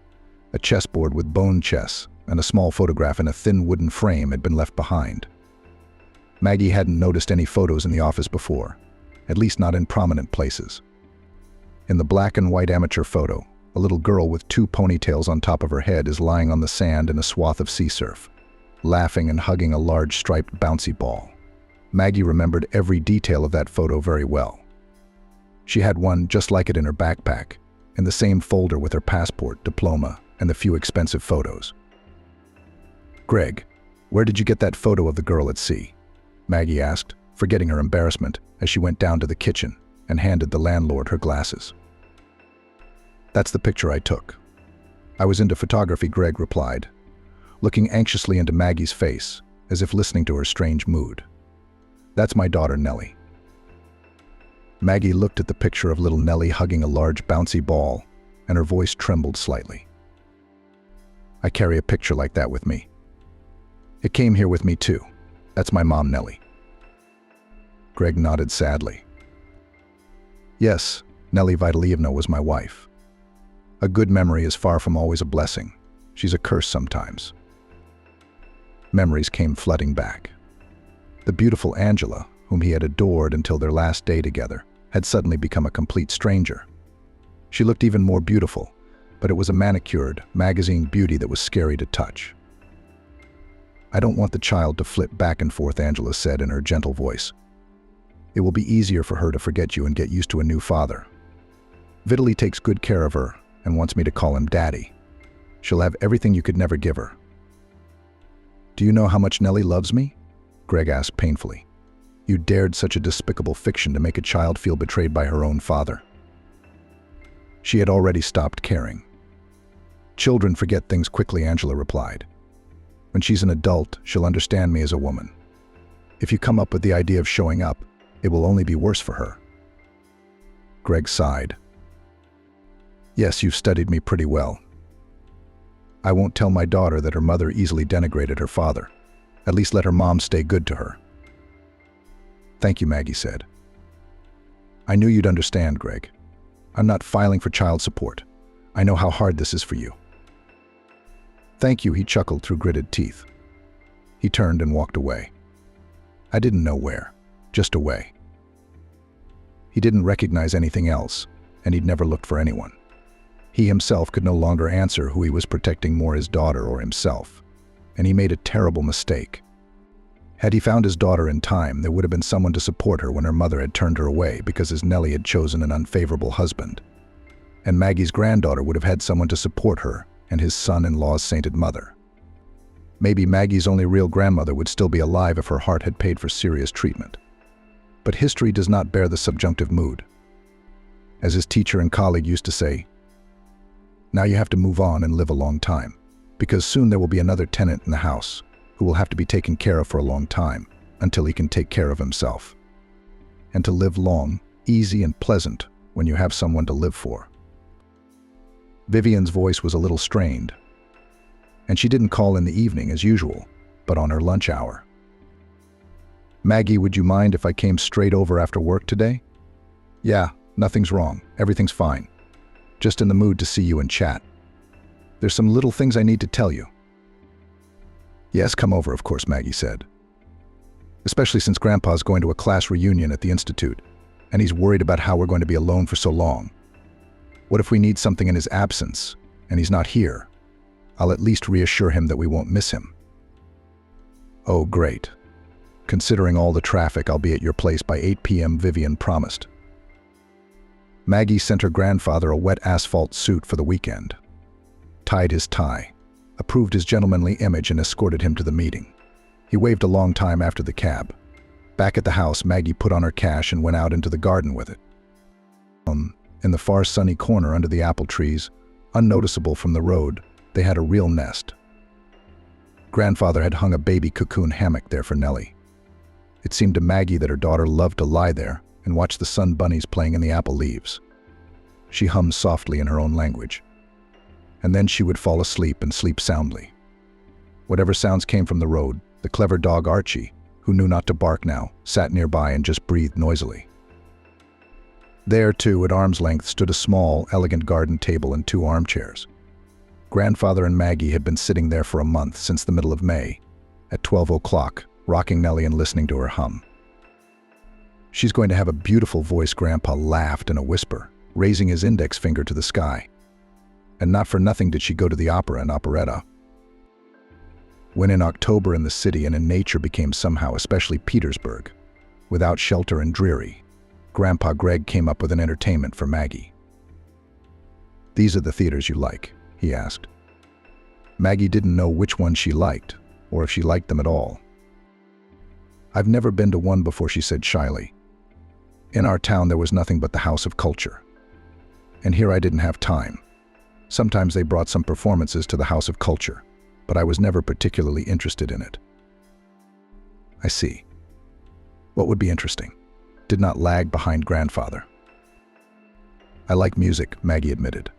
a chessboard with bone chess and a small photograph in a thin wooden frame had been left behind. Maggie hadn't noticed any photos in the office before, at least not in prominent places. In the black and white amateur photo, a little girl with 2 ponytails on top of her head is lying on the sand in a swath of sea surf, laughing and hugging a large striped bouncy ball. Maggie remembered every detail of that photo very well. She had one just like it in her backpack, in the same folder with her passport, diploma, and the few expensive photos. Greg, where did you get that photo of the girl at sea? Maggie asked, forgetting her embarrassment as she went down to the kitchen and handed the landlord her glasses. That's the picture I took. I was into photography, Greg replied, looking anxiously into Maggie's face, as if listening to her strange mood. That's my daughter, Nellie. Maggie looked at the picture of little Nellie hugging a large bouncy ball, and her voice trembled slightly. I carry a picture like that with me. It came here with me too. That's my mom, Nellie. Greg nodded sadly. Yes, Nellie Vitalievna was my wife. A good memory is far from always a blessing. She's a curse sometimes. Memories came flooding back. The beautiful Angela, whom he had adored until their last day together, had suddenly become a complete stranger. She looked even more beautiful, but it was a manicured, magazine beauty that was scary to touch. I don't want the child to flip back and forth, Angela said in her gentle voice. It will be easier for her to forget you and get used to a new father. Vitaly takes good care of her and wants me to call him Daddy. She'll have everything you could never give her. Do you know how much Nellie loves me? Greg asked painfully. You dared such a despicable fiction to make a child feel betrayed by her own father. She had already stopped caring. Children forget things quickly, Angela replied. When she's an adult, she'll understand me as a woman. If you come up with the idea of showing up, it will only be worse for her. Greg sighed. Yes, you've studied me pretty well. I won't tell my daughter that her mother easily denigrated her father. At least let her mom stay good to her. Thank you, Maggie said. I knew you'd understand, Greg. I'm not filing for child support. I know how hard this is for you. Thank you, he chuckled through gritted teeth. He turned and walked away. I didn't know where, just away. He didn't recognize anything else, and he'd never looked for anyone. He himself could no longer answer who he was protecting, more his daughter or himself, and he made a terrible mistake. Had he found his daughter in time, there would have been someone to support her when her mother had turned her away because his Nellie had chosen an unfavorable husband. And Maggie's granddaughter would have had someone to support her and his son-in-law's sainted mother. Maybe Maggie's only real grandmother would still be alive if her heart had paid for serious treatment. But history does not bear the subjunctive mood. As his teacher and colleague used to say, now you have to move on and live a long time, because soon there will be another tenant in the house who will have to be taken care of for a long time until he can take care of himself. And to live long, easy and pleasant when you have someone to live for. Vivian's voice was a little strained, and she didn't call in the evening as usual, but on her lunch hour. Maggie, would you mind if I came straight over after work today? Yeah, nothing's wrong. Everything's fine. Just in the mood to see you and chat. There's some little things I need to tell you. Yes, come over, of course, Maggie said. Especially since Grandpa's going to a class reunion at the Institute, and he's worried about how we're going to be alone for so long. What if we need something in his absence, and he's not here? I'll at least reassure him that we won't miss him. Oh, great. Considering all the traffic, I'll be at your place by 8 p.m., Vivian promised. Maggie sent her grandfather a wet asphalt suit for the weekend, tied his tie, approved his gentlemanly image, and escorted him to the meeting. He waved a long time after the cab. Back at the house, Maggie put on her cash and went out into the garden with it. In the far sunny corner under the apple trees, unnoticeable from the road, they had a real nest. Grandfather had hung a baby cocoon hammock there for Nellie. It seemed to Maggie that her daughter loved to lie there and watch the sun bunnies playing in the apple leaves. She hummed softly in her own language, and then she would fall asleep and sleep soundly. Whatever sounds came from the road, the clever dog Archie, who knew not to bark now, sat nearby and just breathed noisily. There, too, at arm's length, stood a small, elegant garden table and 2 armchairs. Grandfather and Maggie had been sitting there for a month, since the middle of May, at 12 o'clock, rocking Nellie and listening to her hum. She's going to have a beautiful voice, Grandpa laughed in a whisper, raising his index finger to the sky. And not for nothing did she go to the opera and operetta. When in October in the city and in nature became somehow, especially Petersburg, without shelter and dreary, Grandpa Greg came up with an entertainment for Maggie. These are the theaters you like, he asked. Maggie didn't know which one she liked, or if she liked them at all. I've never been to one before, she said shyly. In our town there was nothing but the House of Culture. And here I didn't have time. Sometimes they brought some performances to the House of Culture, but I was never particularly interested in it. I see. What would be interesting? Did not lag behind Grandfather. I like music, Maggie admitted.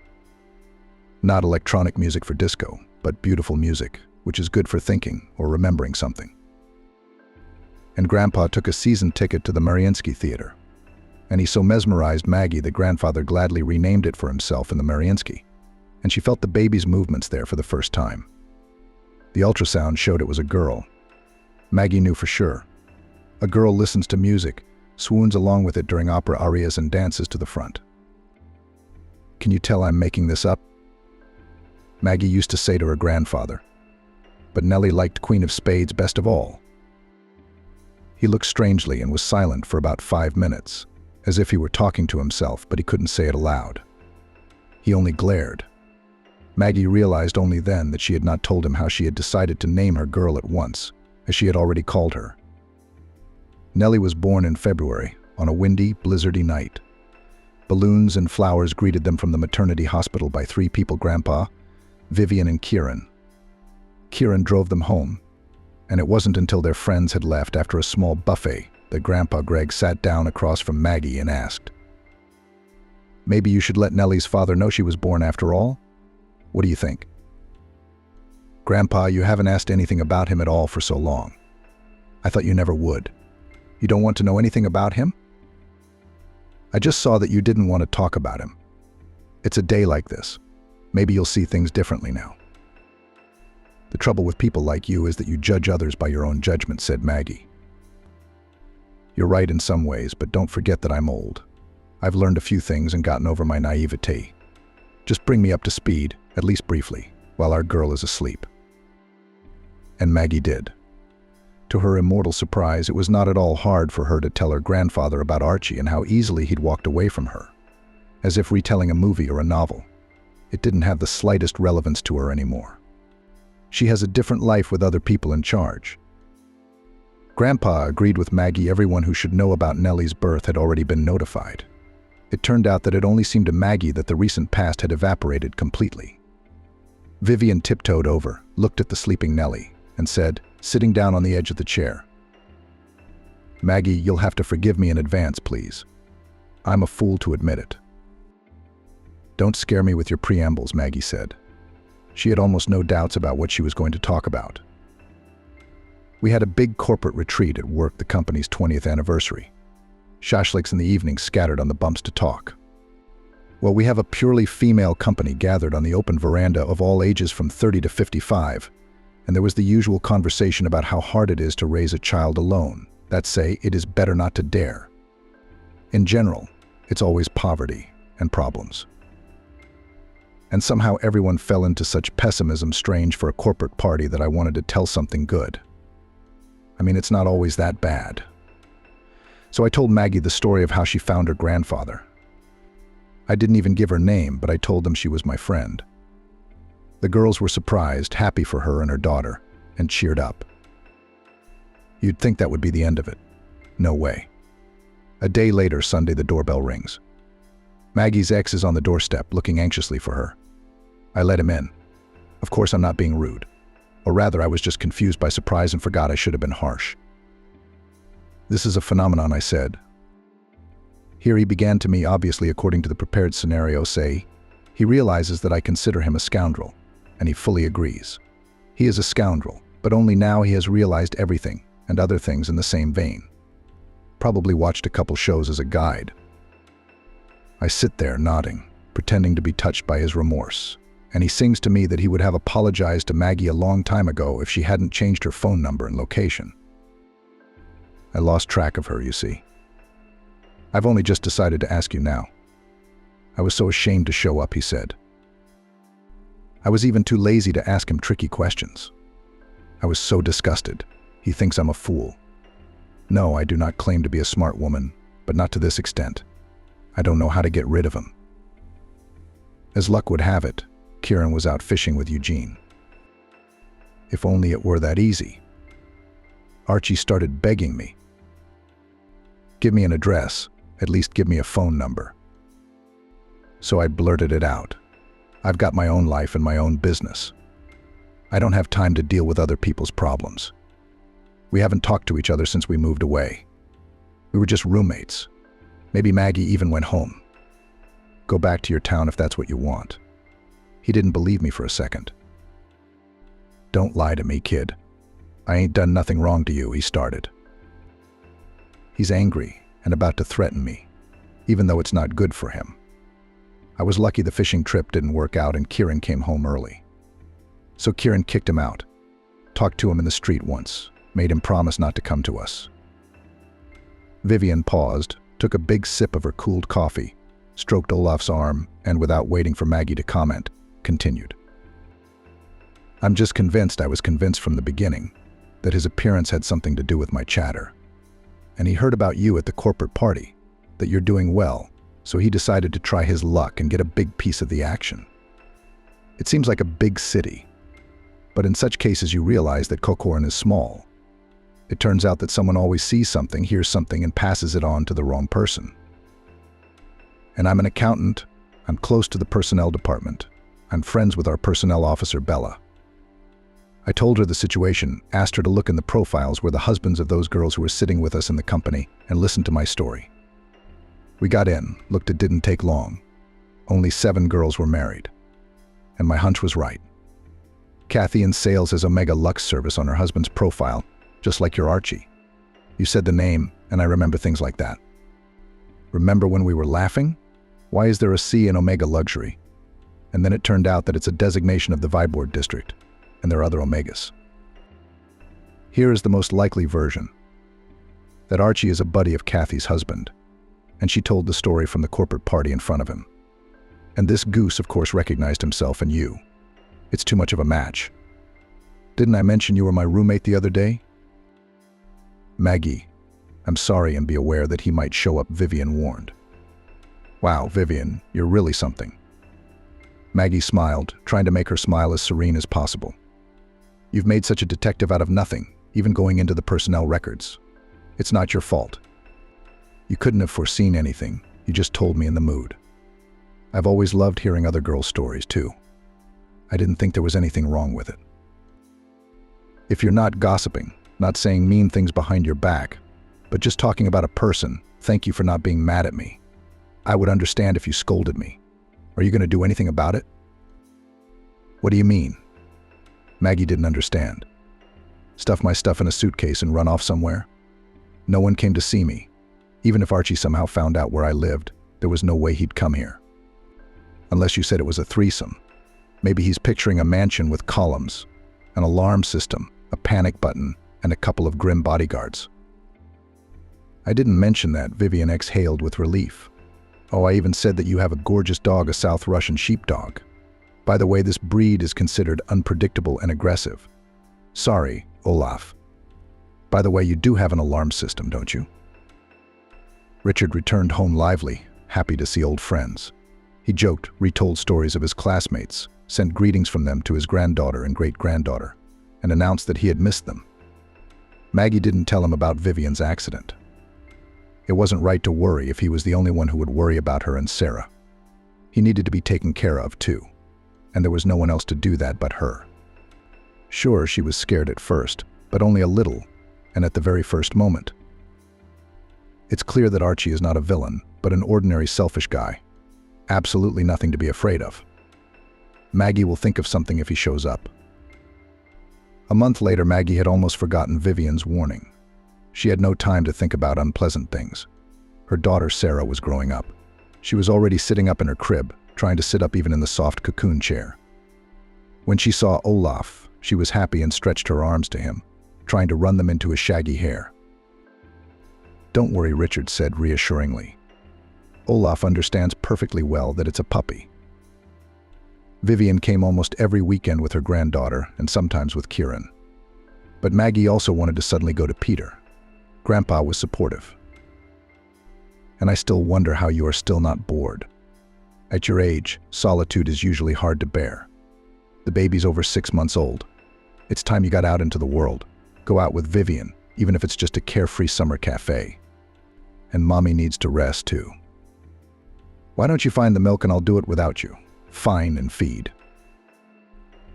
Not electronic music for disco, but beautiful music, which is good for thinking or remembering something. And Grandpa took a season ticket to the Mariinsky Theater, and he so mesmerized Maggie that Grandfather gladly renamed it for himself in the Mariinsky, and she felt the baby's movements there for the first time. The ultrasound showed it was a girl. Maggie knew for sure. A girl listens to music, swoons along with it during opera arias and dances to the front. Can you tell I'm making this up? Maggie used to say to her grandfather. But Nellie liked Queen of Spades best of all. He looked strangely and was silent for about 5 minutes, as if he were talking to himself, but he couldn't say it aloud. He only glared. Maggie realized only then that she had not told him how she had decided to name her girl at once, as she had already called her. Nellie was born in February, on a windy, blizzardy night. Balloons and flowers greeted them from the maternity hospital by 3 people, Grandpa, Vivian and Kieran. Kieran drove them home, and it wasn't until their friends had left after a small buffet that Grandpa Greg sat down across from Maggie and asked, "Maybe you should let Nellie's father know she was born after all? What do you think?" "Grandpa, you haven't asked anything about him at all for so long. I thought you never would. You don't want to know anything about him?" "I just saw that you didn't want to talk about him. It's a day like this. Maybe you'll see things differently now." "The trouble with people like you is that you judge others by your own judgment," said Maggie. "You're right in some ways, but don't forget that I'm old. I've learned a few things and gotten over my naivete. Just bring me up to speed, at least briefly, while our girl is asleep." And Maggie did. To her immortal surprise, it was not at all hard for her to tell her grandfather about Archie and how easily he'd walked away from her, as if retelling a movie or a novel. It didn't have the slightest relevance to her anymore. She has a different life with other people in charge. Grandpa agreed with Maggie. Everyone who should know about Nellie's birth had already been notified. It turned out that it only seemed to Maggie that the recent past had evaporated completely. Vivian tiptoed over, looked at the sleeping Nellie, and said, sitting down on the edge of the chair, "Maggie, you'll have to forgive me in advance, please. I'm a fool to admit it." "Don't scare me with your preambles," Maggie said. She had almost no doubts about what she was going to talk about. "We had a big corporate retreat at work, the company's 20th anniversary. Shashliks in the evening scattered on the bumps to talk. Well, we have a purely female company gathered on the open veranda of all ages from 30 to 55, and there was the usual conversation about how hard it is to raise a child alone, that say it is better not to dare. In general, it's always poverty and problems. And somehow everyone fell into such pessimism strange for a corporate party that I wanted to tell something good. I mean, it's not always that bad. So I told Maggie the story of how she found her grandfather. I didn't even give her name, but I told them she was my friend. The girls were surprised, happy for her and her daughter, and cheered up. You'd think that would be the end of it. No way. A day later, Sunday, the doorbell rings. Maggie's ex is on the doorstep, looking anxiously for her. I let him in. Of course, I'm not being rude. Or rather, I was just confused by surprise and forgot I should have been harsh. "This is a phenomenon," I said. Here he began to me, obviously according to the prepared scenario, say, he realizes that I consider him a scoundrel, and he fully agrees. He is a scoundrel, but only now he has realized everything, and other things in the same vein. Probably watched a couple shows as a guide. I sit there nodding, pretending to be touched by his remorse, and he sings to me that he would have apologized to Maggie a long time ago if she hadn't changed her phone number and location. I lost track of her, you see. I've only just decided to ask you now. I was so ashamed to show up, he said. I was even too lazy to ask him tricky questions. I was so disgusted. He thinks I'm a fool. No, I do not claim to be a smart woman, but not to this extent. I don't know how to get rid of him. As luck would have it, Kieran was out fishing with Eugene. If only it were that easy. Archie started begging me. Give me an address, at least give me a phone number. So I blurted it out. I've got my own life and my own business. I don't have time to deal with other people's problems. We haven't talked to each other since we moved away. We were just roommates. Maybe Maggie even went home. Go back to your town if that's what you want. He didn't believe me for a second. Don't lie to me, kid. I ain't done nothing wrong to you, he started. He's angry and about to threaten me, even though it's not good for him. I was lucky the fishing trip didn't work out and Kieran came home early. So Kieran kicked him out, talked to him in the street once, made him promise not to come to us. Vivian paused, took a big sip of her cooled coffee, stroked Olaf's arm, and without waiting for Maggie to comment, continued. I'm just convinced I was convinced from the beginning that his appearance had something to do with my chatter. And he heard about you at the corporate party, that you're doing well, so he decided to try his luck and get a big piece of the action. It seems like a big city, but in such cases you realize that Cocoran is small. It turns out that someone always sees something, hears something, and passes it on to the wrong person. And I'm an accountant. I'm close to the personnel department. I'm friends with our personnel officer, Bella. I told her the situation, asked her to look in the profiles where the husbands of those girls who were sitting with us in the company, and listen to my story. We got in, looked, it didn't take long. Only 7 girls were married. And my hunch was right. Kathy in sales has Omega Lux service on her husband's profile, just like your Archie. You said the name, and I remember things like that. Remember when we were laughing? Why is there a C in Omega Luxury? And then it turned out that it's a designation of the Viborg district, and there are other Omegas. Here is the most likely version. That Archie is a buddy of Kathy's husband, and she told the story from the corporate party in front of him. And this goose, of course, recognized himself and you. It's too much of a match. Didn't I mention you were my roommate the other day? Maggie, I'm sorry, and be aware that he might show up, Vivian warned. Wow, Vivian, you're really something. Maggie smiled, trying to make her smile as serene as possible. You've made such a detective out of nothing, even going into the personnel records. It's not your fault. You couldn't have foreseen anything. You just told me in the mood. I've always loved hearing other girls' stories, too. I didn't think there was anything wrong with it. If you're not gossiping, not saying mean things behind your back, but just talking about a person, thank you for not being mad at me. I would understand if you scolded me. Are you going to do anything about it? What do you mean? Maggie didn't understand. Stuff my stuff in a suitcase and run off somewhere? No one came to see me. Even if Archie somehow found out where I lived, there was no way he'd come here. Unless you said it was a threesome. Maybe he's picturing a mansion with columns, an alarm system, a panic button, and a couple of grim bodyguards. I didn't mention that, Vivian exhaled with relief. Oh, I even said that you have a gorgeous dog, a South Russian sheepdog. By the way, this breed is considered unpredictable and aggressive. Sorry, Olaf. By the way, you do have an alarm system, don't you? Richard returned home lively, happy to see old friends. He joked, retold stories of his classmates, sent greetings from them to his granddaughter and great-granddaughter, and announced that he had missed them. Maggie didn't tell him about Vivian's accident. It wasn't right to worry if he was the only one who would worry about her and Sarah. He needed to be taken care of, too, and there was no one else to do that but her. Sure, she was scared at first, but only a little, and at the very first moment. It's clear that Archie is not a villain, but an ordinary selfish guy. Absolutely nothing to be afraid of. Maggie will think of something if he shows up. A month later, Maggie had almost forgotten Vivian's warning. She had no time to think about unpleasant things. Her daughter Sarah was growing up. She was already sitting up in her crib, trying to sit up even in the soft cocoon chair. When she saw Olaf, she was happy and stretched her arms to him, trying to run them into his shaggy hair. Don't worry, Richard said reassuringly. Olaf understands perfectly well that it's a puppy. Vivian came almost every weekend with her granddaughter and sometimes with Kieran. But Maggie also wanted to suddenly go to Peter. Grandpa was supportive. And I still wonder how you are still not bored. At your age, solitude is usually hard to bear. The baby's over 6 months old. It's time you got out into the world. Go out with Vivian, even if it's just a carefree summer cafe. And Mommy needs to rest too. Why don't you find the milk and I'll do it without you? Fine and feed.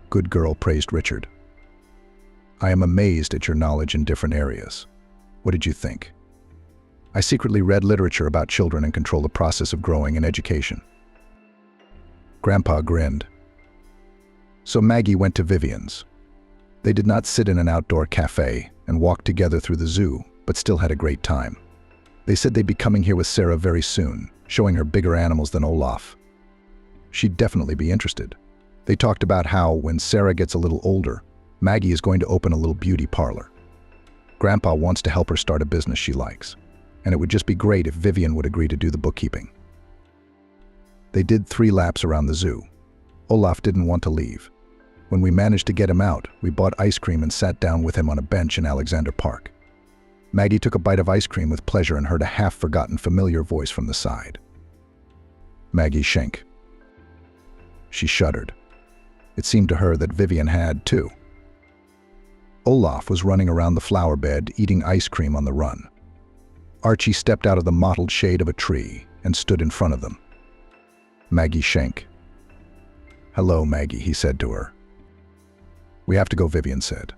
Good girl, praised Richard. I am amazed at your knowledge in different areas. What did you think? I secretly read literature about children and control the process of growing and education. Grandpa grinned. So Maggie went to Vivian's. They did not sit in an outdoor cafe and walk together through the zoo, but still had a great time. They said they'd be coming here with Sarah very soon, showing her bigger animals than Olaf. She'd definitely be interested. They talked about how, when Sarah gets a little older, Maggie is going to open a little beauty parlor. Grandpa wants to help her start a business she likes, and it would just be great if Vivian would agree to do the bookkeeping. They did 3 laps around the zoo. Olaf didn't want to leave. When we managed to get him out, we bought ice cream and sat down with him on a bench in Alexander Park. Maggie took a bite of ice cream with pleasure and heard a half-forgotten familiar voice from the side. Maggie Schenk. She shuddered. It seemed to her that Vivian had, too. Olaf was running around the flower bed, eating ice cream on the run. Archie stepped out of the mottled shade of a tree and stood in front of them. Maggie Schenk. Hello, Maggie, he said to her. We have to go, Vivian said.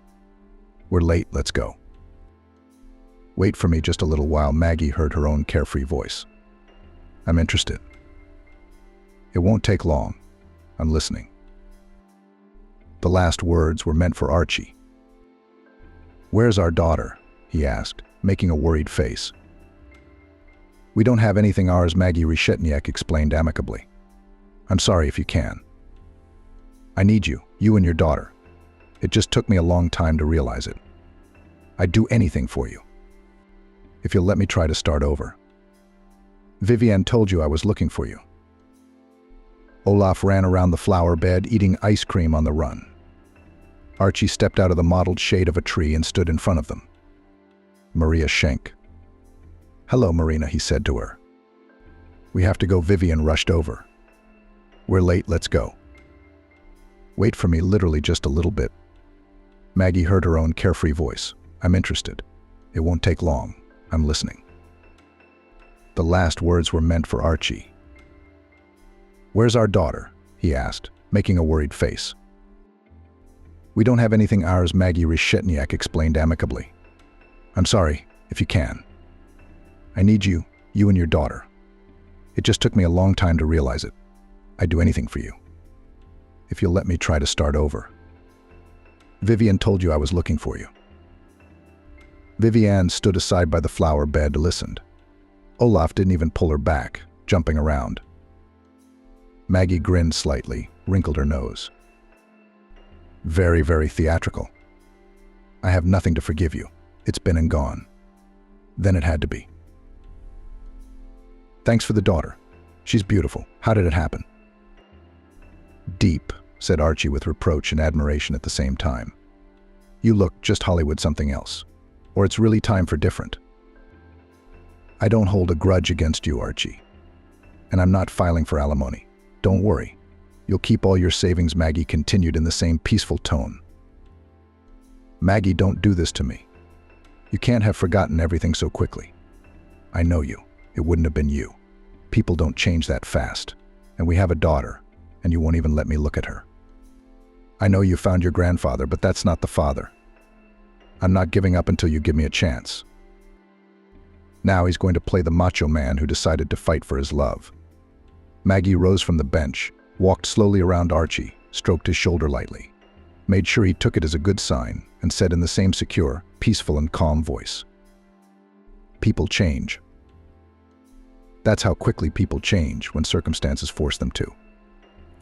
We're late, let's go. Wait for me just a little while, Maggie heard her own carefree voice. I'm interested. It won't take long. I'm listening. The last words were meant for Archie. Where's our daughter? He asked, making a worried face. We don't have anything ours, Maggie Reshetniak explained amicably. I'm sorry if you can. I need you and your daughter. It just took me a long time to realize it. I'd do anything for you. If you'll let me try to start over. Vivian told you I was looking for you. Olaf ran around the flower bed, eating ice cream on the run. Archie stepped out of the mottled shade of a tree and stood in front of them. Maria Schenk. Hello, Marina, he said to her. We have to go, Vivian rushed over. We're late, let's go. Wait for me, literally just a little bit. Maggie heard her own carefree voice. I'm interested. It won't take long. I'm listening. The last words were meant for Archie. "Where's our daughter?" he asked, making a worried face. "We don't have anything ours," Maggie Reshetniak explained amicably. "I'm sorry, if you can. I need you and your daughter. It just took me a long time to realize it. I'd do anything for you. If you'll let me try to start over. Vivian told you I was looking for you." Vivian stood aside by the flower bed and listened. Olaf didn't even pull her back, jumping around. Maggie grinned slightly, wrinkled her nose. "Very, very theatrical. I have nothing to forgive you. It's been and gone. Then it had to be. Thanks for the daughter. She's beautiful. How did it happen?" "Deep," said Archie with reproach and admiration at the same time. "You look just Hollywood something else. Or it's really time for different." "I don't hold a grudge against you, Archie. And I'm not filing for alimony. Don't worry. You'll keep all your savings," Maggie continued in the same peaceful tone. "Maggie, don't do this to me. You can't have forgotten everything so quickly. I know you. It wouldn't have been you. People don't change that fast. And we have a daughter, and you won't even let me look at her. I know you found your grandfather, but that's not the father. I'm not giving up until you give me a chance." Now he's going to play the macho man who decided to fight for his love. Maggie rose from the bench, walked slowly around Archie, stroked his shoulder lightly, made sure he took it as a good sign, and said in the same secure, peaceful and calm voice, "People change. That's how quickly people change when circumstances force them to.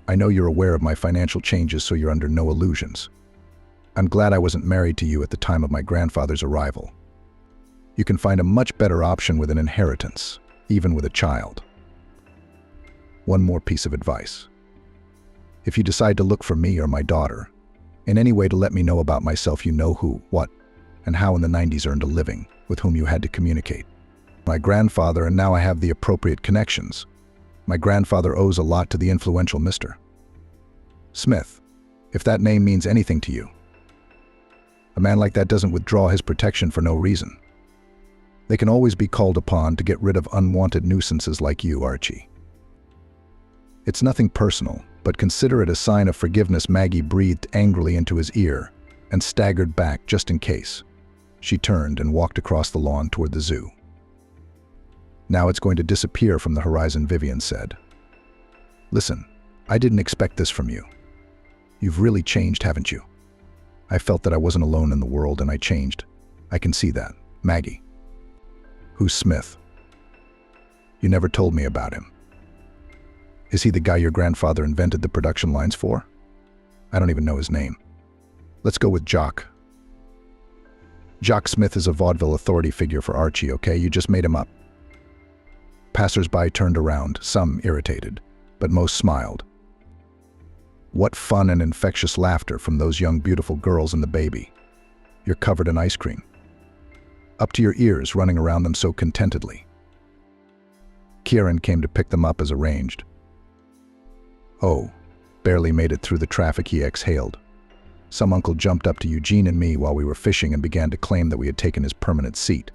I know you're aware of my financial changes, so you're under no illusions. I'm glad I wasn't married to you at the time of my grandfather's arrival. You can find a much better option with an inheritance, even with a child. One more piece of advice. If you decide to look for me or my daughter, in any way to let me know about myself, you know who, what, and how in the 90s earned a living, with whom you had to communicate. My grandfather, and now I have the appropriate connections. My grandfather owes a lot to the influential Mr. Smith, if that name means anything to you. A man like that doesn't withdraw his protection for no reason. They can always be called upon to get rid of unwanted nuisances like you, Archie. It's nothing personal, but consider it a sign of forgiveness." Maggie breathed angrily into his ear and staggered back just in case. She turned and walked across the lawn toward the zoo. "Now it's going to disappear from the horizon," Vivian said. "Listen, I didn't expect this from you. You've really changed, haven't you? I felt that I wasn't alone in the world, and I changed. I can see that. Maggie." "Who's Smith?" "You never told me about him." "Is he the guy your grandfather invented the production lines for?" "I don't even know his name." "Let's go with Jock." "Jock Smith is a vaudeville authority figure for Archie, okay? You just made him up." Passers-by turned around, some irritated, but most smiled. What fun and infectious laughter from those young beautiful girls and the baby. You're covered in ice cream. Up to your ears, running around them so contentedly. Kieran came to pick them up as arranged. "Oh, barely made it through the traffic," he exhaled. "Some uncle jumped up to Eugene and me while we were fishing and began to claim that we had taken his permanent seat.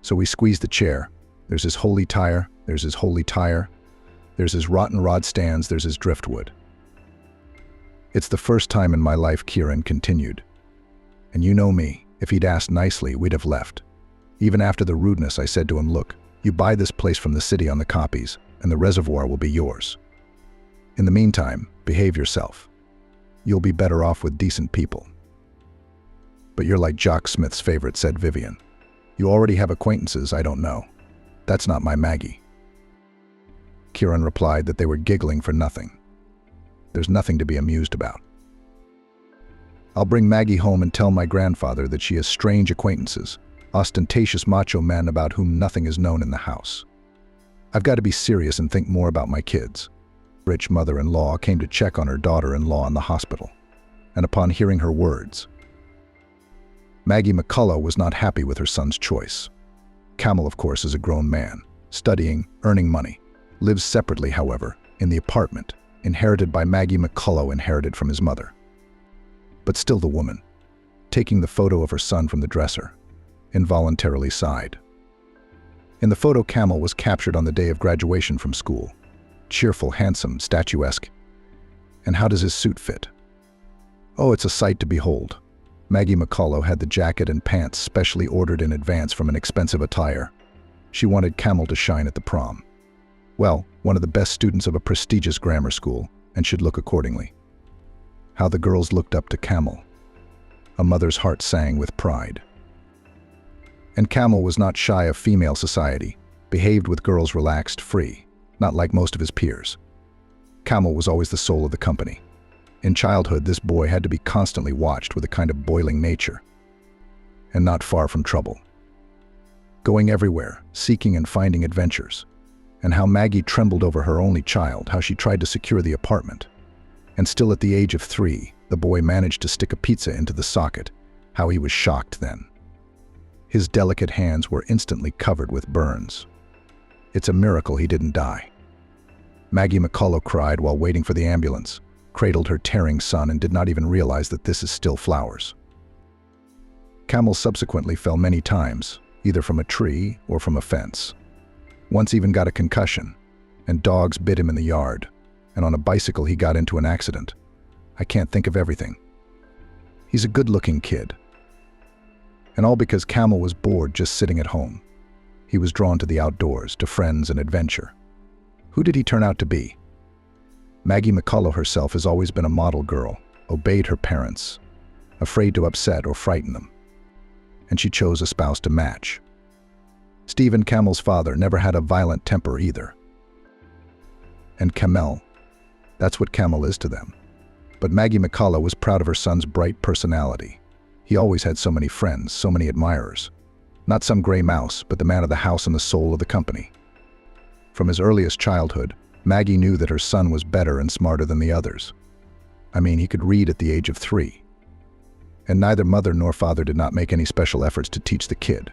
So we squeezed the chair. There's his holy tire, there's his holy tire, there's his rotten rod stands, there's his driftwood. It's the first time in my life," Kieran continued. "And you know me, if he'd asked nicely, we'd have left. Even after the rudeness, I said to him, look, you buy this place from the city on the copies, and the reservoir will be yours. In the meantime, behave yourself. You'll be better off with decent people." "But you're like Jock Smith's favorite," said Vivian. "You already have acquaintances I don't know. That's not my Maggie." Kieran replied that they were giggling for nothing. There's nothing to be amused about. "I'll bring Maggie home and tell my grandfather that she has strange acquaintances, ostentatious macho men about whom nothing is known in the house. I've got to be serious and think more about my kids." Rich mother-in-law came to check on her daughter-in-law in the hospital, and upon hearing her words, Maggie McCullough was not happy with her son's choice. Camel, of course, is a grown man, studying, earning money, lives separately, however, in the apartment, inherited by Maggie McCullough, inherited from his mother. But still the woman, taking the photo of her son from the dresser, involuntarily sighed. In the photo, Camel was captured on the day of graduation from school. Cheerful, handsome, statuesque. And how does his suit fit? Oh, it's a sight to behold. Maggie McCullough had the jacket and pants specially ordered in advance from an expensive attire. She wanted Camel to shine at the prom. Well, one of the best students of a prestigious grammar school, and should look accordingly. How the girls looked up to Camel. A mother's heart sang with pride. And Camel was not shy of female society, behaved with girls relaxed, free, not like most of his peers. Camel was always the soul of the company. In childhood, this boy had to be constantly watched with a kind of boiling nature, and not far from trouble. Going everywhere, seeking and finding adventures. And how Maggie trembled over her only child, how she tried to secure the apartment. And still at the age of 3, the boy managed to stick a pizza into the socket, how he was shocked then. His delicate hands were instantly covered with burns. It's a miracle he didn't die. Maggie McCullough cried while waiting for the ambulance, cradled her tearing son, and did not even realize that this is still flowers. Camel subsequently fell many times, either from a tree or from a fence. Once even got a concussion, and dogs bit him in the yard, and on a bicycle he got into an accident. I can't think of everything. He's a good-looking kid. And all because Camel was bored just sitting at home. He was drawn to the outdoors, to friends and adventure. Who did he turn out to be? Maggie McCullough herself has always been a model girl, obeyed her parents, afraid to upset or frighten them. And she chose a spouse to match. Stephen, Camel's father, never had a violent temper either. And Camel, that's what Camel is to them. But Maggie McCullough was proud of her son's bright personality. He always had so many friends, so many admirers. Not some gray mouse, but the man of the house and the soul of the company. From his earliest childhood, Maggie knew that her son was better and smarter than the others. I mean, he could read at the age of 3. And neither mother nor father did not make any special efforts to teach the kid.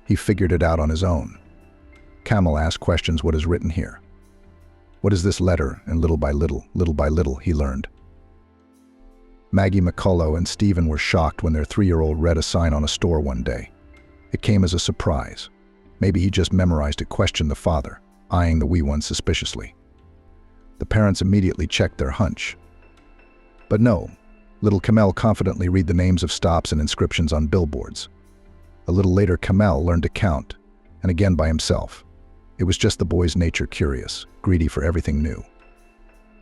He figured it out on his own. Camel asked questions: what is written here? What is this letter? And little by little, he learned. Maggie McCullough and Stephen were shocked when their 3-year-old read a sign on a store one day. It came as a surprise. Maybe he just memorized it, questioned the father, eyeing the wee one suspiciously. The parents immediately checked their hunch. But no, little Camel confidently read the names of stops and inscriptions on billboards. A little later, Camel learned to count, and again by himself. It was just the boy's nature, curious, greedy for everything new.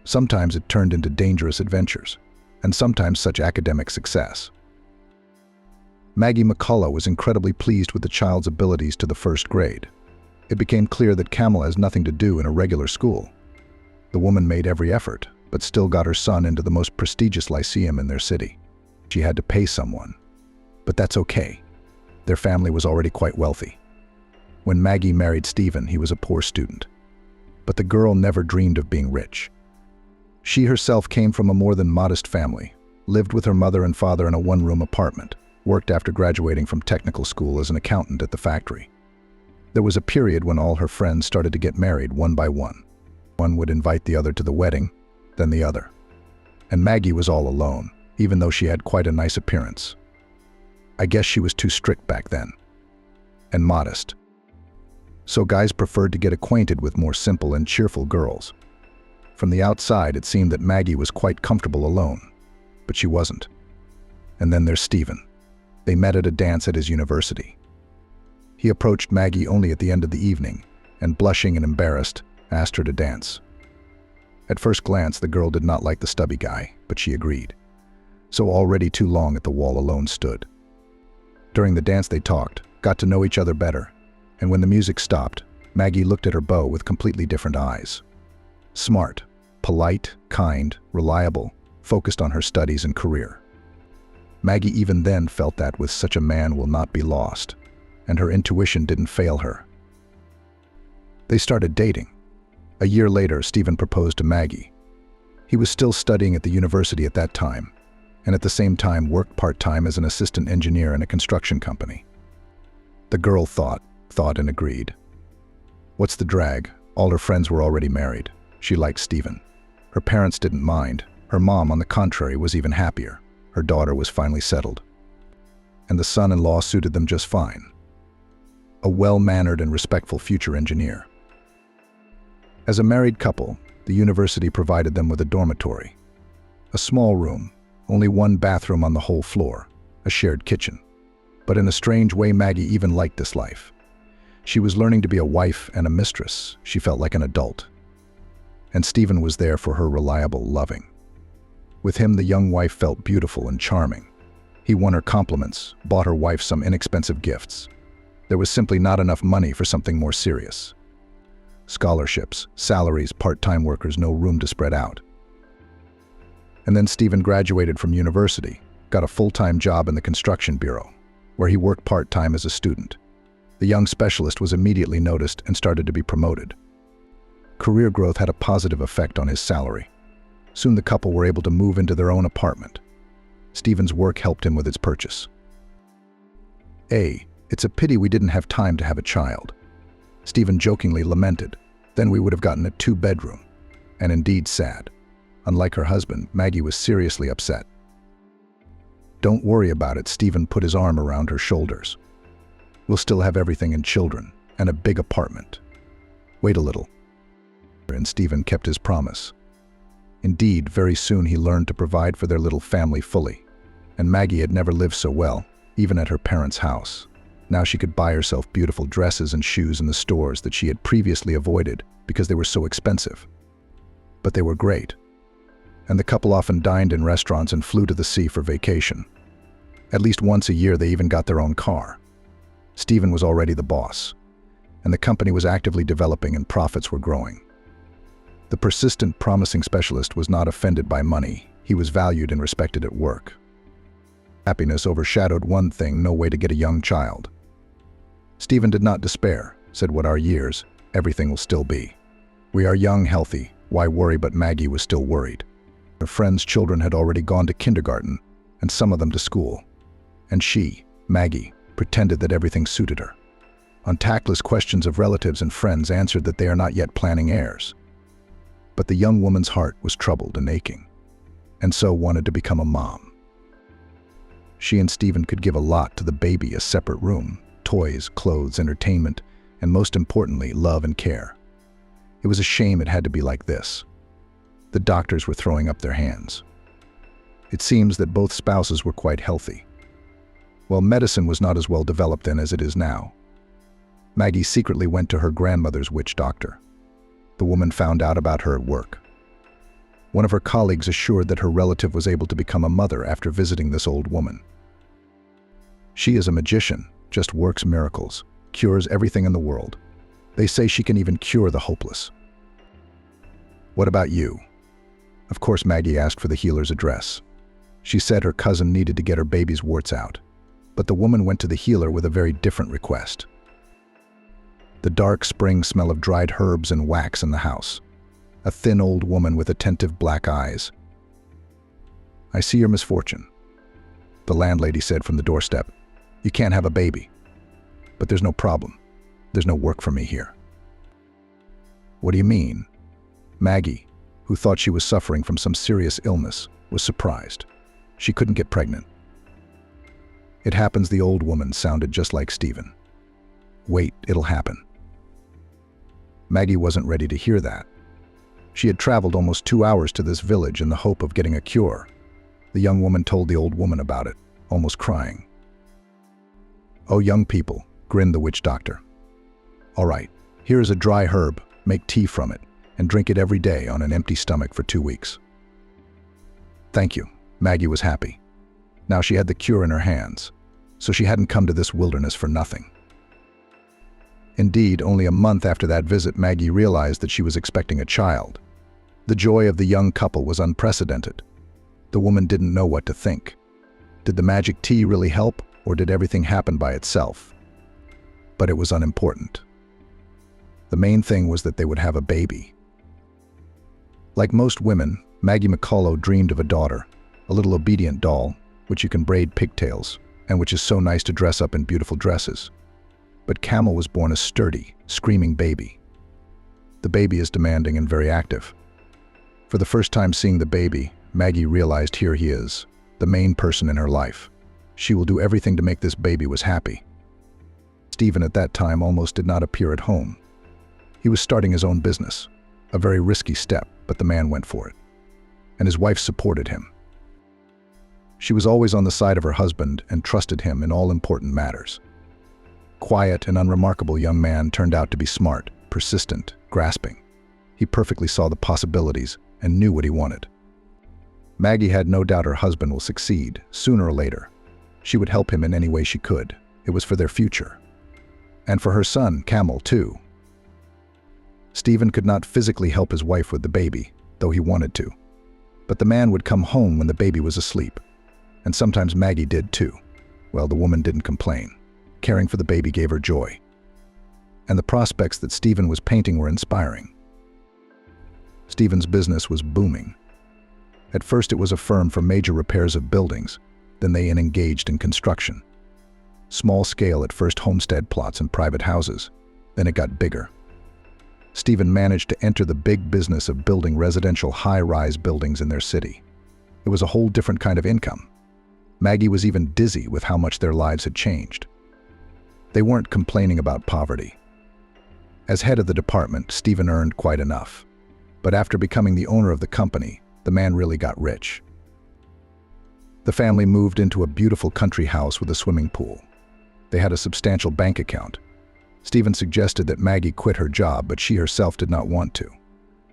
Sometimes it turned into dangerous adventures, and sometimes such academic success. Maggie McCullough was incredibly pleased with the child's abilities to the 1st grade. It became clear that Camel has nothing to do in a regular school. The woman made every effort, but still got her son into the most prestigious lyceum in their city. She had to pay someone. But that's okay. Their family was already quite wealthy. When Maggie married Stephen, he was a poor student. But the girl never dreamed of being rich. She herself came from a more than modest family, lived with her mother and father in a 1-room apartment, worked after graduating from technical school as an accountant at the factory. There was a period when all her friends started to get married one by one. One would invite the other to the wedding, then the other. And Maggie was all alone, even though she had quite a nice appearance. I guess she was too strict back then, and modest. So guys preferred to get acquainted with more simple and cheerful girls. From the outside, it seemed that Maggie was quite comfortable alone, but she wasn't. And then there's Stephen. They met at a dance at his university. He approached Maggie only at the end of the evening, and blushing and embarrassed, asked her to dance. At first glance, the girl did not like the stubby guy, but she agreed. So already too long at the wall alone stood. During the dance they talked, got to know each other better, and when the music stopped, Maggie looked at her beau with completely different eyes. Smart, polite, kind, reliable, focused on her studies and career. Maggie even then felt that with such a man will not be lost, and her intuition didn't fail her. They started dating. A year later, Stephen proposed to Maggie. He was still studying at the university at that time, and at the same time worked part-time as an assistant engineer in a construction company. The girl thought and agreed. What's the drag? All her friends were already married. She liked Stephen. Her parents didn't mind. Her mom, on the contrary, was even happier. Her daughter was finally settled. And the son-in-law suited them just fine. a well-mannered and respectful future engineer. As a married couple, the university provided them with a dormitory. A small room, only one bathroom on the whole floor, a shared kitchen. But in a strange way, Maggie even liked this life. She was learning to be a wife and a mistress. She felt like an adult. And Stephen was there for her, reliable, loving. With him, the young wife felt beautiful and charming. He won her compliments, bought her wife some inexpensive gifts. There was simply not enough money for something more serious. Scholarships, salaries, part-time workers, no room to spread out. And then Stephen graduated from university, got a full-time job in the construction bureau, where he worked part-time as a student. The young specialist was immediately noticed and started to be promoted. Career growth had a positive effect on his salary. Soon the couple were able to move into their own apartment. Stephen's work helped him with its purchase. It's a pity we didn't have time to have a child. Stephen jokingly lamented. Then we would have gotten a 2-bedroom. And indeed sad. Unlike her husband, Maggie was seriously upset. Don't worry about it, Stephen put his arm around her shoulders. We'll still have everything and children, and a big apartment. Wait a little. And Stephen kept his promise. Indeed, very soon he learned to provide for their little family fully. And Maggie had never lived so well, even at her parents' house. Now she could buy herself beautiful dresses and shoes in the stores that she had previously avoided because they were so expensive. But they were great. And the couple often dined in restaurants and flew to the sea for vacation. At least once a year they even got their own car. Stephen was already the boss, and the company was actively developing and profits were growing. The persistent, promising specialist was not offended by money. He was valued and respected at work. Happiness overshadowed one thing: no way to get a young child. Stephen did not despair, said, "What are years? Everything will still be. We are young, healthy. Why worry?" But Maggie was still worried. Her friends' children had already gone to kindergarten, and some of them to school. And she, Maggie, pretended that everything suited her. On tactless questions of relatives and friends, answered that they are not yet planning heirs. But the young woman's heart was troubled and aching, and so wanted to become a mom. She and Stephen could give a lot to the baby: a separate room, toys, clothes, entertainment, and most importantly, love and care. It was a shame it had to be like this. The doctors were throwing up their hands. It seems that both spouses were quite healthy. Well, medicine was not as well developed then as it is now. Maggie secretly went to her grandmother's witch doctor. The woman found out about her at work. One of her colleagues assured that her relative was able to become a mother after visiting this old woman. She is a magician, just works miracles, cures everything in the world. They say she can even cure the hopeless. What about you? Of course, Maggie asked for the healer's address. She said her cousin needed to get her baby's warts out, but the woman went to the healer with a very different request. The dark spring smell of dried herbs and wax in the house. A thin old woman with attentive black eyes. "I see your misfortune," the landlady said from the doorstep. "You can't have a baby. But there's no problem. There's no work for me here." "What do you mean?" Maggie, who thought she was suffering from some serious illness, was surprised. She couldn't get pregnant. "It happens," the old woman sounded just like Stephen. "Wait, it'll happen." Maggie wasn't ready to hear that. She had traveled almost 2 hours to this village in the hope of getting a cure. The young woman told the old woman about it, almost crying. "Oh, young people," grinned the witch doctor. "All right, here is a dry herb, make tea from it, and drink it every day on an empty stomach for 2 weeks. "Thank you." Maggie was happy. Now she had the cure in her hands, so she hadn't come to this wilderness for nothing. Indeed, only a month after that visit, Maggie realized that she was expecting a child. The joy of the young couple was unprecedented. The woman didn't know what to think. Did the magic tea really help, or did everything happen by itself? But it was unimportant. The main thing was that they would have a baby. Like most women, Maggie McCullough dreamed of a daughter, a little obedient doll, which you can braid pigtails, and which is so nice to dress up in beautiful dresses. But Camel was born a sturdy, screaming baby. The baby is demanding and very active. For the first time seeing the baby, Maggie realized here he is, the main person in her life. She will do everything to make this baby was happy. Stephen at that time almost did not appear at home. He was starting his own business, a very risky step, but the man went for it. And his wife supported him. She was always on the side of her husband and trusted him in all important matters. Quiet and unremarkable young man turned out to be smart, persistent, grasping. He perfectly saw the possibilities and knew what he wanted. Maggie had no doubt her husband will succeed, sooner or later. She would help him in any way she could. It was for their future. And for her son, Camel, too. Stephen could not physically help his wife with the baby, though he wanted to. But the man would come home when the baby was asleep. And sometimes Maggie did too. Well, the woman didn't complain. Caring for the baby gave her joy. And the prospects that Stephen was painting were inspiring. Stephen's business was booming. At first it was a firm for major repairs of buildings, then they engaged in construction. Small scale at first, homestead plots and private houses, then it got bigger. Stephen managed to enter the big business of building residential high-rise buildings in their city. It was a whole different kind of income. Maggie was even dizzy with how much their lives had changed. They weren't complaining about poverty. As head of the department, Stephen earned quite enough. But after becoming the owner of the company, the man really got rich. The family moved into a beautiful country house with a swimming pool. They had a substantial bank account. Stephen suggested that Maggie quit her job, but she herself did not want to.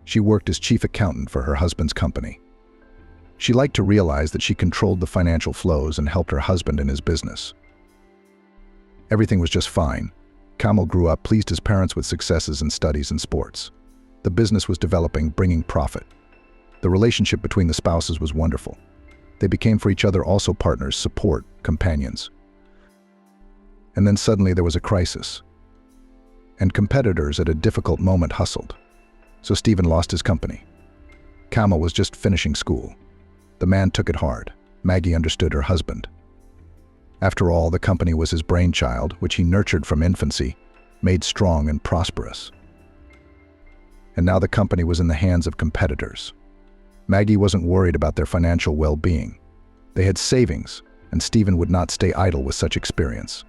She worked as chief accountant for her husband's company. She liked to realize that she controlled the financial flows and helped her husband in his business. Everything was just fine. Camel grew up, pleased his parents with successes in studies and sports. The business was developing, bringing profit. The relationship between the spouses was wonderful. They became for each other also partners, support, companions. And then suddenly there was a crisis. And competitors at a difficult moment hustled. So Stephen lost his company. Camel was just finishing school. The man took it hard. Maggie understood her husband. After all, the company was his brainchild, which he nurtured from infancy, made strong and prosperous. And now the company was in the hands of competitors. Maggie wasn't worried about their financial well-being. They had savings, and Stephen would not stay idle with such experience.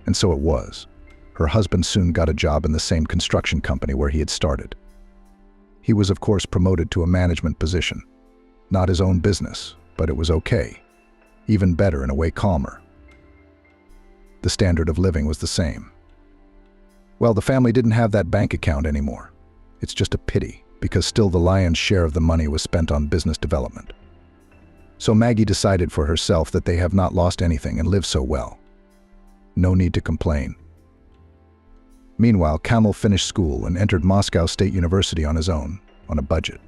And so it was. Her husband soon got a job in the same construction company where he had started. He was, of course, promoted to a management position. Not his own business, but it was okay. Even better, in a way, calmer. The standard of living was the same. Well, the family didn't have that bank account anymore. It's just a pity, because still the lion's share of the money was spent on business development. So Maggie decided for herself that they have not lost anything and live so well. No need to complain. Meanwhile, Camel finished school and entered Moscow State University on his own, on a budget.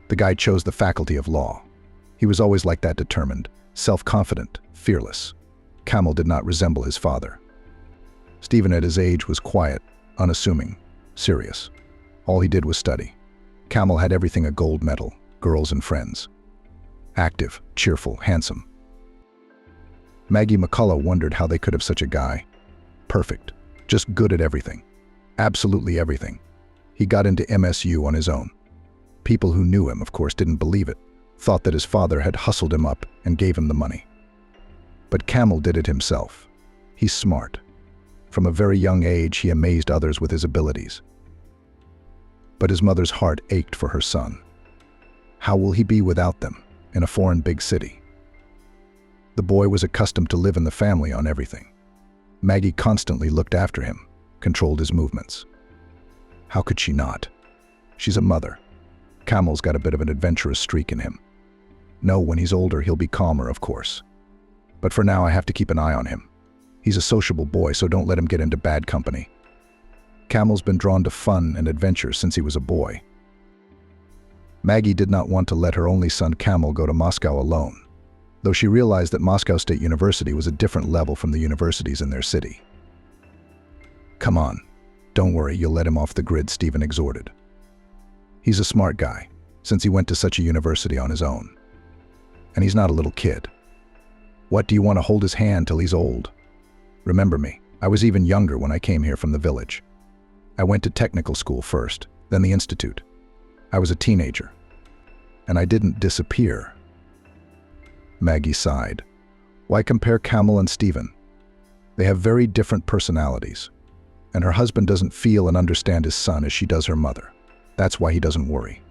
The guy chose the faculty of law. He was always like that, determined, self-confident, fearless. Camel did not resemble his father. Stephen at his age was quiet, unassuming, serious. All he did was study. Camel had everything: a gold medal, girls and friends. Active, cheerful, handsome. Maggie McCullough wondered how they could have such a guy. Perfect, just good at everything. Absolutely everything. He got into MSU on his own. People who knew him, of course, didn't believe it, thought that his father had hustled him up and gave him the money. But Camel did it himself. He's smart. From a very young age, he amazed others with his abilities. But his mother's heart ached for her son. How will he be without them, in a foreign big city? The boy was accustomed to live in the family on everything. Maggie constantly looked after him, controlled his movements. How could she not? She's a mother. Camel's got a bit of an adventurous streak in him. No, when he's older, he'll be calmer, of course. But for now, I have to keep an eye on him. He's a sociable boy, so don't let him get into bad company. Camel's been drawn to fun and adventure since he was a boy. Maggie did not want to let her only son Camel go to Moscow alone, though she realized that Moscow State University was a different level from the universities in their city. Come on, don't worry, you'll let him off the grid, Stephen exhorted. He's a smart guy, since he went to such a university on his own. And he's not a little kid. What, do you want to hold his hand till he's old? Remember me, I was even younger when I came here from the village. I went to technical school first, then the institute. I was a teenager. And I didn't disappear. Maggie sighed. Why compare Camel and Stephen? They have very different personalities, and her husband doesn't feel and understand his son as she does her mother. That's why he doesn't worry.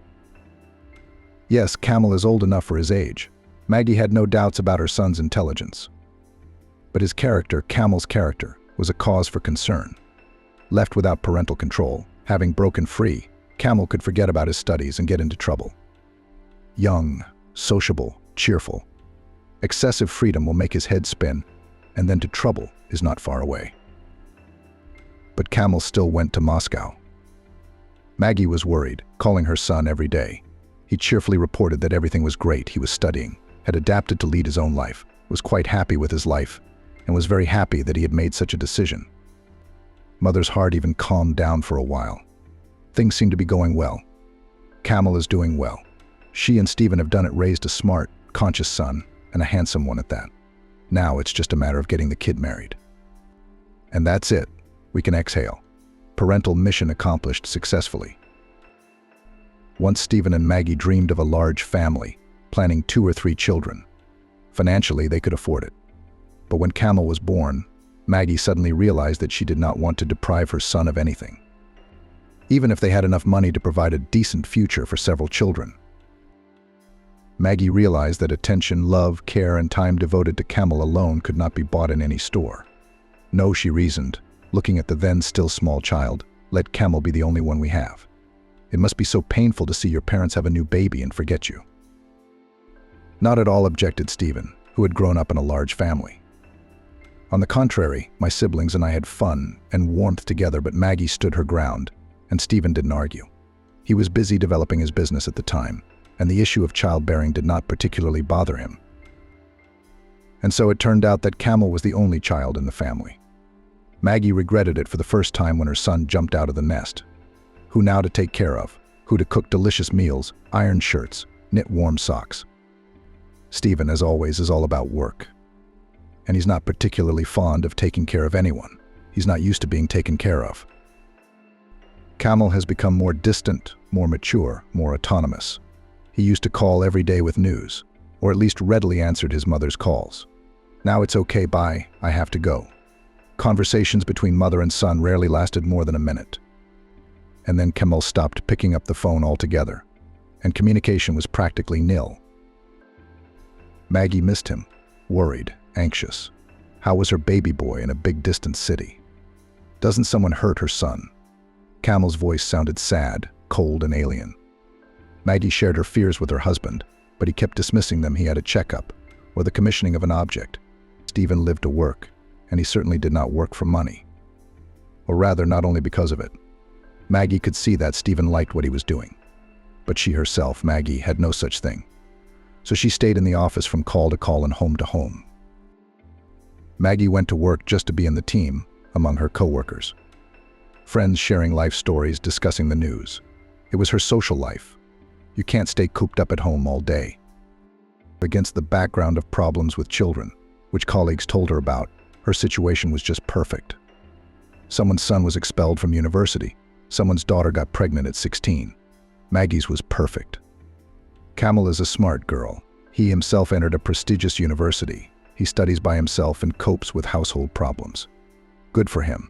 Yes, Camel is old enough for his age. Maggie had no doubts about her son's intelligence. But his character, Camel's character, was a cause for concern. Left without parental control, having broken free, Camel could forget about his studies and get into trouble. Young, sociable, cheerful. Excessive freedom will make his head spin, and then to trouble is not far away. But Camel still went to Moscow. Maggie was worried, calling her son every day. He cheerfully reported that everything was great. He was studying, had adapted to lead his own life, was quite happy with his life, and was very happy that he had made such a decision. Mother's heart even calmed down for a while. Things seem to be going well. Camel is doing well. She and Stephen have done it, raised a smart, conscious son, and a handsome one at that. Now it's just a matter of getting the kid married. And that's it. We can exhale. Parental mission accomplished successfully. Once Stephen and Maggie dreamed of a large family, planning 2 or 3 children. Financially, they could afford it. But when Camel was born, Maggie suddenly realized that she did not want to deprive her son of anything, even if they had enough money to provide a decent future for several children. Maggie realized that attention, love, care, and time devoted to Camel alone could not be bought in any store. No, she reasoned, looking at the then still small child, let Camel be the only one we have. It must be so painful to see your parents have a new baby and forget you. Not at all, objected Stephen, who had grown up in a large family. On the contrary, my siblings and I had fun and warmth together, but Maggie stood her ground, and Stephen didn't argue. He was busy developing his business at the time, and the issue of childbearing did not particularly bother him. And so it turned out that Camel was the only child in the family. Maggie regretted it for the first time when her son jumped out of the nest. Who now to take care of? Who to cook delicious meals, iron shirts, knit warm socks? Stephen, as always, is all about work. And he's not particularly fond of taking care of anyone. He's not used to being taken care of. Camel has become more distant, more mature, more autonomous. He used to call every day with news, or at least readily answered his mother's calls. Now it's okay, bye, I have to go. Conversations between mother and son rarely lasted more than a minute. And then Camel stopped picking up the phone altogether, and communication was practically nil. Maggie missed him, worried, anxious. How was her baby boy in a big distant city? Doesn't someone hurt her son? Camel's voice sounded sad, cold, and alien. Maggie shared her fears with her husband, but he kept dismissing them. He had a checkup, or the commissioning of an object. Stephen lived to work, and he certainly did not work for money. Or rather, not only because of it. Maggie could see that Stephen liked what he was doing. But she herself, Maggie, had no such thing. So she stayed in the office from call to call and home to home. Maggie went to work just to be in the team, among her co-workers. Friends sharing life stories, discussing the news. It was her social life. You can't stay cooped up at home all day. Against the background of problems with children, which colleagues told her about, her situation was just perfect. Someone's son was expelled from university. Someone's daughter got pregnant at 16. Maggie's was perfect. Camel is a smart girl. He himself entered a prestigious university. He studies by himself and copes with household problems. Good for him.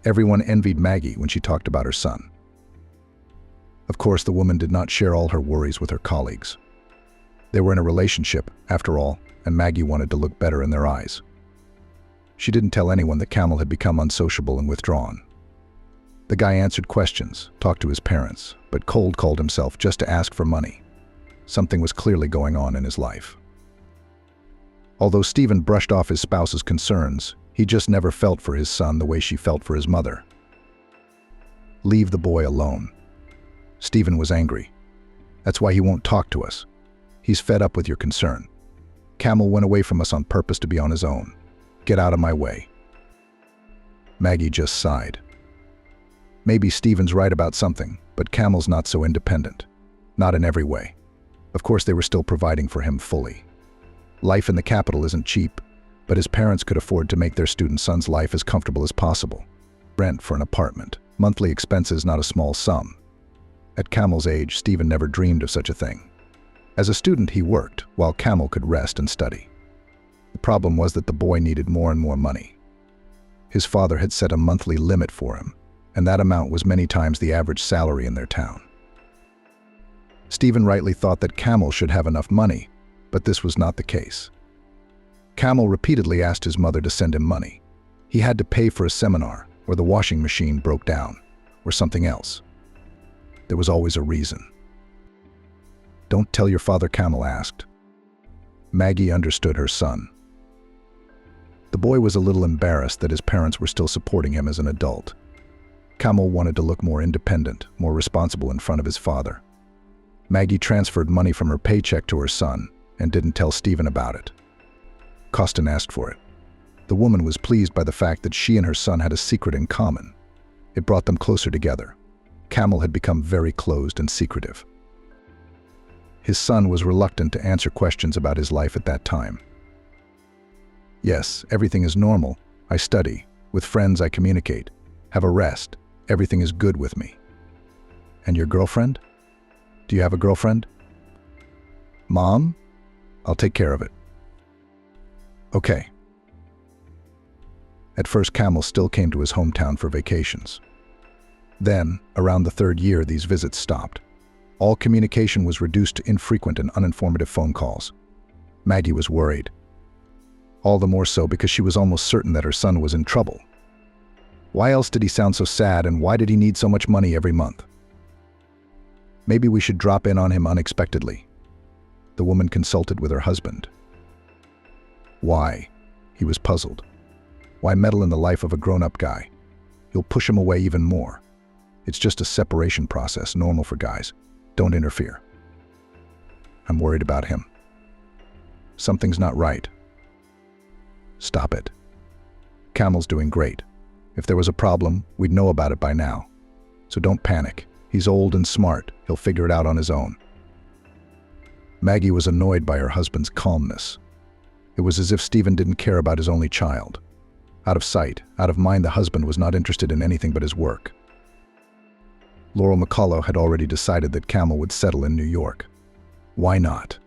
Everyone envied Maggie when she talked about her son. Of course, the woman did not share all her worries with her colleagues. They were in a relationship, after all, and Maggie wanted to look better in their eyes. She didn't tell anyone that Camel had become unsociable and withdrawn. The guy answered questions, talked to his parents, but cold called himself just to ask for money. Something was clearly going on in his life. Although Stephen brushed off his spouse's concerns, he just never felt for his son the way she felt for his mother. Leave the boy alone. Stephen was angry. That's why he won't talk to us. He's fed up with your concern. Camel went away from us on purpose to be on his own. Get out of my way. Maggie just sighed. Maybe Stephen's right about something, but Camel's not so independent. Not in every way. Of course, they were still providing for him fully. Life in the capital isn't cheap, but his parents could afford to make their student son's life as comfortable as possible. Rent for an apartment, monthly expenses not a small sum. At Camel's age, Stephen never dreamed of such a thing. As a student, he worked, while Camel could rest and study. The problem was that the boy needed more and more money. His father had set a monthly limit for him, and that amount was many times the average salary in their town. Stephen rightly thought that Camel should have enough money, but this was not the case. Camel repeatedly asked his mother to send him money. He had to pay for a seminar, or the washing machine broke down, or something else. There was always a reason. "Don't tell your father," Camel asked. Maggie understood her son. The boy was a little embarrassed that his parents were still supporting him as an adult. Camel wanted to look more independent, more responsible in front of his father. Maggie transferred money from her paycheck to her son and didn't tell Stephen about it. Costin asked for it. The woman was pleased by the fact that she and her son had a secret in common. It brought them closer together. Camel had become very closed and secretive. His son was reluctant to answer questions about his life at that time. "Yes, everything is normal. I study. With friends I communicate. Have a rest. Everything is good with me." "And your girlfriend? Do you have a girlfriend?" "Mom? I'll take care of it." "Okay." At first, Camel still came to his hometown for vacations. Then, around the third year, these visits stopped. All communication was reduced to infrequent and uninformative phone calls. Maggie was worried. All the more so because she was almost certain that her son was in trouble. Why else did he sound so sad, and why did he need so much money every month? "Maybe we should drop in on him unexpectedly." The woman consulted with her husband. "Why?" He was puzzled. "Why meddle in the life of a grown-up guy? You'll push him away even more. It's just a separation process, normal for guys. Don't interfere." "I'm worried about him. Something's not right." "Stop it. Camel's doing great. If there was a problem, we'd know about it by now. So don't panic. He's old and smart. He'll figure it out on his own." Maggie was annoyed by her husband's calmness. It was as if Stephen didn't care about his only child. Out of sight, out of mind, the husband was not interested in anything but his work. Laurel McCullough had already decided that Camel would settle in New York. Why not?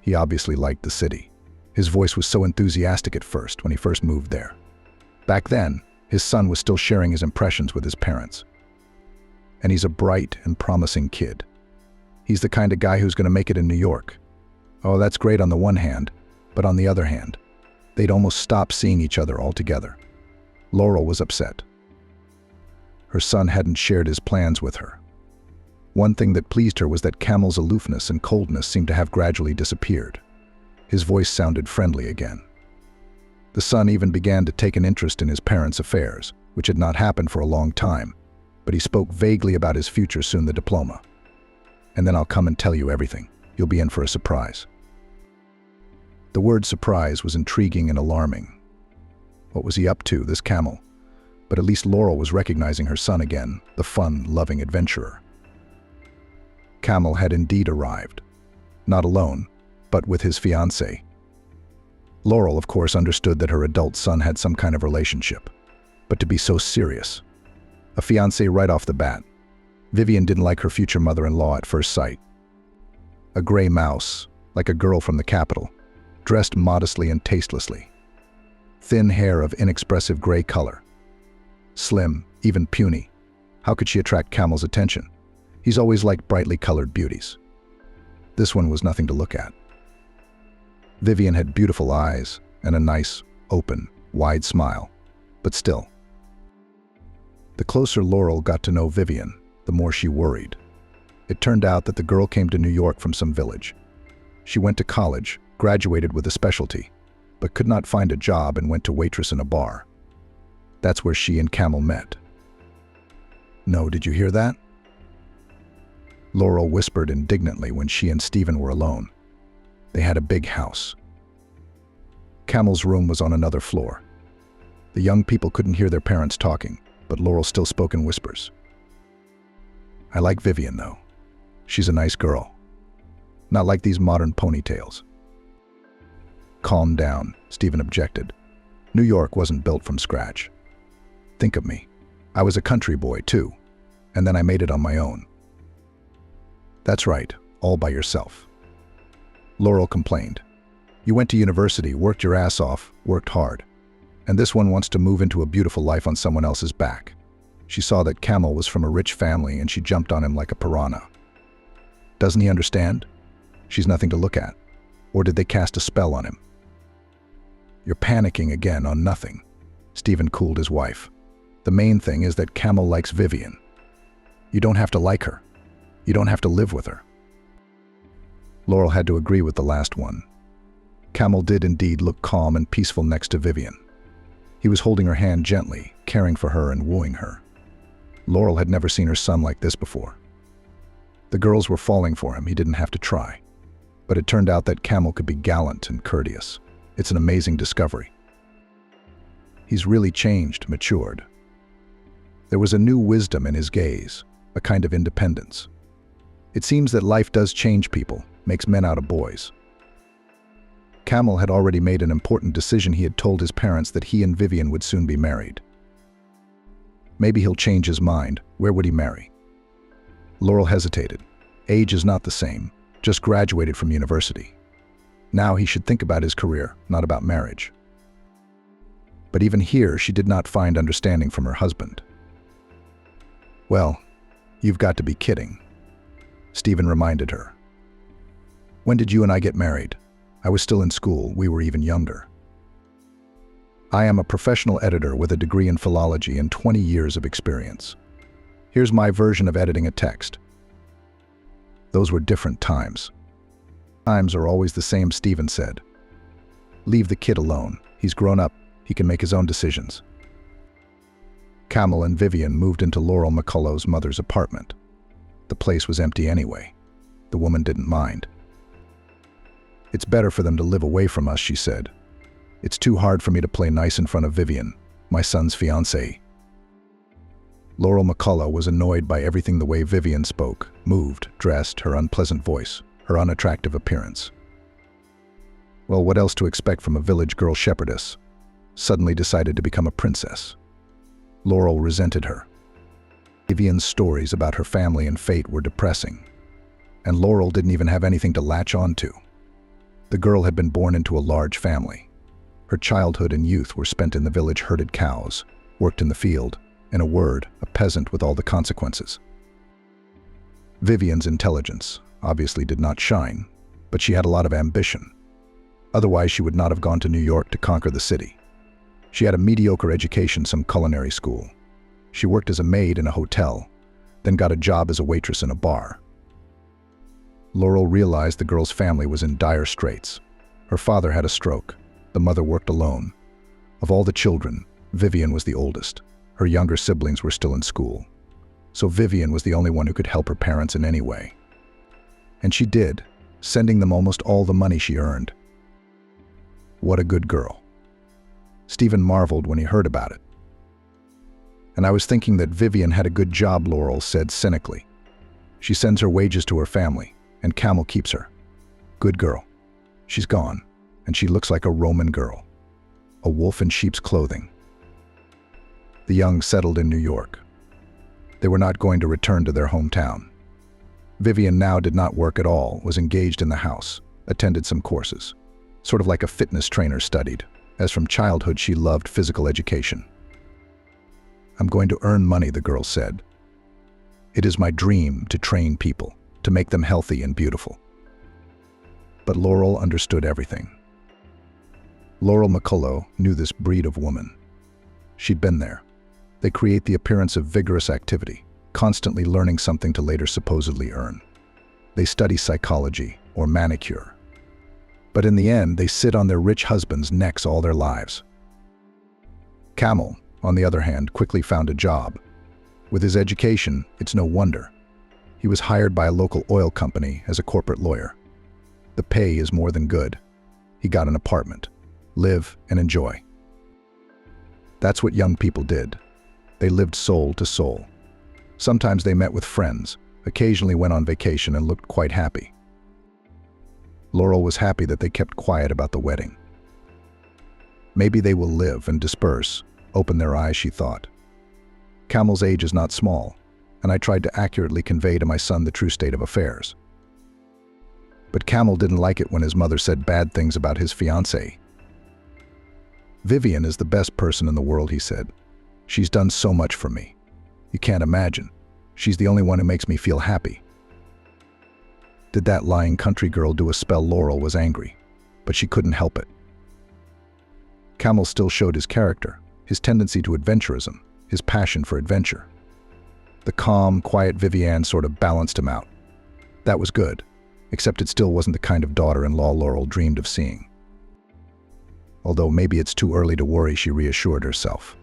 He obviously liked the city. His voice was so enthusiastic at first when he first moved there. Back then, his son was still sharing his impressions with his parents. And he's a bright and promising kid. He's the kind of guy who's going to make it in New York. Oh, that's great on the one hand, but on the other hand, they'd almost stop seeing each other altogether. Laurel was upset. Her son hadn't shared his plans with her. One thing that pleased her was that Camel's aloofness and coldness seemed to have gradually disappeared. His voice sounded friendly again. The son even began to take an interest in his parents' affairs, which had not happened for a long time, but he spoke vaguely about his future, soon the diploma. "And then I'll come and tell you everything. You'll be in for a surprise." The word surprise was intriguing and alarming. What was he up to, this Camel? But at least Laurel was recognizing her son again, the fun, loving adventurer. Camel had indeed arrived. Not alone, but with his fiancée. Laurel, of course, understood that her adult son had some kind of relationship. But to be so serious. A fiancée right off the bat. Vivian didn't like her future mother-in-law at first sight. A gray mouse, like a girl from the capital, dressed modestly and tastelessly. Thin hair of inexpressive gray color. Slim, even puny. How could she attract Camel's attention? He's always liked brightly colored beauties. This one was nothing to look at. Vivian had beautiful eyes and a nice, open, wide smile, but still. The closer Laurel got to know Vivian, the more she worried. It turned out that the girl came to New York from some village. She went to college, graduated with a specialty, but could not find a job and went to waitress in a bar. That's where she and Camel met. "No, did you hear that?" Laurel whispered indignantly when she and Stephen were alone. They had a big house. Camel's room was on another floor. The young people couldn't hear their parents talking, but Laurel still spoke in whispers. "I like Vivian, though. She's a nice girl. Not like these modern ponytails." "Calm down," Stephen objected. "New York wasn't built from scratch. Think of me. I was a country boy, too, and then I made it on my own." "That's right, all by yourself." Laurel complained. "You went to university, worked your ass off, worked hard. and this one wants to move into a beautiful life on someone else's back. She saw that Camel was from a rich family and she jumped on him like a piranha. Doesn't he understand? She's nothing to look at. Or did they cast a spell on him? You're panicking again on nothing. Stephen cooled his wife. The main thing is that Camel likes Vivian. You don't have to like her. You don't have to live with her. Laurel had to agree with the last one. Camel did indeed look calm and peaceful next to Vivian. He was holding her hand gently, caring for her and wooing her. Laurel had never seen her son like this before. The girls were falling for him, he didn't have to try. But it turned out that Camel could be gallant and courteous. It's an amazing discovery. He's really changed, matured. There was a new wisdom in his gaze, a kind of independence. It seems that life does change people, makes men out of boys. Camel had already made an important decision. He had told his parents that he and Vivian would soon be married. Maybe he'll change his mind. Where would he marry? Laurel hesitated. Age is not the same, just graduated from university. Now he should think about his career, not about marriage. But even here, she did not find understanding from her husband. Well, you've got to be kidding. Stephen reminded her. When did you and I get married? I was still in school, we were even younger. I am a professional editor with a degree in philology and 20 years of experience. Here's my version of editing a text. Those were different times. Times are always the same, Stephen said. Leave the kid alone. He's grown up. He can make his own decisions. Camel and Vivian moved into Laurel McCullough's mother's apartment. The place was empty anyway. The woman didn't mind. It's better for them to live away from us, she said. It's too hard for me to play nice in front of Vivian, my son's fiancée. Laurel McCullough was annoyed by everything the way Vivian spoke, moved, dressed, her unpleasant voice, her unattractive appearance. Well, what else to expect from a village girl shepherdess? Suddenly decided to become a princess. Laurel resented her. Vivian's stories about her family and fate were depressing, and Laurel didn't even have anything to latch on to. The girl had been born into a large family. Her childhood and youth were spent in the village, herded cows, worked in the field, in a word, a peasant with all the consequences. Vivian's intelligence obviously did not shine, but she had a lot of ambition. Otherwise, she would not have gone to New York to conquer the city. She had a mediocre education, some culinary school. She worked as a maid in a hotel, then got a job as a waitress in a bar. Laurel realized the girl's family was in dire straits. Her father had a stroke. The mother worked alone. Of all the children, Vivian was the oldest. Her younger siblings were still in school. So Vivian was the only one who could help her parents in any way. And she did, sending them almost all the money she earned. What a good girl. Stephen marveled when he heard about it. And I was thinking that Vivian had a good job, Laurel said cynically. She sends her wages to her family, and Camel keeps her. Good girl. She's gone, and she looks like a Roman girl. A wolf in sheep's clothing. The young settled in New York. They were not going to return to their hometown. Vivian now did not work at all, was engaged in the house, attended some courses. Sort of like a fitness trainer studied, as from childhood she loved physical education. I'm going to earn money, the girl said. It is my dream to train people, to make them healthy and beautiful. But Laurel understood everything. Laurel McCullough knew this breed of woman. She'd been there. They create the appearance of vigorous activity, constantly learning something to later supposedly earn. They study psychology or manicure. But in the end, they sit on their rich husbands' necks all their lives. Camel, on the other hand, quickly found a job. With his education, it's no wonder. He was hired by a local oil company as a corporate lawyer. The pay is more than good. He got an apartment. Live and enjoy. That's what young people did. They lived soul to soul. Sometimes they met with friends, occasionally went on vacation and looked quite happy. Laurel was happy that they kept quiet about the wedding. Maybe they will live and disperse, open their eyes, she thought. Camel's age is not small, and I tried to accurately convey to my son the true state of affairs. But Camel didn't like it when his mother said bad things about his fiancée. "Vivian is the best person in the world," he said. "She's done so much for me. You can't imagine. She's the only one who makes me feel happy." Did that lying country girl do a spell? Laurel was angry, but she couldn't help it. Camel still showed his character, his tendency to adventurism, his passion for adventure. The calm, quiet Vivian sort of balanced him out. That was good, except it still wasn't the kind of daughter-in-law Laurel dreamed of seeing. Although maybe it's too early to worry, she reassured herself.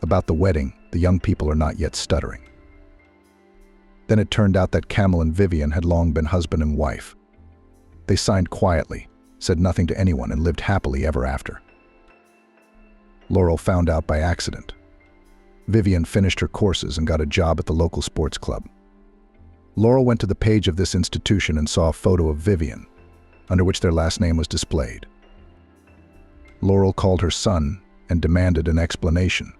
About the wedding, the young people are not yet stuttering. Then it turned out that Camel and Vivian had long been husband and wife. They signed quietly, said nothing to anyone, and lived happily ever after. Laurel found out by accident. Vivian finished her courses and got a job at the local sports club. Laurel went to the page of this institution and saw a photo of Vivian, under which their last name was displayed. Laurel called her son and demanded an explanation.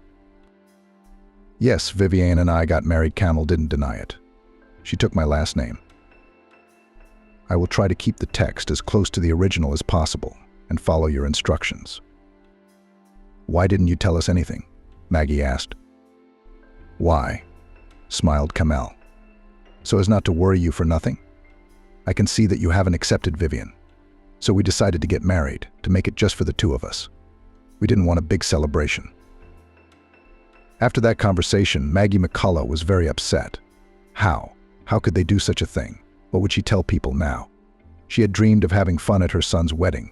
"Yes, Vivian and I got married," Camel didn't deny it. "She took my last name. I will try to keep the text as close to the original as possible and follow your instructions." "Why didn't you tell us anything?" Maggie asked. "Why?" smiled Camel. "So as not to worry you for nothing? I can see that you haven't accepted Vivian. So we decided to get married, to make it just for the two of us. We didn't want a big celebration." After that conversation, Maggie McCullough was very upset. How? How could they do such a thing? What would she tell people now? She had dreamed of having fun at her son's wedding.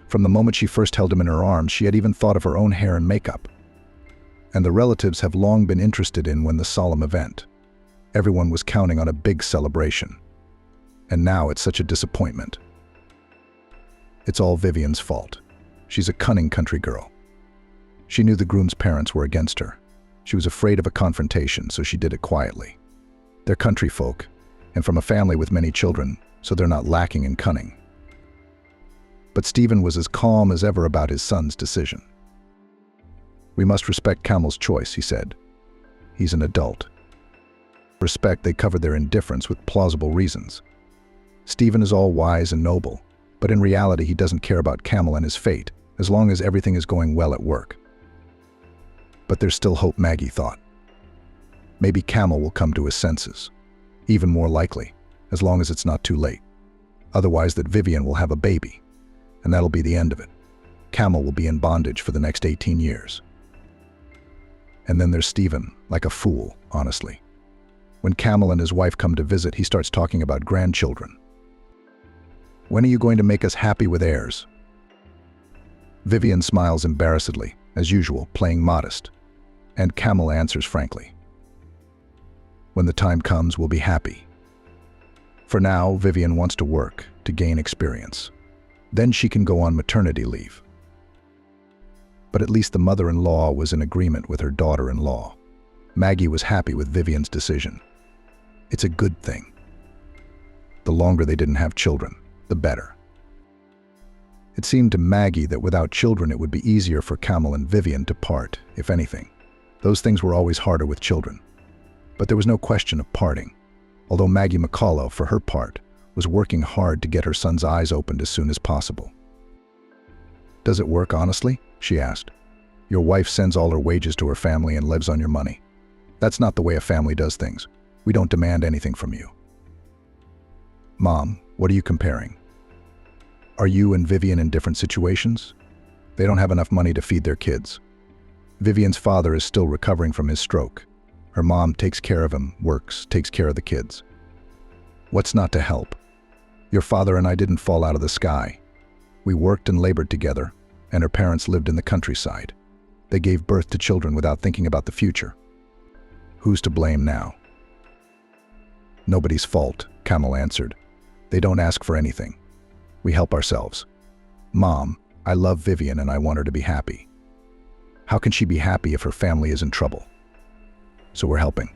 From the moment she first held him in her arms, she had even thought of her own hair and makeup. And the relatives have long been interested in when the solemn event. Everyone was counting on a big celebration. And now it's such a disappointment. It's all Vivian's fault. She's a cunning country girl. She knew the groom's parents were against her. She was afraid of a confrontation, so she did it quietly. They're country folk, and from a family with many children, so they're not lacking in cunning. But Stephen was as calm as ever about his son's decision. "We must respect Camel's choice," he said. "He's an adult." Respect, they covered their indifference with plausible reasons. Stephen is all wise and noble, but in reality he doesn't care about Camel and his fate, as long as everything is going well at work. But there's still hope, Maggie thought. Maybe Camel will come to his senses. Even more likely, as long as it's not too late. Otherwise, that Vivian will have a baby, and that'll be the end of it. Camel will be in bondage for the next 18 years. And then there's Stephen, like a fool, honestly. When Camel and his wife come to visit, he starts talking about grandchildren. "When are you going to make us happy with heirs?" Vivian smiles embarrassedly, as usual, playing modest, and Camel answers frankly. "When the time comes, we'll be happy. For now, Vivian wants to work to gain experience. Then she can go on maternity leave." But at least the mother-in-law was in agreement with her daughter-in-law. Maggie was happy with Vivian's decision. It's a good thing. The longer they didn't have children, the better. It seemed to Maggie that without children it would be easier for Camel and Vivian to part, if anything. Those things were always harder with children. But there was no question of parting, although Maggie McCullough, for her part, was working hard to get her son's eyes opened as soon as possible. "Does it work honestly?" she asked. "Your wife sends all her wages to her family and lives on your money. That's not the way a family does things. We don't demand anything from you." "Mom, what are you comparing? Are you and Vivian in different situations? They don't have enough money to feed their kids. Vivian's father is still recovering from his stroke. Her mom takes care of him, works, takes care of the kids. What's not to help? Your father and I didn't fall out of the sky. We worked and labored together, and her parents lived in the countryside. They gave birth to children without thinking about the future. Who's to blame now?" "Nobody's fault," Camel answered. "They don't ask for anything. We help ourselves. Mom, I love Vivian and I want her to be happy. How can she be happy if her family is in trouble? So we're helping."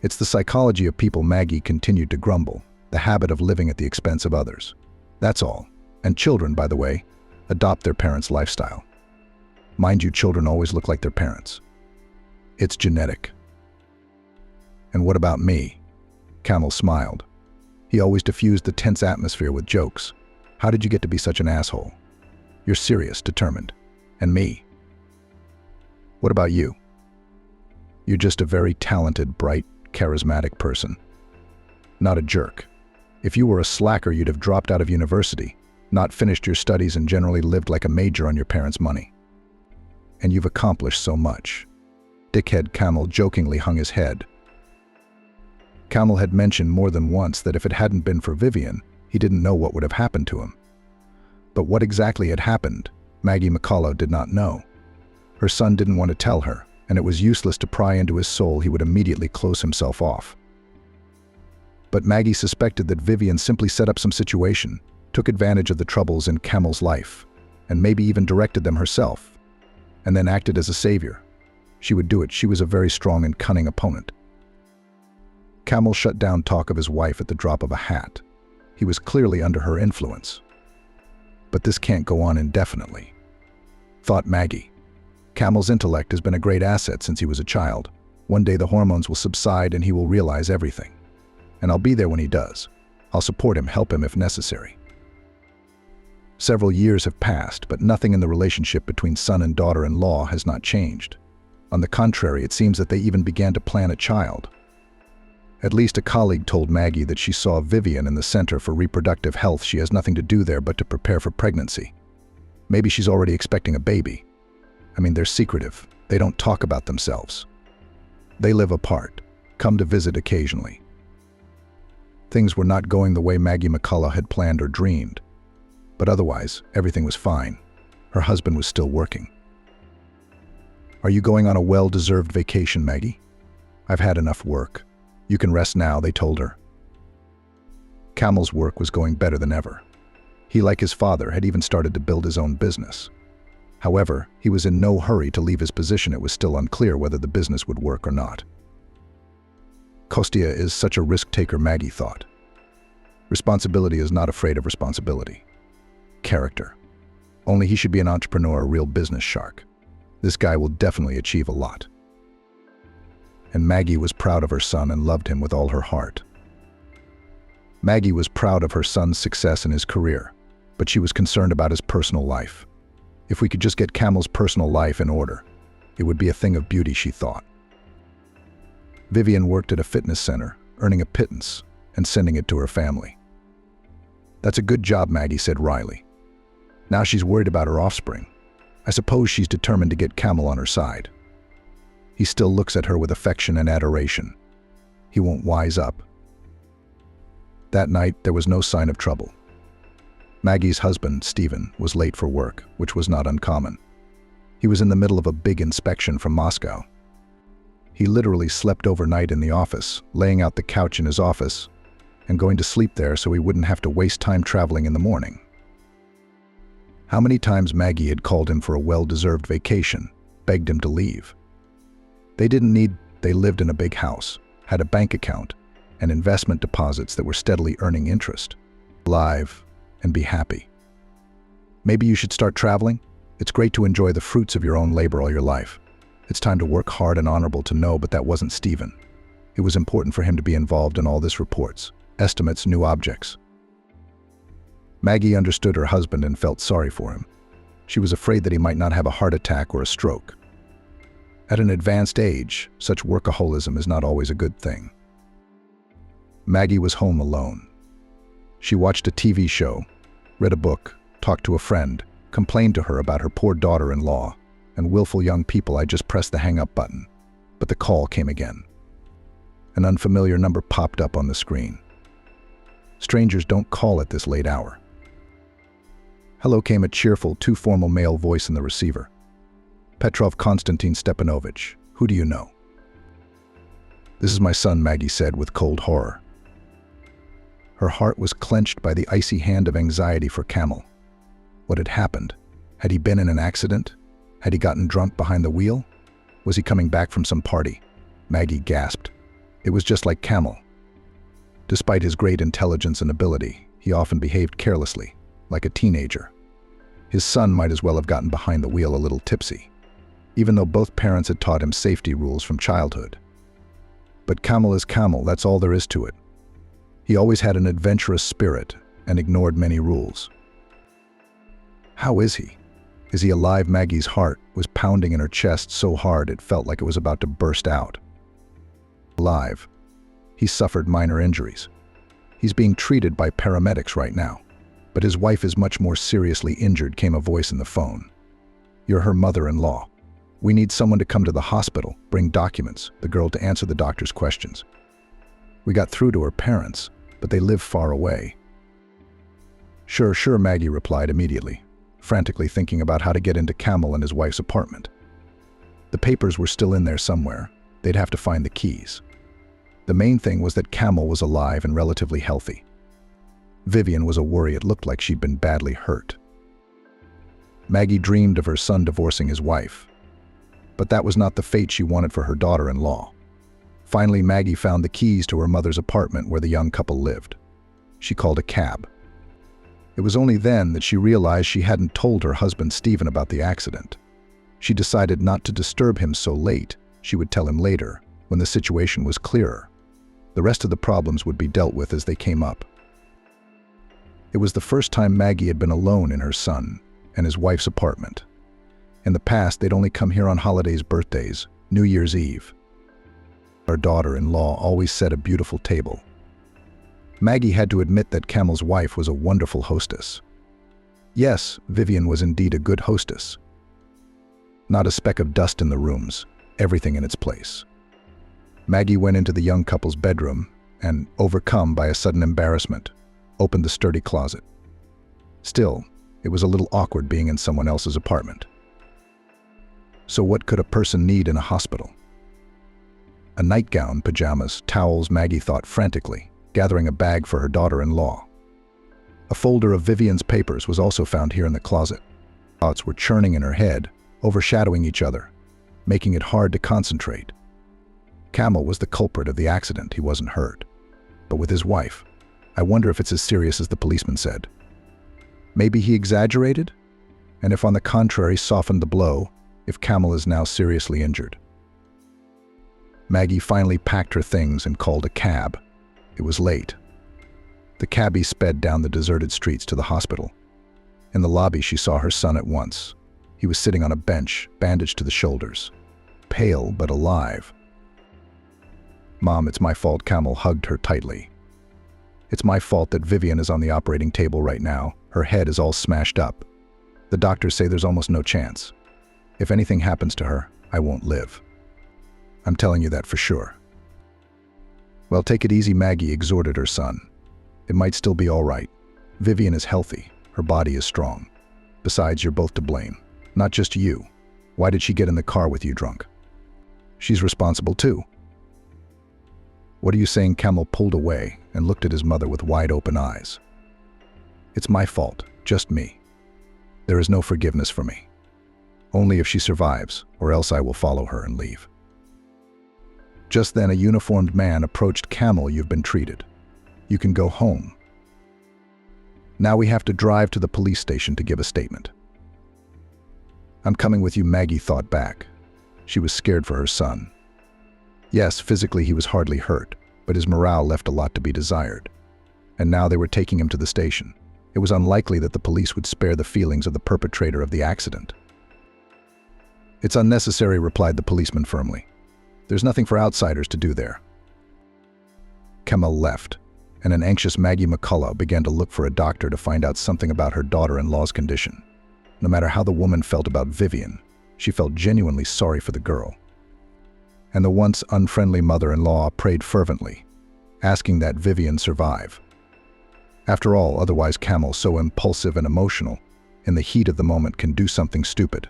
It's the psychology of people. Maggie continued to grumble, the habit of living at the expense of others. That's all. And children, by the way, adopt their parents' lifestyle. Mind you, children always look like their parents. It's genetic. "And what about me?" Camel smiled. He always diffused the tense atmosphere with jokes. "How did you get to be such an asshole?" You're serious, determined. And me? What about you? You're just a very talented, bright, charismatic person. Not a jerk. If you were a slacker, you'd have dropped out of university, not finished your studies, and generally lived like a major on your parents' money. And you've accomplished so much. Dickhead Camel jokingly hung his head. Camel had mentioned more than once that if it hadn't been for Vivian, he didn't know what would have happened to him. But what exactly had happened, Maggie McCullough did not know. Her son didn't want to tell her, and it was useless to pry into his soul. He would immediately close himself off. But Maggie suspected that Vivian simply set up some situation, took advantage of the troubles in Camel's life, and maybe even directed them herself, and then acted as a savior. She would do it. She was a very strong and cunning opponent. Camel shut down talk of his wife at the drop of a hat. He was clearly under her influence. But this can't go on indefinitely, thought Maggie. Camel's intellect has been a great asset since he was a child. One day the hormones will subside and he will realize everything. And I'll be there when he does. I'll support him, help him if necessary. Several years have passed, but nothing in the relationship between son and daughter-in-law has not changed. On the contrary, it seems that they even began to plan a child. At least a colleague told Maggie that she saw Vivian in the Center for Reproductive Health. She has nothing to do there but to prepare for pregnancy. Maybe she's already expecting a baby. I mean, they're secretive. They don't talk about themselves. They live apart, come to visit occasionally. Things were not going the way Maggie McCullough had planned or dreamed. But otherwise, everything was fine. Her husband was still working. Are you going on a well-deserved vacation, Maggie? I've had enough work. You can rest now, they told her. Camel's work was going better than ever. He, like his father, had even started to build his own business. However, he was in no hurry to leave his position. It was still unclear whether the business would work or not. Kostya is such a risk-taker, Maggie thought. Responsibility is not afraid of responsibility. Character. Only he should be an entrepreneur, a real business shark. This guy will definitely achieve a lot. And Maggie was proud of her son and loved him with all her heart. Maggie was proud of her son's success in his career, but she was concerned about his personal life. If we could just get Camel's personal life in order, it would be a thing of beauty, she thought. Vivian worked at a fitness center, earning a pittance and sending it to her family. That's a good job, Maggie said wryly. Now she's worried about her offspring. I suppose she's determined to get Camel on her side. He still looks at her with affection and adoration. He won't wise up. That night, there was no sign of trouble. Maggie's husband, Stephen, was late for work, which was not uncommon. He was in the middle of a big inspection from Moscow. He literally slept overnight in the office, laying out the couch in his office, and going to sleep there so he wouldn't have to waste time traveling in the morning. How many times Maggie had called him for a well-deserved vacation, begged him to leave. They lived in a big house, had a bank account, and investment deposits that were steadily earning interest. Live and be happy. Maybe you should start traveling? It's great to enjoy the fruits of your own labor all your life. It's time to work hard and honorable to know, but that wasn't Stephen. It was important for him to be involved in all this reports, estimates, new objects. Maggie understood her husband and felt sorry for him. She was afraid that he might not have a heart attack or a stroke. At an advanced age, such workaholism is not always a good thing. Maggie was home alone. She watched a TV show, read a book, talked to a friend, complained to her about her poor daughter-in-law, and willful young people. I just pressed the hang-up button, but the call came again. An unfamiliar number popped up on the screen. Strangers don't call at this late hour. Hello, came a cheerful, too formal male voice in the receiver. Petrov Konstantin Stepanovich, who do you know? This is my son, Maggie said with cold horror. Her heart was clenched by the icy hand of anxiety for Camel. What had happened? Had he been in an accident? Had he gotten drunk behind the wheel? Was he coming back from some party? Maggie gasped. It was just like Camel. Despite his great intelligence and ability, he often behaved carelessly, like a teenager. His son might as well have gotten behind the wheel a little tipsy, even though both parents had taught him safety rules from childhood. But Camel is Camel, that's all there is to it. He always had an adventurous spirit and ignored many rules. How is he? Is he alive? Maggie's heart was pounding in her chest so hard it felt like it was about to burst out. Alive. He suffered minor injuries. He's being treated by paramedics right now. But his wife is much more seriously injured, came a voice in the phone. You're her mother-in-law. We need someone to come to the hospital, bring documents, the girl to answer the doctor's questions. We got through to her parents, but they live far away. Sure, Maggie replied immediately, frantically thinking about how to get into Camel and his wife's apartment. The papers were still in there somewhere. They'd have to find the keys. The main thing was that Camel was alive and relatively healthy. Vivian was a worry. It looked like she'd been badly hurt. Maggie dreamed of her son divorcing his wife. But that was not the fate she wanted for her daughter-in-law. Finally, Maggie found the keys to her mother's apartment where the young couple lived. She called a cab. It was only then that she realized she hadn't told her husband Stephen about the accident. She decided not to disturb him so late. She would tell him later, when the situation was clearer. The rest of the problems would be dealt with as they came up. It was the first time Maggie had been alone in her son and his wife's apartment. In the past, they'd only come here on holidays, birthdays, New Year's Eve. Her daughter-in-law always set a beautiful table. Maggie had to admit that Camel's wife was a wonderful hostess. Yes, Vivian was indeed a good hostess. Not a speck of dust in the rooms, everything in its place. Maggie went into the young couple's bedroom and, overcome by a sudden embarrassment, opened the sturdy closet. Still, it was a little awkward being in someone else's apartment. So what could a person need in a hospital? A nightgown, pajamas, towels, Maggie thought frantically, gathering a bag for her daughter-in-law. A folder of Vivian's papers was also found here in the closet. Thoughts were churning in her head, overshadowing each other, making it hard to concentrate. Camel was the culprit of the accident. He wasn't hurt. But with his wife, I wonder if it's as serious as the policeman said. Maybe he exaggerated? And if on the contrary softened the blow, if Camel is now seriously injured? Maggie finally packed her things and called a cab. It was late. The cabbie sped down the deserted streets to the hospital. In the lobby, she saw her son at once. He was sitting on a bench, bandaged to the shoulders. Pale but alive. Mom, it's my fault. Camel hugged her tightly. It's my fault that Vivian is on the operating table right now. Her head is all smashed up. The doctors say there's almost no chance. If anything happens to her, I won't live. I'm telling you that for sure. Well, take it easy, Maggie exhorted her son. It might still be all right. Vivian is healthy. Her body is strong. Besides, you're both to blame. Not just you. Why did she get in the car with you drunk? She's responsible too. What are you saying? Camel pulled away and looked at his mother with wide-open eyes. It's my fault, just me. There is no forgiveness for me. Only if she survives, or else I will follow her and leave. Just then a uniformed man approached. Camel, you've been treated. You can go home. Now we have to drive to the police station to give a statement. I'm coming with you, Maggie thought back. She was scared for her son. Yes, physically he was hardly hurt, but his morale left a lot to be desired. And now they were taking him to the station. It was unlikely that the police would spare the feelings of the perpetrator of the accident. It's unnecessary, replied the policeman firmly. There's nothing for outsiders to do there. Camel left, and an anxious Maggie McCullough began to look for a doctor to find out something about her daughter-in-law's condition. No matter how the woman felt about Vivian, she felt genuinely sorry for the girl. And the once unfriendly mother-in-law prayed fervently, asking that Vivian survive. After all, otherwise Camel, so impulsive and emotional, in the heat of the moment can do something stupid.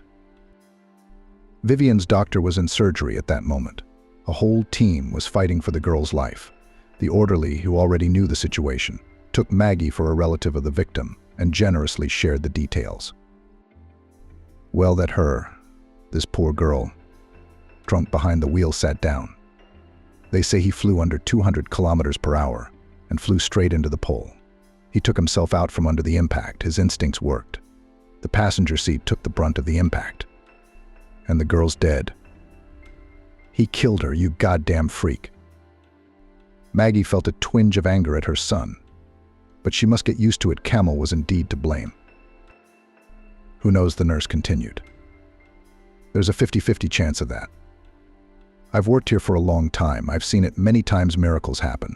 Vivian's doctor was in surgery at that moment. A whole team was fighting for the girl's life. The orderly, who already knew the situation, took Maggie for a relative of the victim and generously shared the details. Well, this poor girl, drunk behind the wheel, sat down. They say he flew under 200 kilometers per hour and flew straight into the pole. He took himself out from under the impact. His instincts worked. The passenger seat took the brunt of the impact. And the girl's dead. He killed her, you goddamn freak. Maggie felt a twinge of anger at her son, but she must get used to it. Camel was indeed to blame. Who knows, the nurse continued. There's a 50-50 chance of that. I've worked here for a long time. I've seen it many times. Miracles happen.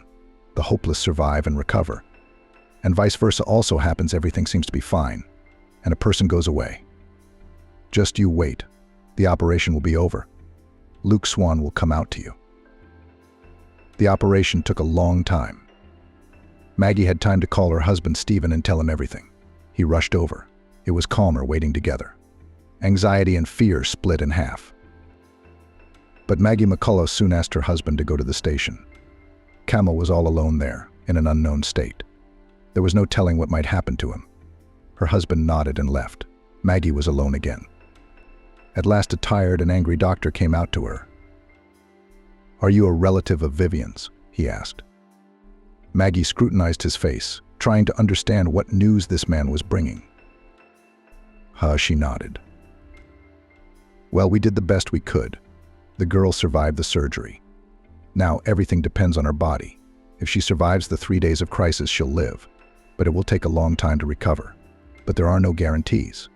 The hopeless survive and recover. And vice versa also happens. Everything seems to be fine, and a person goes away. Just you wait. The operation will be over. Luke Swan will come out to you. The operation took a long time. Maggie had time to call her husband Stephen and tell him everything. He rushed over. It was calmer waiting together. Anxiety and fear split in half. But Maggie McCullough soon asked her husband to go to the station. Camel was all alone there, in an unknown state. There was no telling what might happen to him. Her husband nodded and left. Maggie was alone again. At last, a tired and angry doctor came out to her. "Are you a relative of Vivian's?" he asked. Maggie scrutinized his face, trying to understand what news this man was bringing. She nodded. "Well, we did the best we could. The girl survived the surgery. Now everything depends on her body. If she survives the 3 days of crisis, she'll live, but it will take a long time to recover. But there are no guarantees.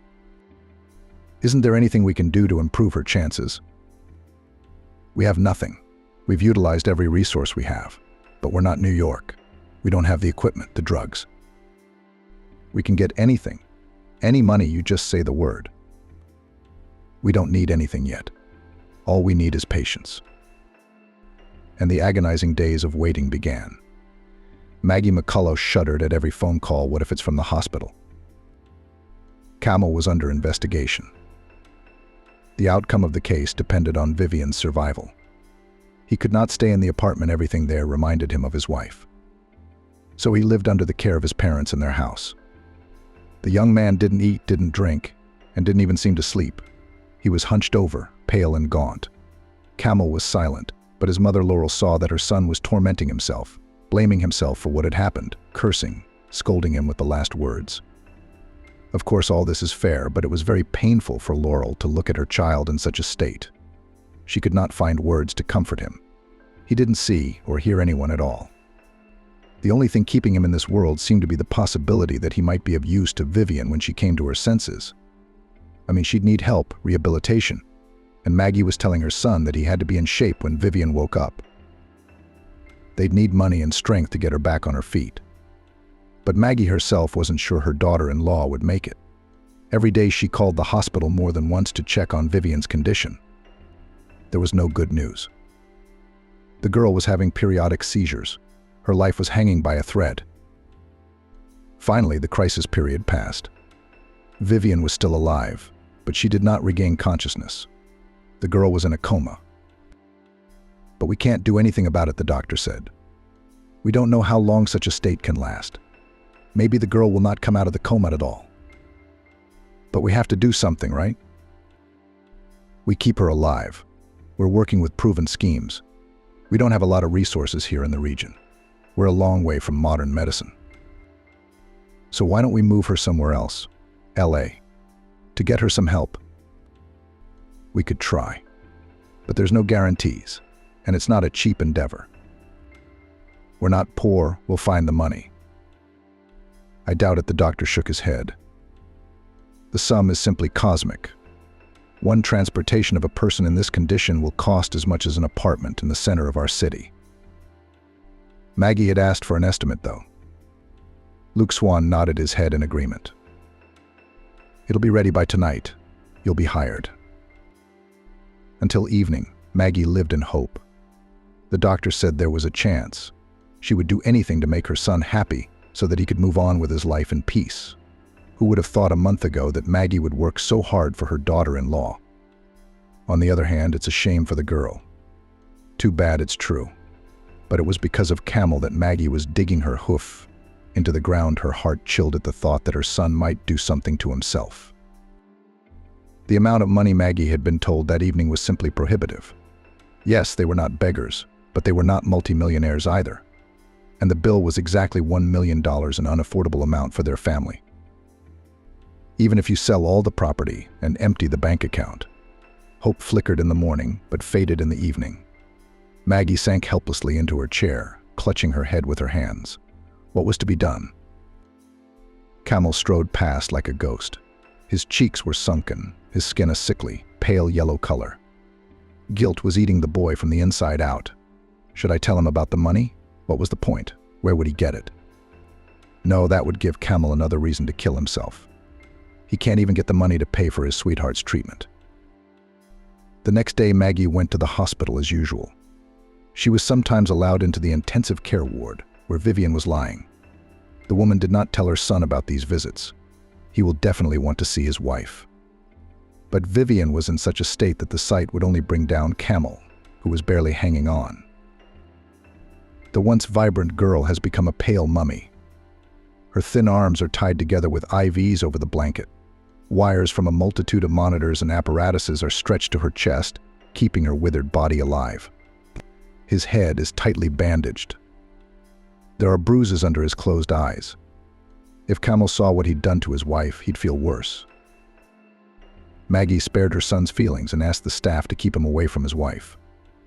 Isn't there anything we can do to improve her chances?" "We have nothing. We've utilized every resource we have, but we're not New York. We don't have the equipment, the drugs. We can get anything, any money, you just say the word. We don't need anything yet. All we need is patience." And the agonizing days of waiting began. Maggie McCullough shuddered at every phone call. What if it's from the hospital? Camel was under investigation. The outcome of the case depended on Vivian's survival. He could not stay in the apartment. Everything there reminded him of his wife. So he lived under the care of his parents in their house. The young man didn't eat, didn't drink, and didn't even seem to sleep. He was hunched over, pale and gaunt. Camel was silent, but his mother Laurel saw that her son was tormenting himself, blaming himself for what had happened, cursing, scolding him with the last words. Of course, all this is fair, but it was very painful for Laurel to look at her child in such a state. She could not find words to comfort him. He didn't see or hear anyone at all. The only thing keeping him in this world seemed to be the possibility that he might be of use to Vivian when she came to her senses. She'd need help, rehabilitation, and Maggie was telling her son that he had to be in shape when Vivian woke up. They'd need money and strength to get her back on her feet. But Maggie herself wasn't sure her daughter-in-law would make it. Every day she called the hospital more than once to check on Vivian's condition. There was no good news. The girl was having periodic seizures. Her life was hanging by a thread. Finally, the crisis period passed. Vivian was still alive, but she did not regain consciousness. The girl was in a coma. "But we can't do anything about it," the doctor said. "We don't know how long such a state can last. Maybe the girl will not come out of the coma at all. But we have to do something, right? We keep her alive. We're working with proven schemes. We don't have a lot of resources here in the region. We're a long way from modern medicine. So why don't we move her somewhere else, LA, to get her some help? We could try, but there's no guarantees, and it's not a cheap endeavor. We're not poor, we'll find the money." "I doubt it," the doctor shook his head. "The sum is simply cosmic. One transportation of a person in this condition will cost as much as an apartment in the center of our city." Maggie had asked for an estimate, though. Luke Swan nodded his head in agreement. "It'll be ready by tonight. You'll be hired." Until evening, Maggie lived in hope. The doctor said there was a chance. She would do anything to make her son happy so that he could move on with his life in peace. Who would have thought a month ago that Maggie would work so hard for her daughter-in-law? On the other hand, it's a shame for the girl. Too bad it's true. But it was because of Camel that Maggie was digging her hoof into the ground. Her heart chilled at the thought that her son might do something to himself. The amount of money Maggie had been told that evening was simply prohibitive. Yes, they were not beggars, but they were not multimillionaires either. And the bill was exactly $1 million, an unaffordable amount for their family. Even if you sell all the property and empty the bank account. Hope flickered in the morning, but faded in the evening. Maggie sank helplessly into her chair, clutching her head with her hands. What was to be done? Camel strode past like a ghost. His cheeks were sunken, his skin a sickly, pale yellow color. Guilt was eating the boy from the inside out. Should I tell him about the money? What was the point? Where would he get it? No, that would give Camel another reason to kill himself. He can't even get the money to pay for his sweetheart's treatment. The next day, Maggie went to the hospital as usual. She was sometimes allowed into the intensive care ward, where Vivian was lying. The woman did not tell her son about these visits. He will definitely want to see his wife. But Vivian was in such a state that the sight would only bring down Camel, who was barely hanging on. The once vibrant girl has become a pale mummy. Her thin arms are tied together with IVs over the blanket. Wires from a multitude of monitors and apparatuses are stretched to her chest, keeping her withered body alive. His head is tightly bandaged. There are bruises under his closed eyes. If Camel saw what he'd done to his wife, he'd feel worse. Maggie spared her son's feelings and asked the staff to keep him away from his wife.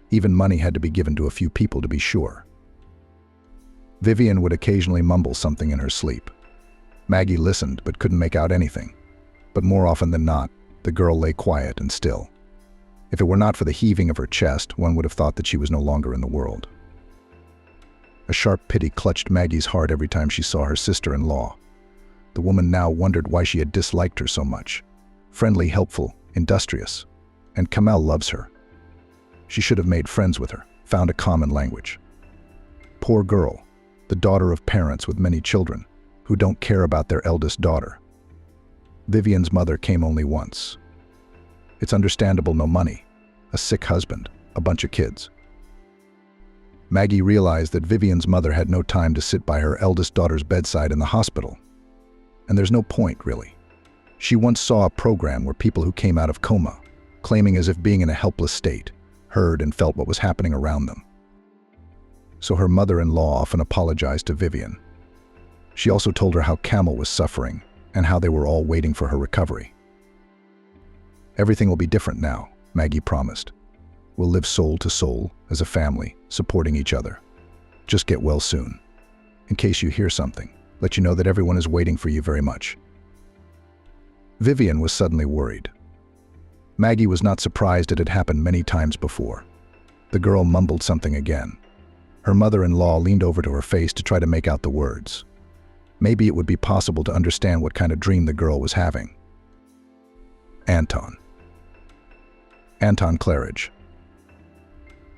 Even money had to be given to a few people to be sure. Vivian would occasionally mumble something in her sleep. Maggie listened but couldn't make out anything. But more often than not, the girl lay quiet and still. If it were not for the heaving of her chest, one would have thought that she was no longer in the world. A sharp pity clutched Maggie's heart every time she saw her sister-in-law. The woman now wondered why she had disliked her so much. Friendly, helpful, industrious. And Kamel loves her. She should have made friends with her, found a common language. Poor girl, the daughter of parents with many children, who don't care about their eldest daughter. Vivian's mother came only once. It's understandable, no money, a sick husband, a bunch of kids. Maggie realized that Vivian's mother had no time to sit by her eldest daughter's bedside in the hospital. And there's no point, really. She once saw a program where people who came out of coma, claiming as if being in a helpless state, heard and felt what was happening around them. So her mother-in-law often apologized to Vivian. She also told her how Camel was suffering and how they were all waiting for her recovery. Everything will be different now, Maggie promised. We'll live soul to soul, as a family, supporting each other. Just get well soon. In case you hear something, let you know that everyone is waiting for you very much. Vivian was suddenly worried. Maggie was not surprised it had happened many times before. The girl mumbled something again. Her mother-in-law leaned over to her face to try to make out the words. Maybe it would be possible to understand what kind of dream the girl was having. Anton. Anton Claridge.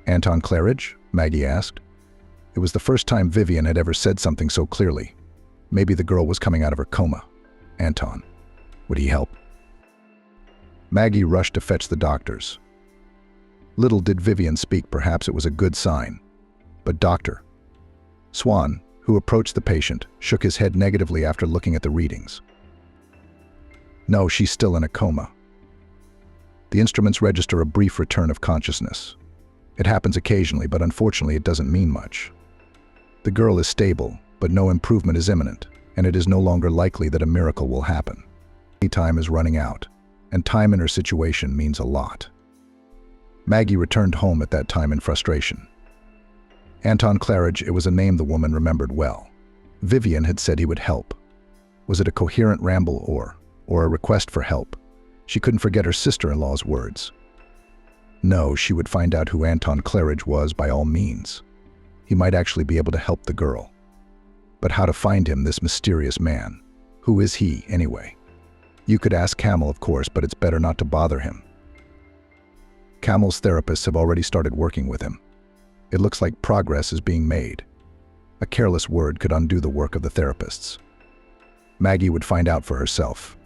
Anton Claridge? Maggie asked. It was the first time Vivian had ever said something so clearly. Maybe the girl was coming out of her coma. Anton. Would he help? Maggie rushed to fetch the doctors. Little did Vivian speak, perhaps it was a good sign. But Dr. Swan, who approached the patient, shook his head negatively after looking at the readings. No, she's still in a coma. The instruments register a brief return of consciousness. It happens occasionally, but unfortunately it doesn't mean much. The girl is stable, but no improvement is imminent, and it is no longer likely that a miracle will happen. Time is running out, and time in her situation means a lot. Maggie returned home at that time in frustration. Anton Claridge, it was a name the woman remembered well. Vivian had said he would help. Was it a coherent ramble or a request for help? She couldn't forget her sister-in-law's words. No, she would find out who Anton Claridge was by all means. He might actually be able to help the girl. But how to find him, this mysterious man? Who is he, anyway? You could ask Camel, of course, but it's better not to bother him. Camel's therapists have already started working with him. It looks like progress is being made. A careless word could undo the work of the therapists. Maggie would find out for herself.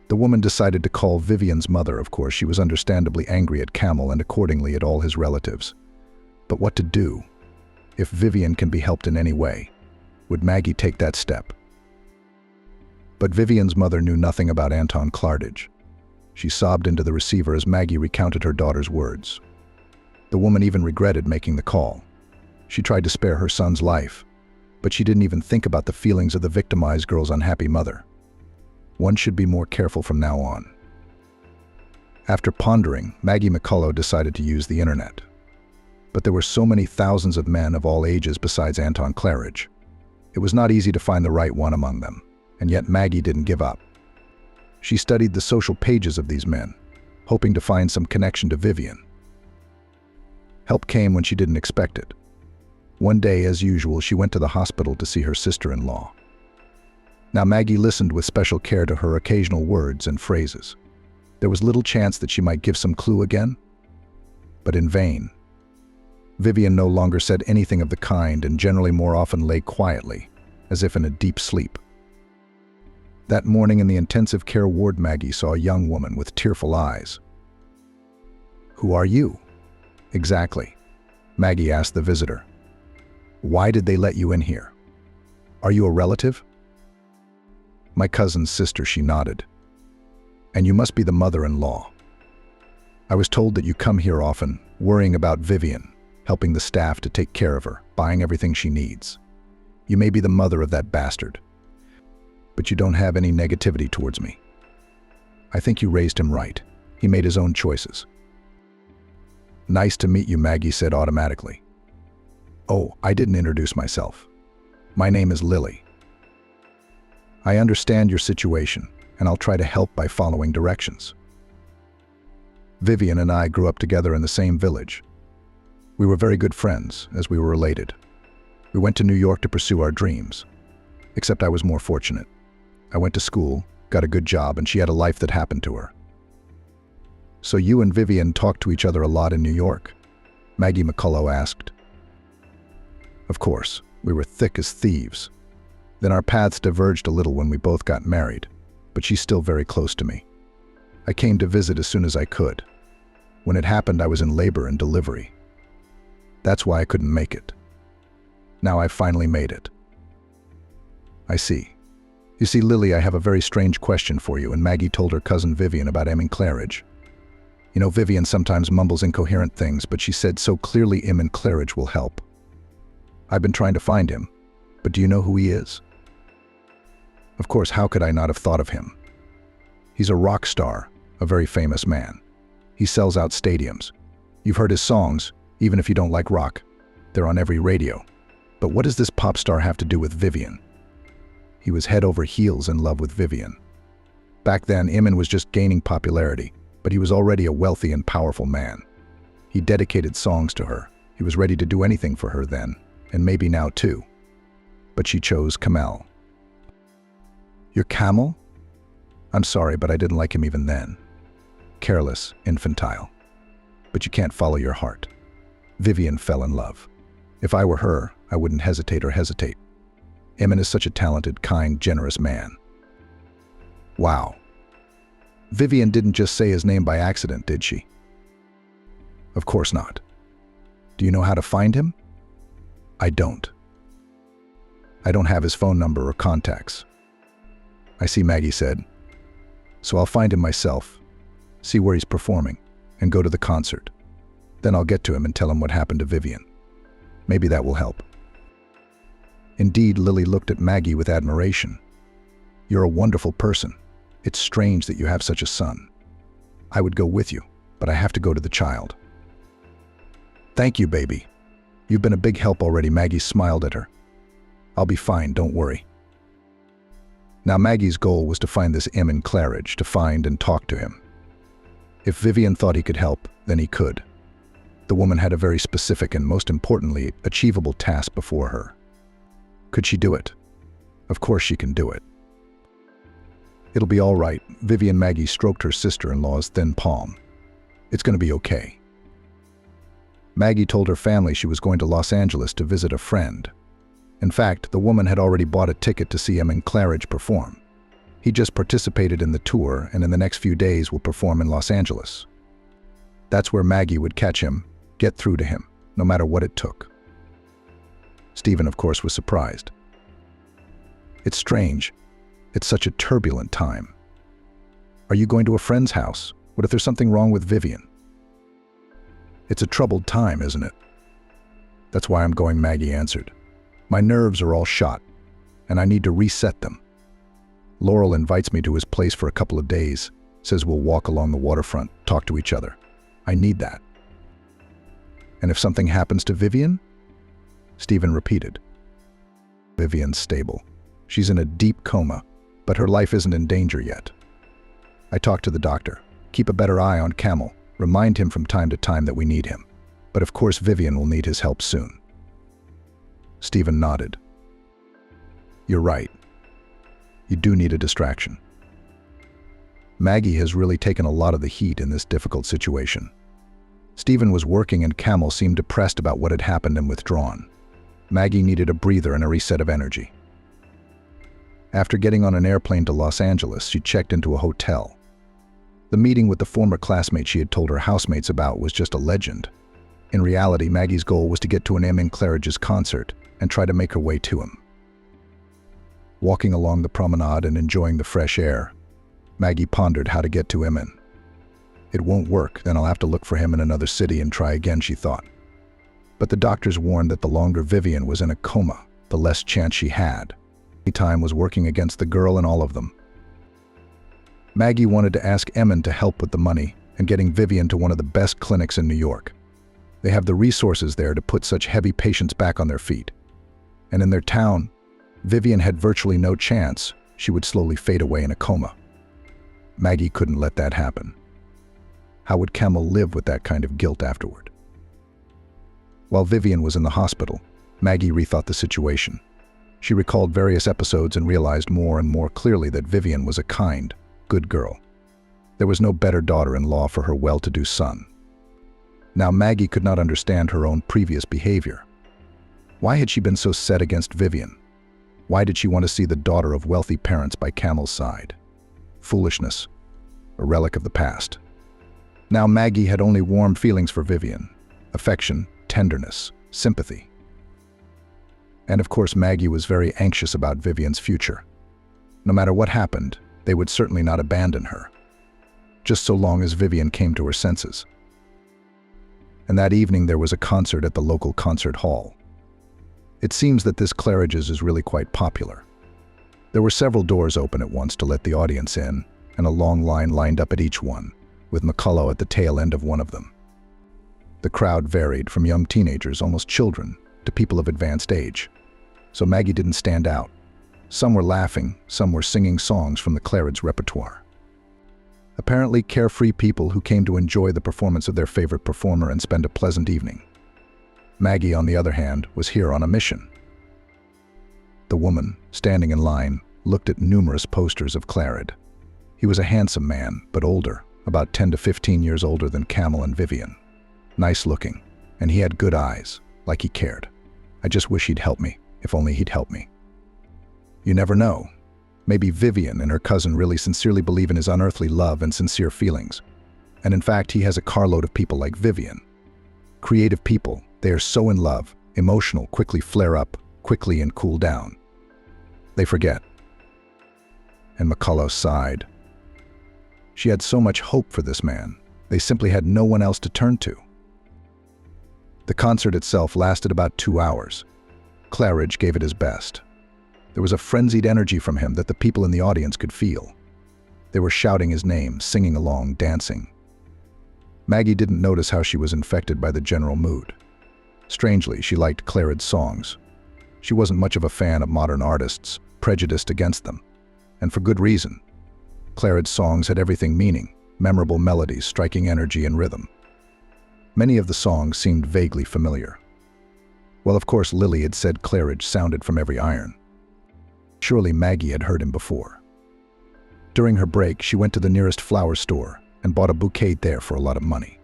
The woman decided to call Vivian's mother. Of course, she was understandably angry at Camel and accordingly at all his relatives. But what to do? If Vivian can be helped in any way, would Maggie take that step? But Vivian's mother knew nothing about Anton Claridge. She sobbed into the receiver as Maggie recounted her daughter's words. The woman even regretted making the call. She tried to spare her son's life, but she didn't even think about the feelings of the victimized girl's unhappy mother. One should be more careful from now on. After pondering, Maggie McCullough decided to use the internet. But there were so many thousands of men of all ages besides Anton Claridge. It was not easy to find the right one among them, and yet Maggie didn't give up. She studied the social pages of these men, hoping to find some connection to Vivian. Help came when she didn't expect it. One day, as usual, she went to the hospital to see her sister-in-law. Now Maggie listened with special care to her occasional words and phrases. There was little chance that she might give some clue again, but in vain. Vivian no longer said anything of the kind and generally more often lay quietly, as if in a deep sleep. That morning in the intensive care ward, Maggie saw a young woman with tearful eyes. "Who are you?" "Exactly," Maggie asked the visitor. "Why did they let you in here? Are you a relative?" "My cousin's sister," she nodded. "And you must be the mother-in-law. I was told that you come here often, worrying about Vivian, helping the staff to take care of her, buying everything she needs. You may be the mother of that bastard, but you don't have any negativity towards me. I think you raised him right. He made his own choices." "Nice to meet you," Maggie said automatically. "Oh, I didn't introduce myself. My name is Lily. I understand your situation, and I'll try to help by following directions. Vivian and I grew up together in the same village. We were very good friends, as we were related. We went to New York to pursue our dreams. Except I was more fortunate. I went to school, got a good job, and she had a life that happened to her." "So you and Vivian talked to each other a lot in New York?" Maggie McCullough asked. "Of course, we were thick as thieves. Then our paths diverged a little when we both got married, but she's still very close to me. I came to visit as soon as I could. When it happened, I was in labor and delivery. That's why I couldn't make it. Now I've finally made it." "I see. You see, Lily, I have a very strange question for you," and Maggie told her cousin Vivian about Emin Claridge. "You know, Vivian sometimes mumbles incoherent things, but she said so clearly Emin Claridge will help. I've been trying to find him, but do you know who he is?" "Of course, how could I not have thought of him? He's a rock star, a very famous man. He sells out stadiums. You've heard his songs, even if you don't like rock. They're on every radio. But what does this pop star have to do with Vivian?" He was head over heels in love with Vivian. Back then, Emin was just gaining popularity, but he was already a wealthy and powerful man. He dedicated songs to her. He was ready to do anything for her then, and maybe now too. But she chose Kamel. "Your Camel? I'm sorry, but I didn't like him even then. Careless, infantile. But you can't follow your heart. Vivian fell in love. If I were her, I wouldn't hesitate. Emin is such a talented, kind, generous man." "Wow. Vivian didn't just say his name by accident, did she?" "Of course not. Do you know how to find him?" "I don't. I don't have his phone number or contacts." "I see," Maggie said. "So I'll find him myself, see where he's performing, and go to the concert. Then I'll get to him and tell him what happened to Vivian. Maybe that will help." Indeed, Lily looked at Maggie with admiration. "You're a wonderful person. It's strange that you have such a son. I would go with you, but I have to go to the child." "Thank you, baby. You've been a big help already," Maggie smiled at her. "I'll be fine, don't worry." Now Maggie's goal was to find this Emin Claridge, to find and talk to him. If Vivian thought he could help, then he could. The woman had a very specific and, most importantly, achievable task before her. Could she do it? Of course she can do it. "It'll be all right," Maggie stroked her sister-in-law's thin palm. "It's going to be okay." Maggie told her family she was going to Los Angeles to visit a friend. In fact, the woman had already bought a ticket to see Emin Claridge perform. He just participated in the tour and in the next few days will perform in Los Angeles. That's where Maggie would catch him, get through to him, no matter what it took. Stephen, of course, was surprised. "It's strange. It's such a turbulent time. Are you going to a friend's house? What if there's something wrong with Vivian?" "It's a troubled time, isn't it?" "That's why I'm going," Maggie answered. "My nerves are all shot, and I need to reset them. Laurel invites me to his place for a couple of days, says we'll walk along the waterfront, talk to each other. I need that." "And if something happens to Vivian?" Stephen repeated. "Vivian's stable. She's in a deep coma, but her life isn't in danger yet. I talked to the doctor. Keep a better eye on Camel. Remind him from time to time that we need him. But of course Vivian will need his help soon. Stephen nodded. You're right. You do need a distraction. Maggie has really taken a lot of the heat in this difficult situation. Stephen was working and Camel seemed depressed about what had happened and withdrawn. Maggie needed a breather and a reset of energy. After getting on an airplane to Los Angeles, she checked into a hotel. The meeting with the former classmate she had told her housemates about was just a legend. In reality, Maggie's goal was to get to an M in Claridge's concert and try to make her way to him. Walking along the promenade and enjoying the fresh air, Maggie pondered how to get to Emin. It won't work, then I'll have to look for him in another city and try again, she thought. But the doctors warned that the longer Vivian was in a coma, the less chance she had. Time was working against the girl and all of them. Maggie wanted to ask Emin to help with the money and getting Vivian to one of the best clinics in New York. They have the resources there to put such heavy patients back on their feet. And in their town, Vivian had virtually no chance. She would slowly fade away in a coma. Maggie couldn't let that happen. How would Camel live with that kind of guilt afterward? While Vivian was in the hospital, Maggie rethought the situation. She recalled various episodes and realized more and more clearly that Vivian was a kind, good girl. There was no better daughter-in-law for her well-to-do son. Now Maggie could not understand her own previous behavior. Why had she been so set against Vivian? Why did she want to see the daughter of wealthy parents by Camel's side? Foolishness, a relic of the past. Now Maggie had only warm feelings for Vivian, affection, tenderness, sympathy. And of course Maggie was very anxious about Vivian's future. No matter what happened, they would certainly not abandon her, just so long as Vivian came to her senses. And that evening there was a concert at the local concert hall. It seems that this Claridge's is really quite popular. There were several doors open at once to let the audience in, and a long line lined up at each one, with McCullough at the tail end of one of them. The crowd varied from young teenagers, almost children, to people of advanced age. So Maggie didn't stand out. Some were laughing, some were singing songs from the Claridge repertoire. Apparently carefree people who came to enjoy the performance of their favorite performer and spend a pleasant evening. Maggie, on the other hand, was here on a mission. The woman, standing in line, looked at numerous posters of Claridge. He was a handsome man, but older, about 10 to 15 years older than Camel and Vivian. Nice looking, and he had good eyes, like he cared. I just wish he'd help me. If only he'd help me. You never know. Maybe Vivian and her cousin really sincerely believe in his unearthly love and sincere feelings. And in fact, he has a carload of people like Vivian. Creative people, they are so in love, emotional, quickly flare up, quickly and cool down. They forget. And McCullough sighed. She had so much hope for this man. They simply had no one else to turn to. The concert itself lasted about 2 hours. Claridge gave it his best. There was a frenzied energy from him that the people in the audience could feel. They were shouting his name, singing along, dancing. Maggie didn't notice how she was infected by the general mood. Strangely, she liked Claridge's songs. She wasn't much of a fan of modern artists, prejudiced against them. And for good reason. Claridge's songs had everything meaning, memorable melodies, striking energy and rhythm. Many of the songs seemed vaguely familiar. Well, of course, Lily had said Claridge sounded from every iron. Surely Maggie had heard him before. During her break, she went to the nearest flower store and bought a bouquet there for a lot of money.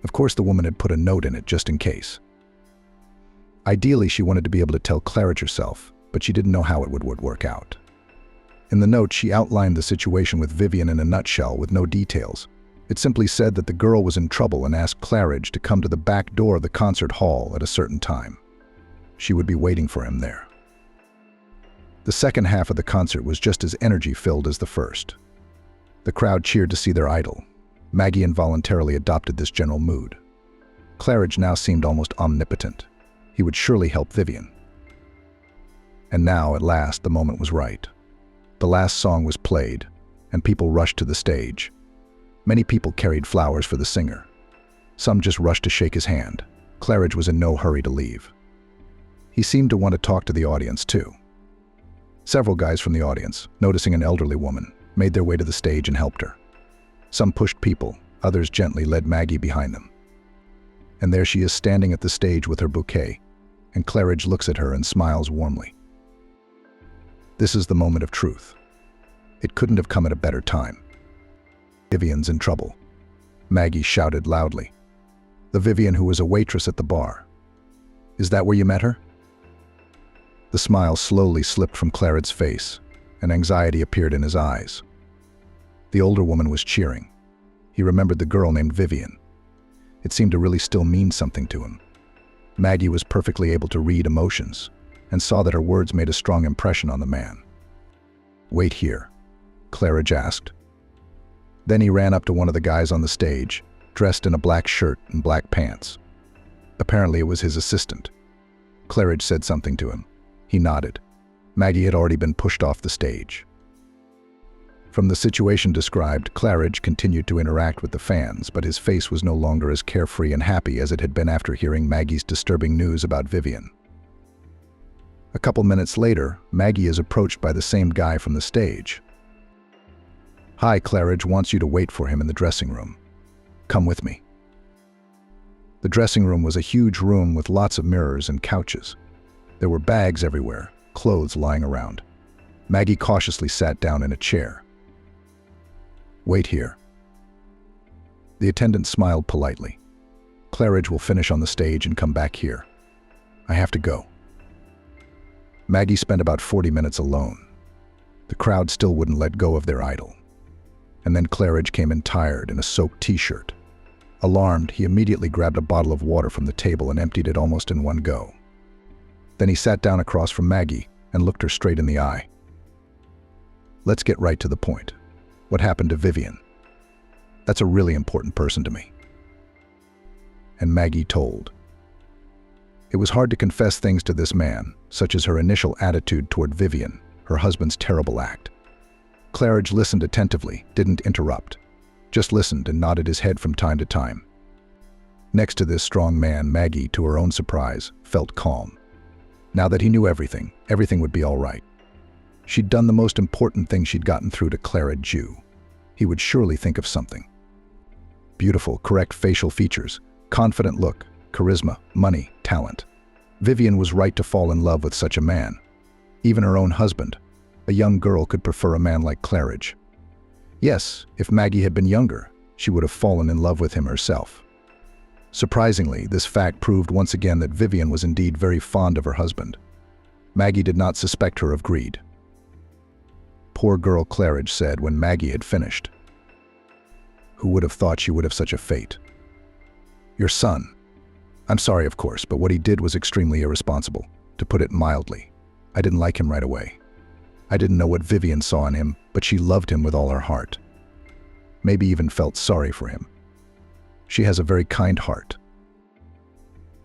Of course, the woman had put a note in it just in case. Ideally, she wanted to be able to tell Claridge herself, but she didn't know how it would work out. In the note, she outlined the situation with Vivian in a nutshell with no details. It simply said that the girl was in trouble and asked Claridge to come to the back door of the concert hall at a certain time. She would be waiting for him there. The second half of the concert was just as energy-filled as the first. The crowd cheered to see their idol. Maggie involuntarily adopted this general mood. Claridge now seemed almost omnipotent. He would surely help Vivian. And now, at last, the moment was right. The last song was played, and people rushed to the stage. Many people carried flowers for the singer. Some just rushed to shake his hand. Claridge was in no hurry to leave. He seemed to want to talk to the audience, too. Several guys from the audience, noticing an elderly woman, made their way to the stage and helped her. Some pushed people, others gently led Maggie behind them. And there she is standing at the stage with her bouquet, and Claridge looks at her and smiles warmly. This is the moment of truth. It couldn't have come at a better time. Vivian's in trouble. Maggie shouted loudly. The Vivian who was a waitress at the bar. Is that where you met her? The smile slowly slipped from Claridge's face, and anxiety appeared in his eyes. The older woman was cheering. He remembered the girl named Vivian. It seemed to really still mean something to him. Maggie was perfectly able to read emotions, and saw that her words made a strong impression on the man. Wait here, Claridge asked. Then he ran up to one of the guys on the stage, dressed in a black shirt and black pants. Apparently it was his assistant. Claridge said something to him. He nodded. Maggie had already been pushed off the stage. From the situation described, Claridge continued to interact with the fans, but his face was no longer as carefree and happy as it had been after hearing Maggie's disturbing news about Vivian. A couple minutes later, Maggie is approached by the same guy from the stage. Hi, Claridge wants you to wait for him in the dressing room. Come with me. The dressing room was a huge room with lots of mirrors and couches. There were bags everywhere, clothes lying around. Maggie cautiously sat down in a chair. Wait here. The attendant smiled politely. Claridge will finish on the stage and come back here. I have to go. Maggie spent about 40 minutes alone. The crowd still wouldn't let go of their idol. And then Claridge came in tired in a soaked t-shirt. Alarmed, he immediately grabbed a bottle of water from the table and emptied it almost in one go. Then he sat down across from Maggie and looked her straight in the eye. Let's get right to the point. What happened to Vivian? That's a really important person to me. And Maggie told. It was hard to confess things to this man, such as her initial attitude toward Vivian, her husband's terrible act. Claridge listened attentively, didn't interrupt, just listened and nodded his head from time to time. Next to this strong man, Maggie, to her own surprise, felt calm. Now that he knew everything, everything would be all right. She'd done the most important thing she'd gotten through to Claridge. He would surely think of something. Beautiful, correct facial features, confident look, charisma, money, talent. Vivian was right to fall in love with such a man. Even her own husband, a young girl, could prefer a man like Claridge. Yes, if Maggie had been younger, she would have fallen in love with him herself. Surprisingly, this fact proved once again that Vivian was indeed very fond of her husband. Maggie did not suspect her of greed. Poor girl, Claridge said when Maggie had finished. Who would have thought she would have such a fate? Your son. I'm sorry, of course, but what he did was extremely irresponsible, to put it mildly. I didn't like him right away. I didn't know what Vivian saw in him, but she loved him with all her heart. Maybe even felt sorry for him. She has a very kind heart.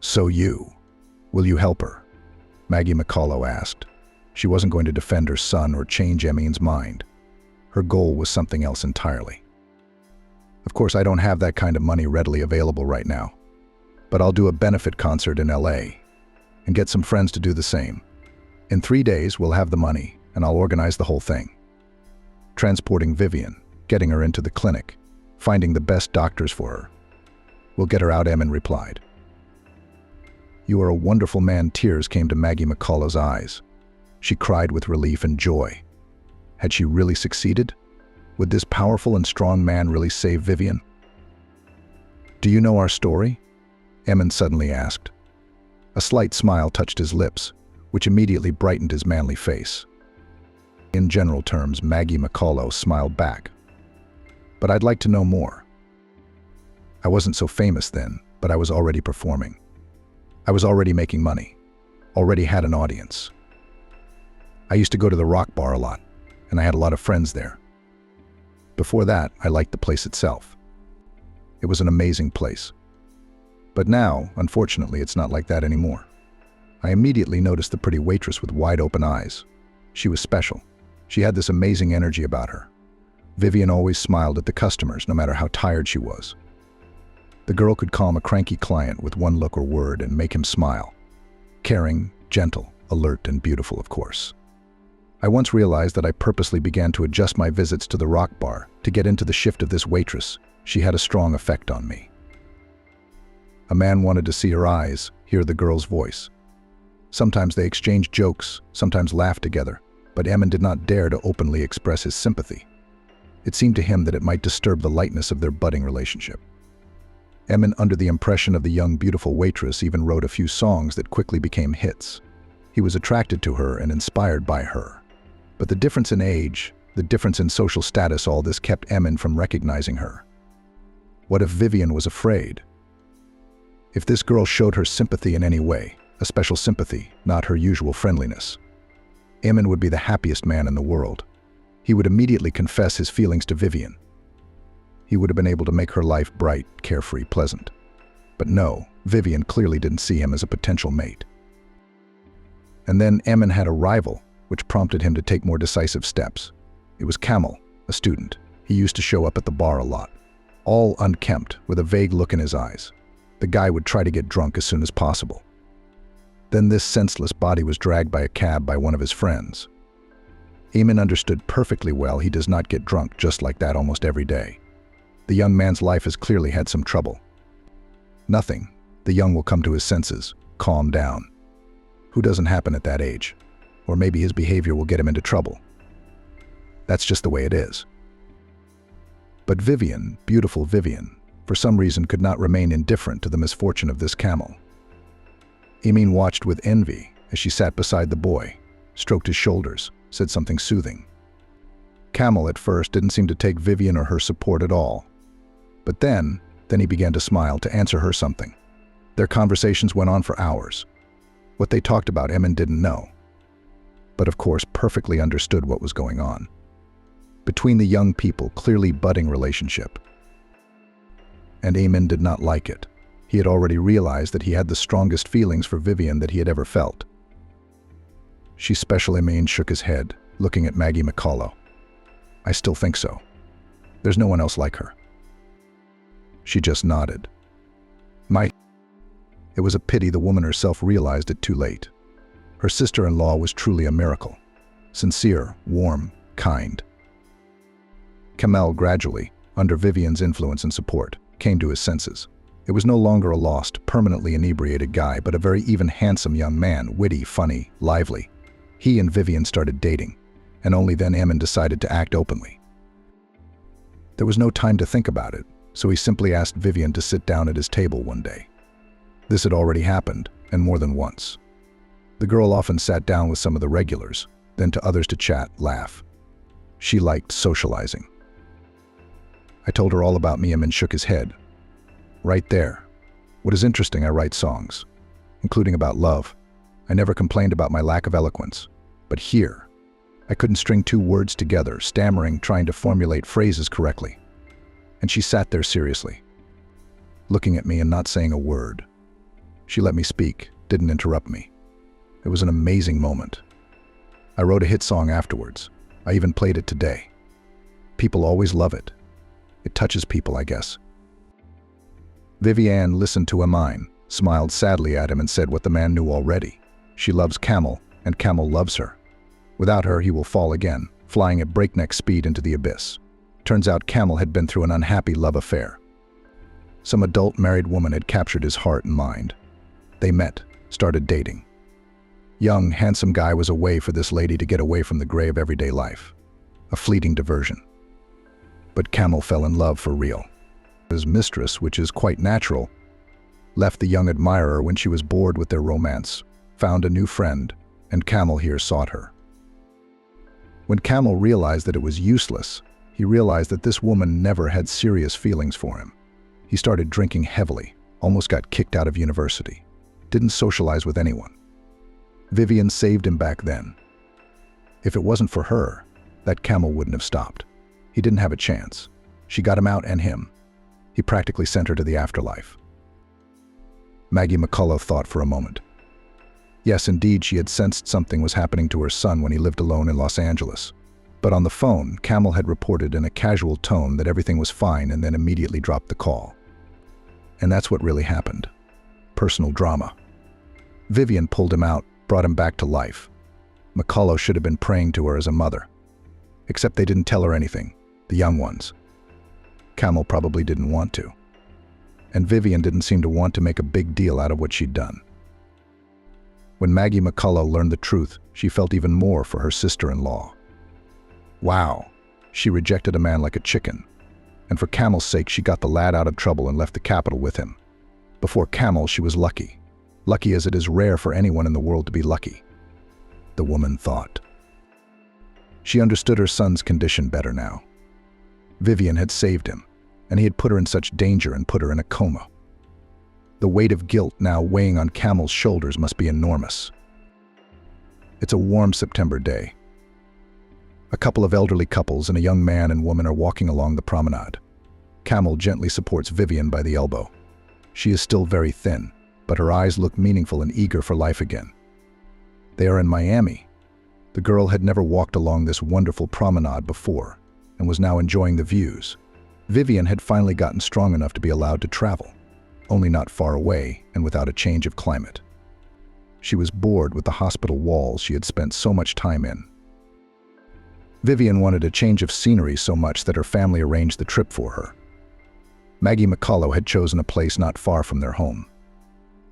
So will you help her? Maggie McCullough asked. She wasn't going to defend her son or change Emine's mind. Her goal was something else entirely. Of course, I don't have that kind of money readily available right now, but I'll do a benefit concert in LA and get some friends to do the same. In 3 days, we'll have the money, and I'll organize the whole thing. Transporting Vivian, getting her into the clinic, finding the best doctors for her. We'll get her out, Emine replied. You are a wonderful man. Tears came to Maggie McCullough's eyes. She cried with relief and joy. Had she really succeeded? Would this powerful and strong man really save Vivian? Do you know our story? Emine suddenly asked. A slight smile touched his lips, which immediately brightened his manly face. In general terms, Maggie McCullough smiled back. But I'd like to know more. I wasn't so famous then, but I was already performing. I was already making money, already had an audience. I used to go to the Rock Bar a lot, and I had a lot of friends there. Before that, I liked the place itself. It was an amazing place. But now, unfortunately, it's not like that anymore. I immediately noticed the pretty waitress with wide open eyes. She was special. She had this amazing energy about her. Vivian always smiled at the customers, no matter how tired she was. The girl could calm a cranky client with one look or word and make him smile. Caring, gentle, alert, and beautiful, of course. I once realized that I purposely began to adjust my visits to the rock bar to get into the shift of this waitress. She had a strong effect on me. A man wanted to see her eyes, hear the girl's voice. Sometimes they exchanged jokes, sometimes laughed together, but Emin did not dare to openly express his sympathy. It seemed to him that it might disturb the lightness of their budding relationship. Emin, under the impression of the young, beautiful waitress, even wrote a few songs that quickly became hits. He was attracted to her and inspired by her. But the difference in age, the difference in social status, all this kept Emin from recognizing her. What if Vivian was afraid? If this girl showed her sympathy in any way, a special sympathy, not her usual friendliness, Emin would be the happiest man in the world. He would immediately confess his feelings to Vivian. He would have been able to make her life bright, carefree, pleasant. But no, Vivian clearly didn't see him as a potential mate. And then Emin had a rival, which prompted him to take more decisive steps. It was Kamil, a student. He used to show up at the bar a lot, all unkempt, with a vague look in his eyes. The guy would try to get drunk as soon as possible. Then this senseless body was dragged by a cab by one of his friends. Emin understood perfectly well he does not get drunk just like that almost every day. The young man's life has clearly had some trouble. Nothing. The young will come to his senses, calm down. Who doesn't happen at that age? Or maybe his behavior will get him into trouble. That's just the way it is. But Vivian, beautiful Vivian, for some reason could not remain indifferent to the misfortune of this Kamil. Emin watched with envy as she sat beside the boy, stroked his shoulders, said something soothing. Kamil at first didn't seem to take Vivian or her support at all. But then he began to smile, to answer her something. Their conversations went on for hours. What they talked about, Emin didn't know, but of course perfectly understood what was going on. Between the young people, clearly budding relationship. And Emin did not like it. He had already realized that he had the strongest feelings for Vivian that he had ever felt. She special Emin shook his head, looking at Maggie McCullough. I still think so. There's no one else like her. She just nodded. It was a pity the woman herself realized it too late. Her sister-in-law was truly a miracle. Sincere, warm, kind. Kamil gradually, under Vivian's influence and support, came to his senses. It was no longer a lost, permanently inebriated guy, but a very even handsome young man, witty, funny, lively. He and Vivian started dating, and only then Emin decided to act openly. There was no time to think about it, so he simply asked Vivian to sit down at his table one day. This had already happened, and more than once. The girl often sat down with some of the regulars, then to others to chat, laugh. She liked socializing. I told her all about me, Emin shook his head. Right there. What is interesting, I write songs, including about love. I never complained about my lack of eloquence. But here, I couldn't string two words together, stammering, trying to formulate phrases correctly. And she sat there seriously, looking at me and not saying a word. She let me speak, didn't interrupt me. It was an amazing moment. I wrote a hit song afterwards. I even played it today. People always love it. It touches people, I guess. Vivian listened to Emin, smiled sadly at him and said what the man knew already. She loves Kamil, and Kamil loves her. Without her, he will fall again, flying at breakneck speed into the abyss. Turns out Kamil had been through an unhappy love affair. Some adult married woman had captured his heart and mind. They met, started dating. Young, handsome guy was a way for this lady to get away from the gray of everyday life. A fleeting diversion. But Kamil fell in love for real. His mistress, which is quite natural, left the young admirer when she was bored with their romance, found a new friend, and Kamil here sought her. When Kamil realized that it was useless, he realized that this woman never had serious feelings for him. He started drinking heavily, almost got kicked out of university, didn't socialize with anyone. Vivian saved him back then. If it wasn't for her, that Kamil wouldn't have stopped. He didn't have a chance. She got him out and him. He practically sent her to the afterlife. Maggie McCullough thought for a moment. Yes, indeed, she had sensed something was happening to her son when he lived alone in Los Angeles. But on the phone, Kamil had reported in a casual tone that everything was fine and then immediately dropped the call. And that's what really happened. Personal drama. Vivian pulled him out, brought him back to life. McCullough should have been praying to her as a mother. Except they didn't tell her anything, the young ones. Camel probably didn't want to. And Vivian didn't seem to want to make a big deal out of what she'd done. When Maggie McCullough learned the truth, she felt even more for her sister-in-law. Wow, she rejected a man like a chicken. And for Camel's sake, she got the lad out of trouble and left the capital with him. Before Camel, she was lucky. Lucky as it is rare for anyone in the world to be lucky, the woman thought. She understood her son's condition better now. Vivian had saved him, and he had put her in such danger and put her in a coma. The weight of guilt now weighing on Camel's shoulders must be enormous. It's a warm September day. A couple of elderly couples and a young man and woman are walking along the promenade. Camel gently supports Vivian by the elbow. She is still very thin, but her eyes look meaningful and eager for life again. They are in Miami. The girl had never walked along this wonderful promenade before and was now enjoying the views. Vivian had finally gotten strong enough to be allowed to travel, only not far away and without a change of climate. She was bored with the hospital walls she had spent so much time in. Vivian wanted a change of scenery so much that her family arranged the trip for her. Maggie McCullough had chosen a place not far from their home.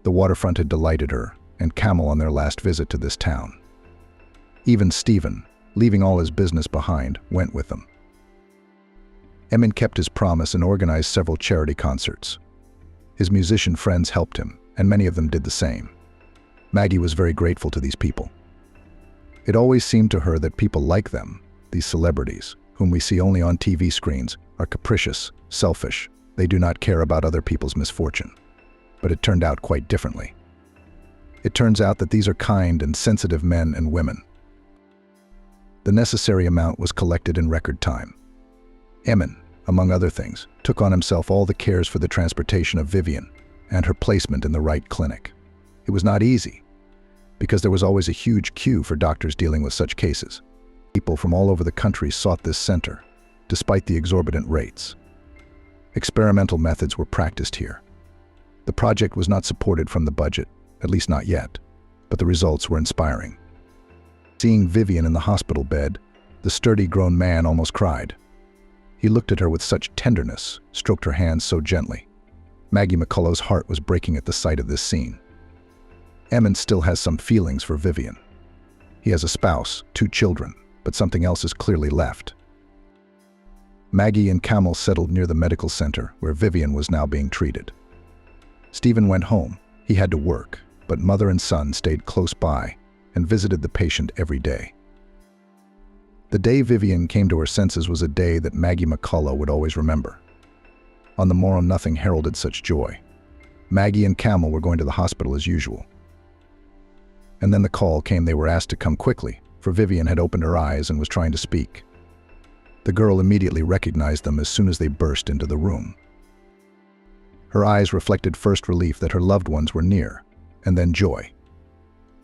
The waterfront had delighted her, and Camel on their last visit to this town. Even Stephen, leaving all his business behind, went with them. Emin kept his promise and organized several charity concerts. His musician friends helped him, and many of them did the same. Maggie was very grateful to these people. It always seemed to her that people like them, these celebrities, whom we see only on TV screens, are capricious, selfish. They do not care about other people's misfortune. But it turned out quite differently. It turns out that these are kind and sensitive men and women. The necessary amount was collected in record time. Emin, among other things, took on himself all the cares for the transportation of Vivian and her placement in the right clinic. It was not easy, because there was always a huge queue for doctors dealing with such cases. People from all over the country sought this center, despite the exorbitant rates. Experimental methods were practiced here. The project was not supported from the budget, at least not yet, but the results were inspiring. Seeing Vivian in the hospital bed, the sturdy grown man almost cried. He looked at her with such tenderness, stroked her hands so gently. Maggie McCullough's heart was breaking at the sight of this scene. Emin still has some feelings for Vivian. He has a spouse, 2 children, but something else is clearly left. Maggie and Camel settled near the medical center, where Vivian was now being treated. Stephen went home. He had to work, but mother and son stayed close by and visited the patient every day. The day Vivian came to her senses was a day that Maggie McCullough would always remember. On the morrow, nothing heralded such joy. Maggie and Camel were going to the hospital as usual. And then the call came. They were asked to come quickly, for Vivian had opened her eyes and was trying to speak. The girl immediately recognized them as soon as they burst into the room. Her eyes reflected first relief that her loved ones were near, and then joy.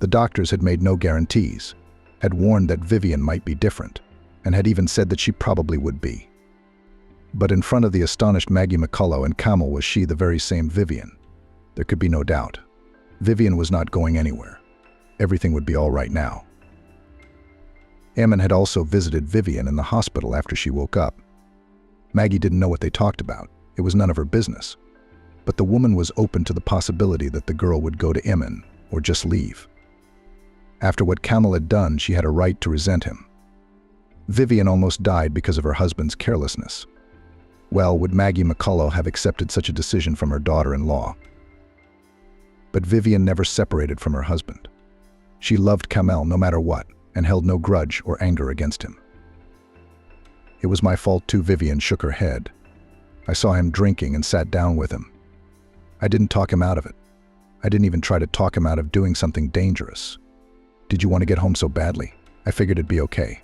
The doctors had made no guarantees, had warned that Vivian might be different, and had even said that she probably would be. But in front of the astonished Maggie McCullough and Camel was she the very same Vivian. There could be no doubt. Vivian was not going anywhere. Everything would be all right now. Emin had also visited Vivian in the hospital after she woke up. Maggie didn't know what they talked about. It was none of her business. But the woman was open to the possibility that the girl would go to Emin or just leave. After what Camel had done, she had a right to resent him. Vivian almost died because of her husband's carelessness. Well, would Maggie McCullough have accepted such a decision from her daughter-in-law? But Vivian never separated from her husband. She loved Camel no matter what, and held no grudge or anger against him. It was my fault too. Vivian shook her head. I saw him drinking and sat down with him. I didn't talk him out of it. I didn't even try to talk him out of doing something dangerous. Did you want to get home so badly? I figured it'd be okay.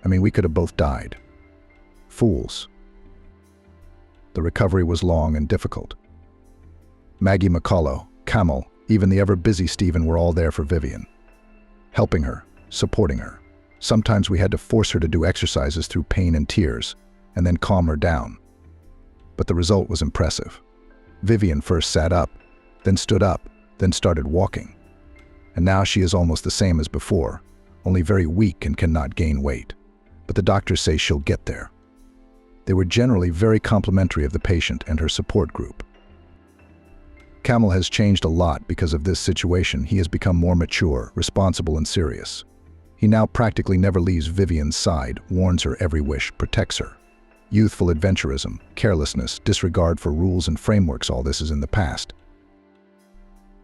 I mean, we could have both died. Fools. The recovery was long and difficult. Maggie McCullough, Camel, even the ever-busy Stephen were all there for Vivian, helping her, supporting her. Sometimes we had to force her to do exercises through pain and tears, and then calm her down. But the result was impressive. Vivian first sat up, then stood up, then started walking. And now she is almost the same as before, only very weak and cannot gain weight. But the doctors say she'll get there. They were generally very complimentary of the patient and her support group. Kamal has changed a lot because of this situation. He has become more mature, responsible, and serious. He now practically never leaves Vivian's side, warns her every wish, protects her. Youthful adventurism, carelessness, disregard for rules and frameworks, all this is in the past.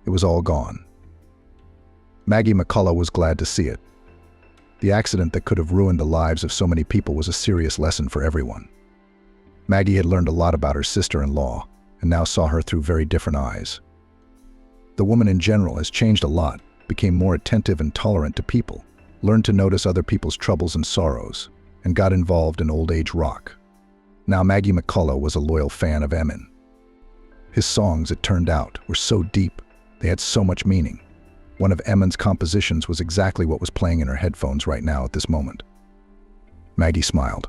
It was all gone. Maggie McCullough was glad to see it. The accident that could have ruined the lives of so many people was a serious lesson for everyone. Maggie had learned a lot about her sister-in-law, and now saw her through very different eyes. The woman in general has changed a lot, became more attentive and tolerant to people, learned to notice other people's troubles and sorrows, and got involved in old age rock. Now Maggie McCullough was a loyal fan of Emin. His songs, it turned out, were so deep, they had so much meaning. One of Emin's compositions was exactly what was playing in her headphones right now at this moment. Maggie smiled.